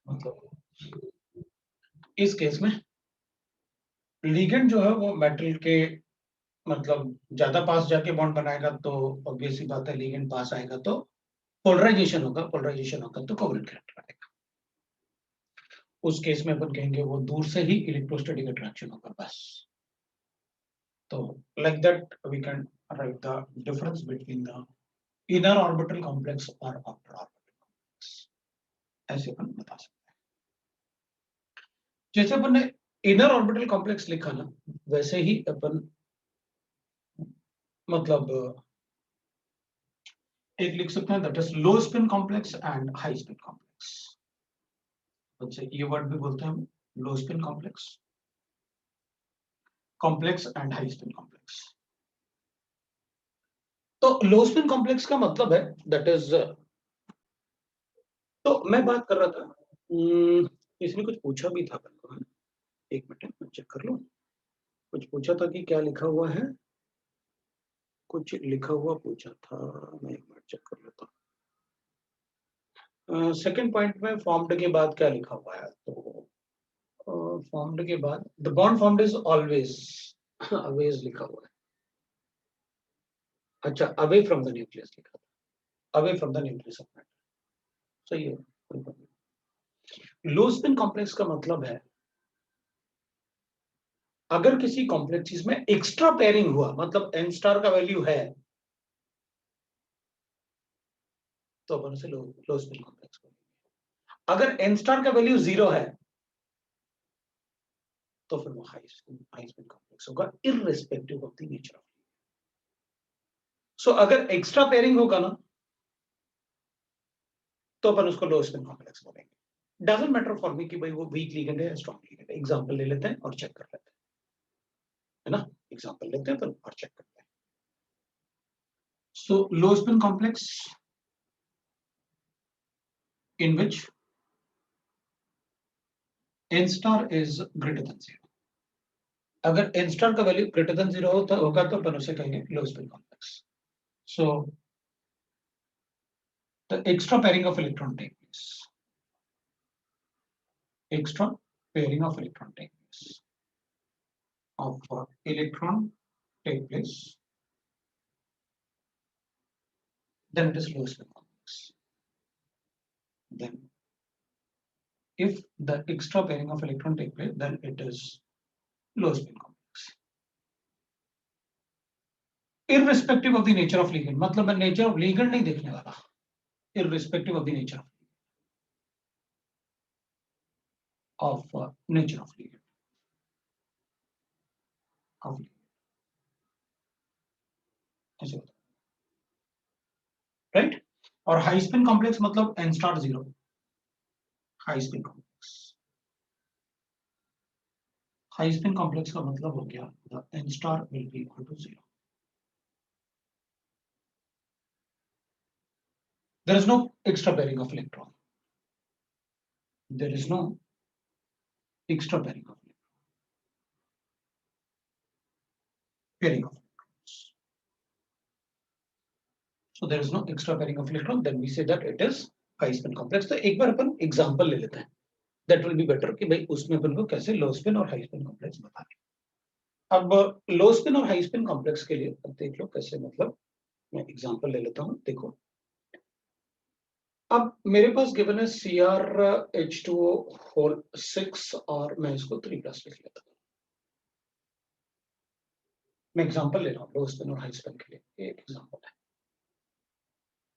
मतलब इस केस में लिगेंड जो है वो मेटल के मतलब ज्यादा पास जाके बॉन्ड बनाएगा, तो ऑब्वियस सी बात है लिगेंड पास आएगा तो पोलराइजेशन होगा, पोलराइजेशन होगा तो कोवेलेंट कैरेक्टर आएगा। उस केस में अपन कहेंगे वो दूर से ही इलेक्ट्रोस्टैटिक अट्रैक्शन होगा बस। तो like that we can write the difference between the inner orbital complex और outer orbital complex, ऐसे अपन बता सकते हैं। जैसे अपन ने इनर ऑर्बिटल कॉम्प्लेक्स लिखा ना, वैसे ही अपन मतलब एक लिख सकते हैं, that is low spin complex and high spin complex. अच्छा, ये वर्ड भी बोलते हैं हम, लो spin complex, complex and high spin complex. तो लो स्पिन कॉम्प्लेक्स का मतलब है दैट इज, तो मैं बात कर रहा था, इसने कुछ पूछा भी था अपन को, है? एक मिनट मैं चेक कर लूं। कुछ पूछा था कि क्या लिखा हुआ है, कुछ लिखा हुआ पूछा था, मैं एक बार चेक कर लेता हूँ। सेकंड पॉइंट में फॉर्म्ड के बाद क्या लिखा हुआ है, तो फॉर्म्ड के बाद the bond formed is always, always लिखा हुआ है। अच्छा, अवे फ्रॉम द न्यूक्लियस लिखा था, away from the nucleus of matter, सही है। लो स्पिन कॉम्प्लेक्स का मतलब है अगर किसी कॉम्प्लेक्स में एक्स्ट्रा पेयरिंग हुआ, मतलब एन स्टार का वैल्यू है, तो अपन उसे लो स्पिन कॉम्प्लेक्स बोलेंगे। अगर एन स्टार का वैल्यू 0 है तो फिर वो हाई स्पिन कॉम्प्लेक्स होगा, irrespective of the nature of. So अगर एक्स्ट्रा पेयरिंग होगा ना, तो अपन उसको लो स्पिन कॉम्प्लेक्स बोलेंगे। डजंट मैटर फॉर मी कि भाई वो वीक लिगेंड है या स्ट्रॉन्ग लिगेंड है। एग्जांपल ले लेते हैं और चेक कर लेते हैं, है ना, एग्जांपल लेते हैं अपन और चेक करते हैं। So low spin complex in which n star is greater than 0, अगर n star का वैल्यू ग्रेटर देन 0 होगा तो अपन उसे कहेंगे low spin complex. So the extra pairing of electron take place, extra pairing of electron take place, electron take place, then it is low spin complex. Then if the extra pairing of electron take place, then it is low spin complex. Irrespective of the nature of ligand, मतलब मैं nature of ligand नहीं देखने वाला, irrespective of the nature of nature of ligand, of ligand. ऐसे होता है, right. और high spin complex मतलब n star 0, high spin complex. High spin complex का मतलब हो गया the n star will be equal to 0। There is no extra pairing of electron. There is no extra pairing of electrons. So there is no extra pairing of electron. Then we say that it is high spin complex. तो एक बार अपन example ले लेते हैं. That will be better कि भाई उसमें अपन को कैसे लो स्पिन और हाई स्पिन कॉम्प्लेक्स बताएं। अब लो स्पिन और हाई स्पिन कॉम्प्लेक्स के लिए अब देख लो कैसे, मतलब मैं एग्जांपल ले लेता हूं, देखो अब मेरे पास गिवन है CrH2O होल 6 और मैं इसको 3+ लिख लेता हूं। मैं एग्जांपल ले रहा हूं लो स्पिन और हाई स्पिन के लिए, एक एग्जांपल है।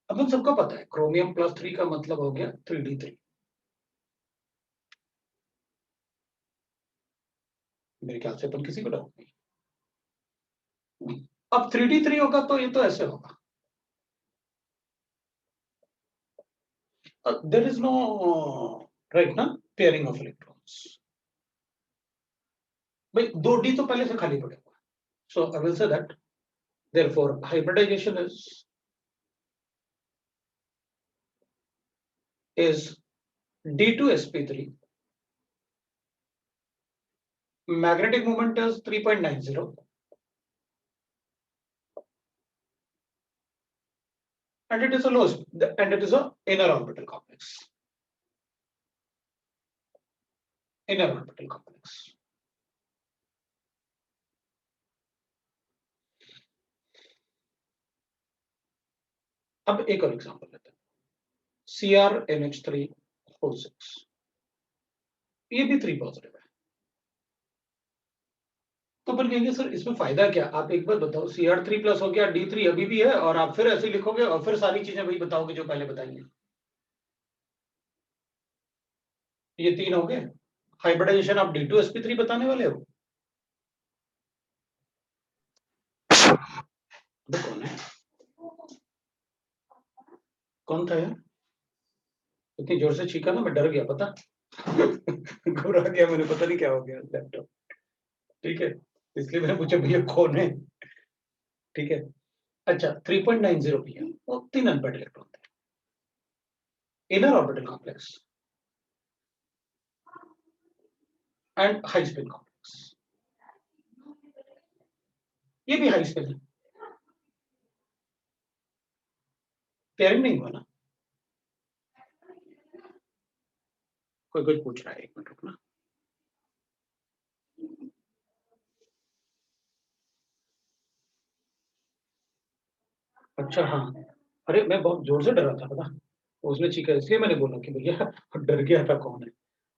अब हम सबको पता है क्रोमियम +3 का मतलब हो गया 3d3। मेरे ख्याल से अपन किसी को डाउट नहीं। अब 3d3 होगा तो ये तो ऐसे होगा, देयर इज नो राइट ना पेयरिंग ऑफ इलेक्ट्रॉन्स। भाई 2d तो पहले से खाली पड़े हुआ है, so I will say that therefore hybridisation is D2sp3, magnetic moment is 3.90, and it is a low and it is a inner orbital complex. Inner orbital complex. अब एक और एग्जांपल लेते हैं, CrNH3 होल 6, ये भी 3 पॉजिटिव है। तो अपन कहेंगे सर इसमें फायदा क्या? आप एक बार बताओ, Cr3+ हो गया, D3 अभी भी है, और आप फिर ऐसे लिखोगे और फिर सारी चीजें वही बताओगे जो पहले बताएंगे। ये 3 हो गए, हाइब्रिडाइजेशन आप D2sp3 बताने वाले हो। कौन है, कौन था यार? इतनी जोर से चीखा ना, मैं डर गया, पता घबरा गया मैंने, पता नहीं क्या हो गया लैपटॉप। ठीक है, इसलिए मैंने पूछा भैया कौन है। ठीक है, अच्छा 3.90 pm वो 3 अनपेड इलेक्ट्रॉन थे, inner orbital complex and high spin complex. ये भी हाई स्पिन है, पेयरिंग नहीं हुआ ना। कोई कुछ पूछ रहा है, एक मिनट रुकना। अच्छा हाँ, अरे मैं बहुत जोर से डरा था पता, उसने चीखा इसलिए मैंने बोला कि भैया डर गया था कौन है।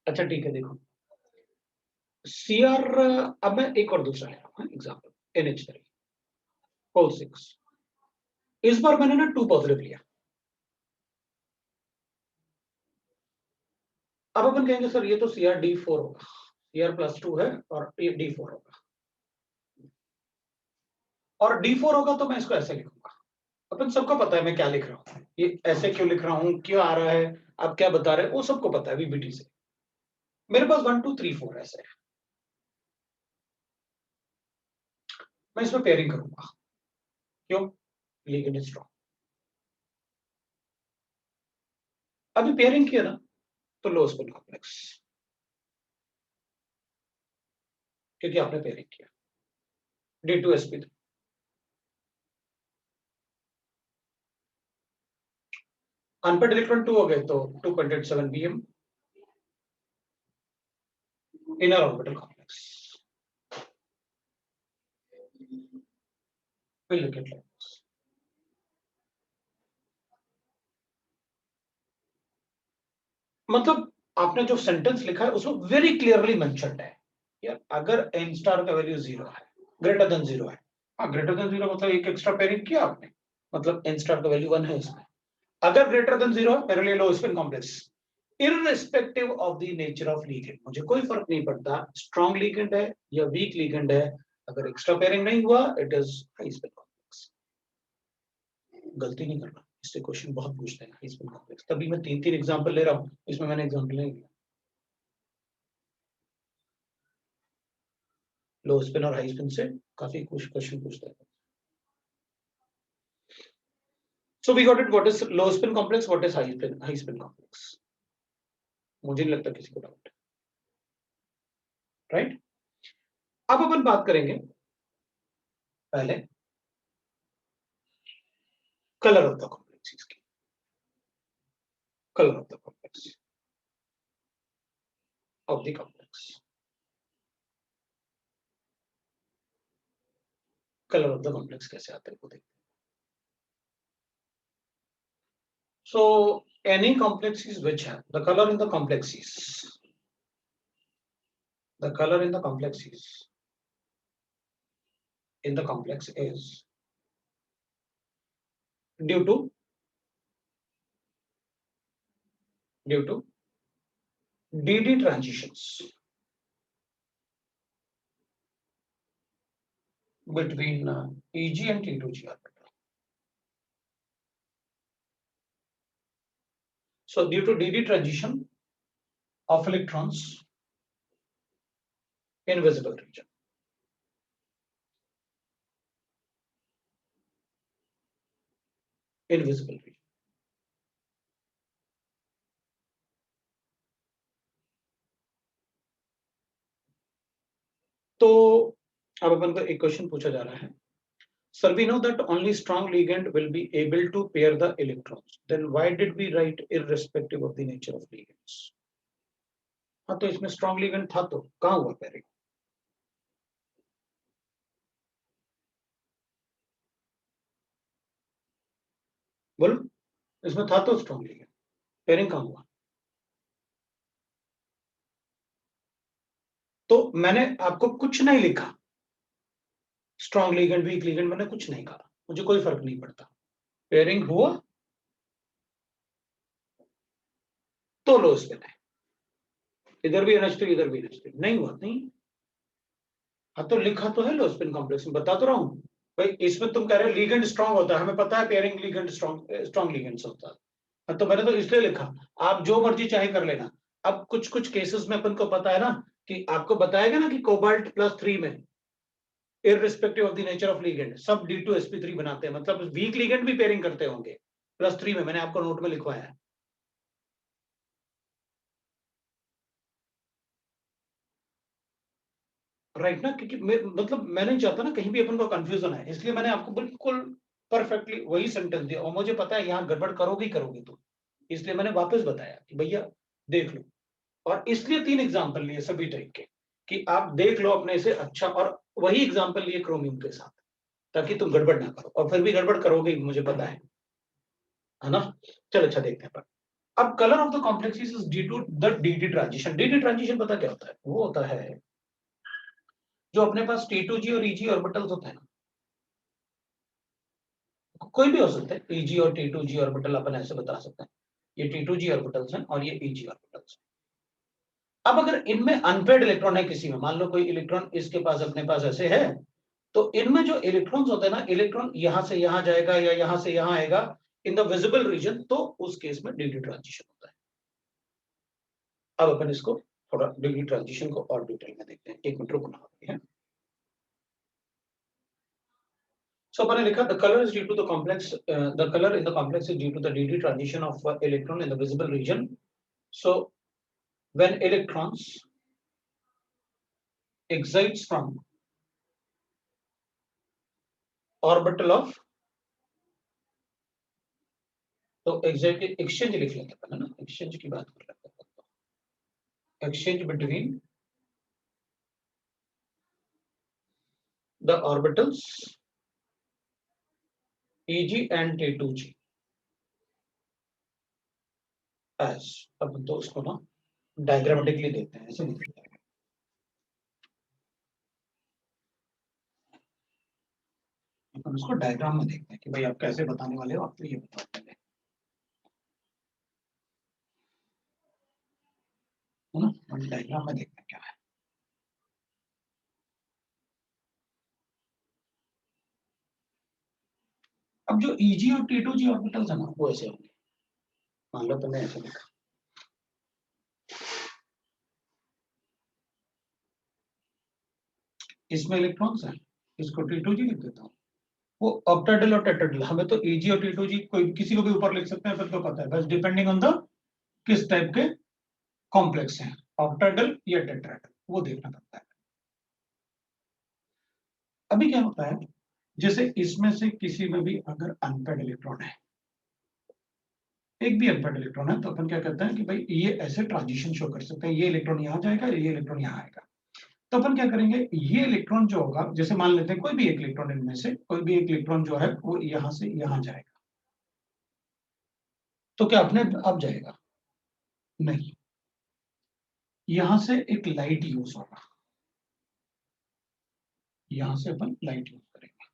अच्छा ठीक है, देखो सीआर, अब मैं एक और दूसरा ले रहा हूँ एग्जाम्पल, NH3 होल 6। इस बार मैंने ना 2 पॉजिटिव लिया। अब अपन कहेंगे सर ये तो CrD4 होगा, Cr+2 है और ये D4 होगा, और D4 होगा तो मैं इसको ऐसे लिखूंगा। अपन सबको पता है मैं क्या लिख रहा हूँ, ये ऐसे क्यों लिख रहा हूँ, क्यों आ रहा है, आप क्या बता रहे हैं, वो सबको पता है VBT से। मेरे पास 1 2 3 4 ऐसे है, मैं इसमें पेयरिंग करूंगा। क्यों? Ligand strong. अभी पेयरिंग किया ना तो लो स्पिन कॉम्प्लेक्स, क्योंकि आपने पेयरिंग किया D2sp3। अनपेड इलेक्ट्रॉन 2 हो गए तो 2.87 pm, inner orbital complex. we'll look at like this. मतलब आपने जो सेंटेंस लिखा है उसमें वेरी क्लियरली मेंशन्ड है यार, अगर n स्टार का वैल्यू 0 है, ग्रेटर देन 0 है, हाँ ग्रेटर देन 0 मतलब एक एक्स्ट्रा पेयरिंग किया आपने, मतलब n स्टार का वैल्यू 1 है इसमें। अगर ग्रेटर देन 0 है, मेरे लिए लो spin complex, irrespective of the nature of ligand, मुझे कोई फर्क नहीं पड़ता स्ट्रॉन्ग लिगेंड है या वीक लिगेंड है, अगर एक्स्ट्रा पेयरिंग नहीं हुआ it is high spin complex. गलती नहीं करना, इससे क्वेश्चन बहुत पूछते हैं हाई स्पिन कॉम्प्लेक्स, तभी मैं 3 3 एग्जांपल ले रहा हूं, इसमें मैंने एग्जांपल नहीं लिया। लो स्पिन और हाई स्पिन से काफी कुछ क्वेश्चन पूछते हैं। So we got it, what is low spin complex, what is high spin complex? मुझे नहीं लगता किसी को डाउट है, राइट? अब अपन बात करेंगे पहले कलर ऑफ द कॉम्प्लेक्स की, colour of the complex of the complex, colour of the complex कैसे आता है वो देखते हैं। So any complexes which have the color in the complexes, the color in the complexes in the complex is due to DD transitions between EG and T2G orbital. So due to DD transition of electrons in visible region. Invisible region. तो अब अपन को एक question पूछा जा रहा है. Sir, we know that only strong ligand will be able to pair the electrons. Then why did we write irrespective of the nature of ligands? हाँ तो इसमें strong ligand था तो कहाँ हुआ pairing? बोलो इसमें था तो strong ligand, pairing कहाँ हुआ? तो मैंने आपको कुछ नहीं लिखा, strong ligand, weak ligand मैंने कुछ नहीं कहा, मुझे कोई फर्क नहीं पड़ता. Pairing हुआ तो लो स्पिन है, इधर भी NH3 इधर भी NH3, नहीं हुआ नहीं. हाँ तो लिखा तो है लो स्पिन कॉम्प्लेक्स में, बता तो रहा हूँ भाई. इसमें तुम कह रहे हो लीगेंड स्ट्रांग होता है, हमें पता है पेयरिंग लीगेंड स्ट्रांग लीगेंड्स होता है. हाँ, तो मैंने तो इसलिए लिखा, आप जो मर्जी चाहे कर लेना. अब कुछ कुछ केसेस में अपन को पता है ना कि आपको बताएगा ना कि कोबाल्ट +3 में irrespective of the nature of ligand सब D2sp3 बनाते हैं, मतलब वीक लीगेंड भी पेयरिंग करते होंगे +3 में. मैंने आपको नोट में लिखवाया है. राइट ना, क्योंकि मतलब मैं नहीं चाहता ना कहीं भी अपन को कंफ्यूजन है, इसलिए मैंने आपको बिल्कुल परफेक्टली वही सेंटेंस दिया. और मुझे पता है यहाँ गड़बड़ करोगे तुम, इसलिए मैंने वापस बताया कि भैया देख लो. और इसलिए 3 एग्जांपल लिए सभी टाइप के कि आप देख लो अपने से अच्छा, और वही एग्जांपल लिए क्रोमियम के साथ ताकि तुम गड़बड़ ना करो, और फिर भी गड़बड़ करोगे मुझे पता है ना. चलो अच्छा देखते हैं पर. अब colour of the complexes is due to the D D transition. D D transition पता क्या होता है? वो होता है जो अपने पास T2G और EG ऑर्बिटल्स होते हैं ना, कोई भी हो सकता है EG और T2G ऑर्बिटल, अपन ऐसे बता सकते हैं ये T2G ऑर्बिटल्स हैं और ये EG ऑर्बिटल्स हैं. अब अगर इनमें अनपेड इलेक्ट्रॉन है किसी में, मान लो कोई इलेक्ट्रॉन इसके पास अपने पास ऐसे है, तो इनमें जो इलेक्ट्रॉन्स होते हैं ना, इलेक्ट्रॉन यहां से यहां जाएगा या यहां से यहां आएगा इन द विजिबल रीजन, तो उस केस में डीडी ट्रांजिशन होता है. अब अपन इसको थोड़ा डीडी ट्रांजिशन को और डिटेल में देखते हैं. एक मिनट रुकना है. So अपन ने लिखा the color is due to the complex, the color in the complex is due to the DD transition of electron in the visible region. So when electrons excites from orbital of, तो exchange लिख लेते हैं ना, exchange की बात कर लेते हैं. Exchange between the orbitals EG and T2G as, अब तो उसको ना डायग्रामेटिकली देखते हैं, ऐसे नहीं लिखते हैं. अपन उसको डायग्राम में देखते हैं कि भाई आप कैसे बताने वाले हो, आप तो ये बताओ पहले, है ना. अपन डायग्राम में देखते हैं क्या है. अब जो EG और T2G ऑर्बिटल्स है ना, वो ऐसे होंगे. मान लो तुमने ऐसे लिखा, इसमें इलेक्ट्रॉन्स हैं, इसको T2G लिख देता हूँ. वो ऑक्टाहेड्रल और टेट्राहेड्रल, हमें तो EG और T2G कोई किसी को भी ऊपर लिख सकते हैं, फिर तो पता है, बस डिपेंडिंग ऑन द किस टाइप के कॉम्प्लेक्स हैं, ऑक्टाहेड्रल या टेट्राहेड्रल, वो देखना पड़ता है. अभी क्या होता है, जैसे इसमें से किसी में भी अगर अनपेड इलेक्ट्रॉन है, एक भी अनपेड इलेक्ट्रॉन है, तो अपन क्या कहते हैं कि भाई ये ऐसे ट्रांजिशन शो कर सकते हैं, ये इलेक्ट्रॉन यहाँ जाएगा, ये इलेक्ट्रॉन यहाँ आएगा. तो अपन क्या करेंगे, ये इलेक्ट्रॉन जो होगा, जैसे मान लेते हैं कोई भी एक इलेक्ट्रॉन, इनमें से कोई भी एक इलेक्ट्रॉन जो है वो यहाँ से यहाँ जाएगा. तो क्या अपने आप जाएगा? नहीं, यहां से एक लाइट यूज होगा, यहां से अपन लाइट यूज करेंगे,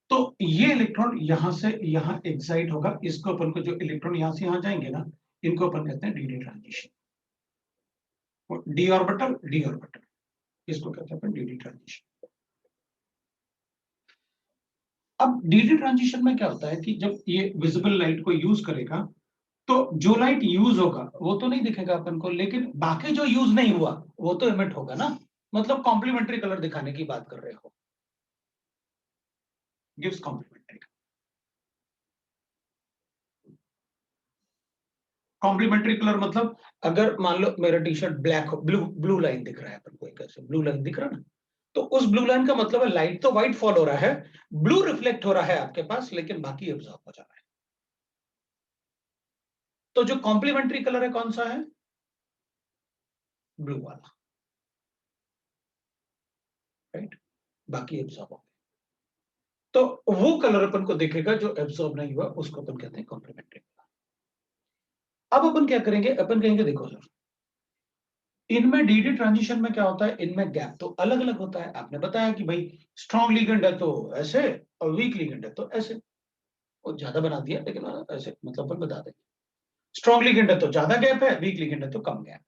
तो ये इलेक्ट्रॉन यहां से यहां एक्साइट होगा, इसको अपन को जो इलेक्ट्रॉन यहां से यहां जाएंगे ना, इनको अपन कहते हैं D D transition, D orbital D orbital, इसको कहते हैं अपन डी डी ट्रांजिशन। अब डी डी ट्रांजिशन में क्या होता है कि जब ये विजिबल लाइट को यूज करेगा, तो जो लाइट यूज होगा वो तो नहीं दिखेगा अपन को, लेकिन बाकी जो यूज नहीं हुआ वो तो इमिट होगा ना, मतलब कॉम्प्लीमेंट्री कलर दिखाने की बात कर रहे हो, गिव्स कॉम्प्लीमेंट्री। कॉम्प्लीमेंट्री कलर मतलब अगर मान लो मेरा टी शर्ट ब्लैक हो, ब्लू ब्लू लाइन दिख रहा है अपन को, एक ऐसे ब्लू लाइन दिख रहा है ना, तो उस ब्लू लाइन का मतलब है लाइट तो व्हाइट फॉल हो रहा है, ब्लू रिफ्लेक्ट हो रहा है आपके पास, लेकिन बाकी एब्जॉर्ब हो जा रहा है। तो जो कॉम्प्लीमेंट्री कलर है कौन सा है? ब्लू वाला, राइट, बाकी एब्जॉर्ब हो गए। तो वो कलर अपन को दिखेगा जो एब्जॉर्ब नहीं हुआ, उसको अपन कहते हैं कॉम्प्लीमेंट्री। अब अपन क्या करेंगे, अपन कहेंगे देखो सर, इनमें डीडी ट्रांजिशन में क्या होता है, इनमें गैप तो अलग अलग होता है। आपने बताया कि भाई स्ट्रॉन्ग लिगेंड है तो ऐसे, और वीक लिगेंड है तो ऐसे, वो ज्यादा बना दिया लेकिन ऐसे मतलब अपन बता देंगे। स्ट्रॉन्ग लिगेंड है तो ज्यादा गैप है, वीक लिगेंड है तो कम गैप।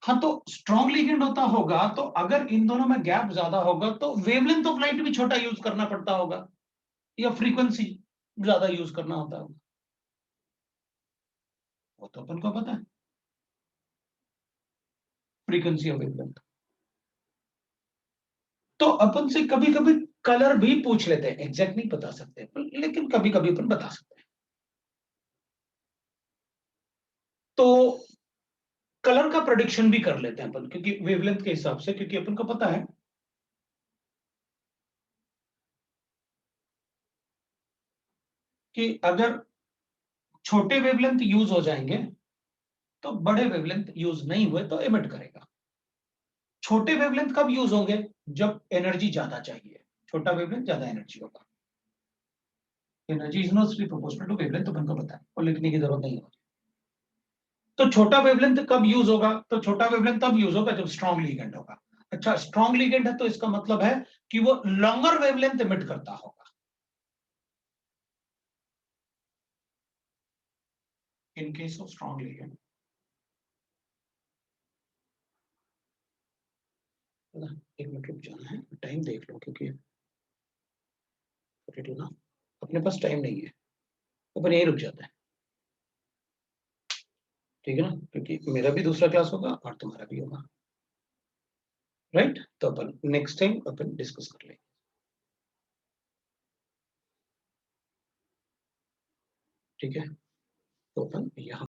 हाँ, तो स्ट्रॉन्ग लिगेंड होता होगा तो अगर इन दोनों में गैप ज्यादा होगा तो वेवलेंथ ऑफ लाइट भी छोटा यूज करना पड़ता होगा, या फ्रीक्वेंसी ज्यादा यूज करना होता होगा, वो तो अपन को पता है, फ्रीक्वेंसी ऑफ वेवलेंथ। तो अपन से कभी कभी कलर भी पूछ लेते हैं, एग्जैक्ट नहीं बता सकते लेकिन कभी कभी अपन बता सकते हैं। तो कलर का प्रेडिक्शन भी कर लेते हैं अपन, क्योंकि वेवलेंथ के हिसाब से, क्योंकि अपन को पता है कि अगर छोटे वेवलेंथ यूज हो जाएंगे तो बड़े वेवलेंथ यूज नहीं हुए तो इमिट करेगा। छोटे वेवलेंथ कब यूज होंगे? जब एनर्जी ज्यादा चाहिए, छोटा वेवलेंथ ज्यादा एनर्जी होगा। Energy is inversely proportional to wavelength, तो अपन को पता है और लिखने की जरूरत नहीं होगी। तो छोटा वेवलेंथ कब यूज होगा? तो छोटा वेवलेंथ तब यूज होगा जब स्ट्रॉन्ग लिगेंड होगा। अच्छा, स्ट्रॉन्ग लिगेंड है तो इसका मतलब है कि वो लॉन्गर वेवलेंथ इमिट करता होगा, इन केस ऑफ स्ट्रॉन्ग लिगेंड। एक मिनट रुक जाना है, टाइम देख लो, क्योंकि ना अपने पास टाइम नहीं है, अपन यही रुक जाता है, ठीक है ना, क्योंकि मेरा भी दूसरा क्लास होगा और तुम्हारा भी होगा, राइट। तो अपन नेक्स्ट टाइम अपन डिस्कस कर लेंगे, ठीक है। तो अपन यहाँ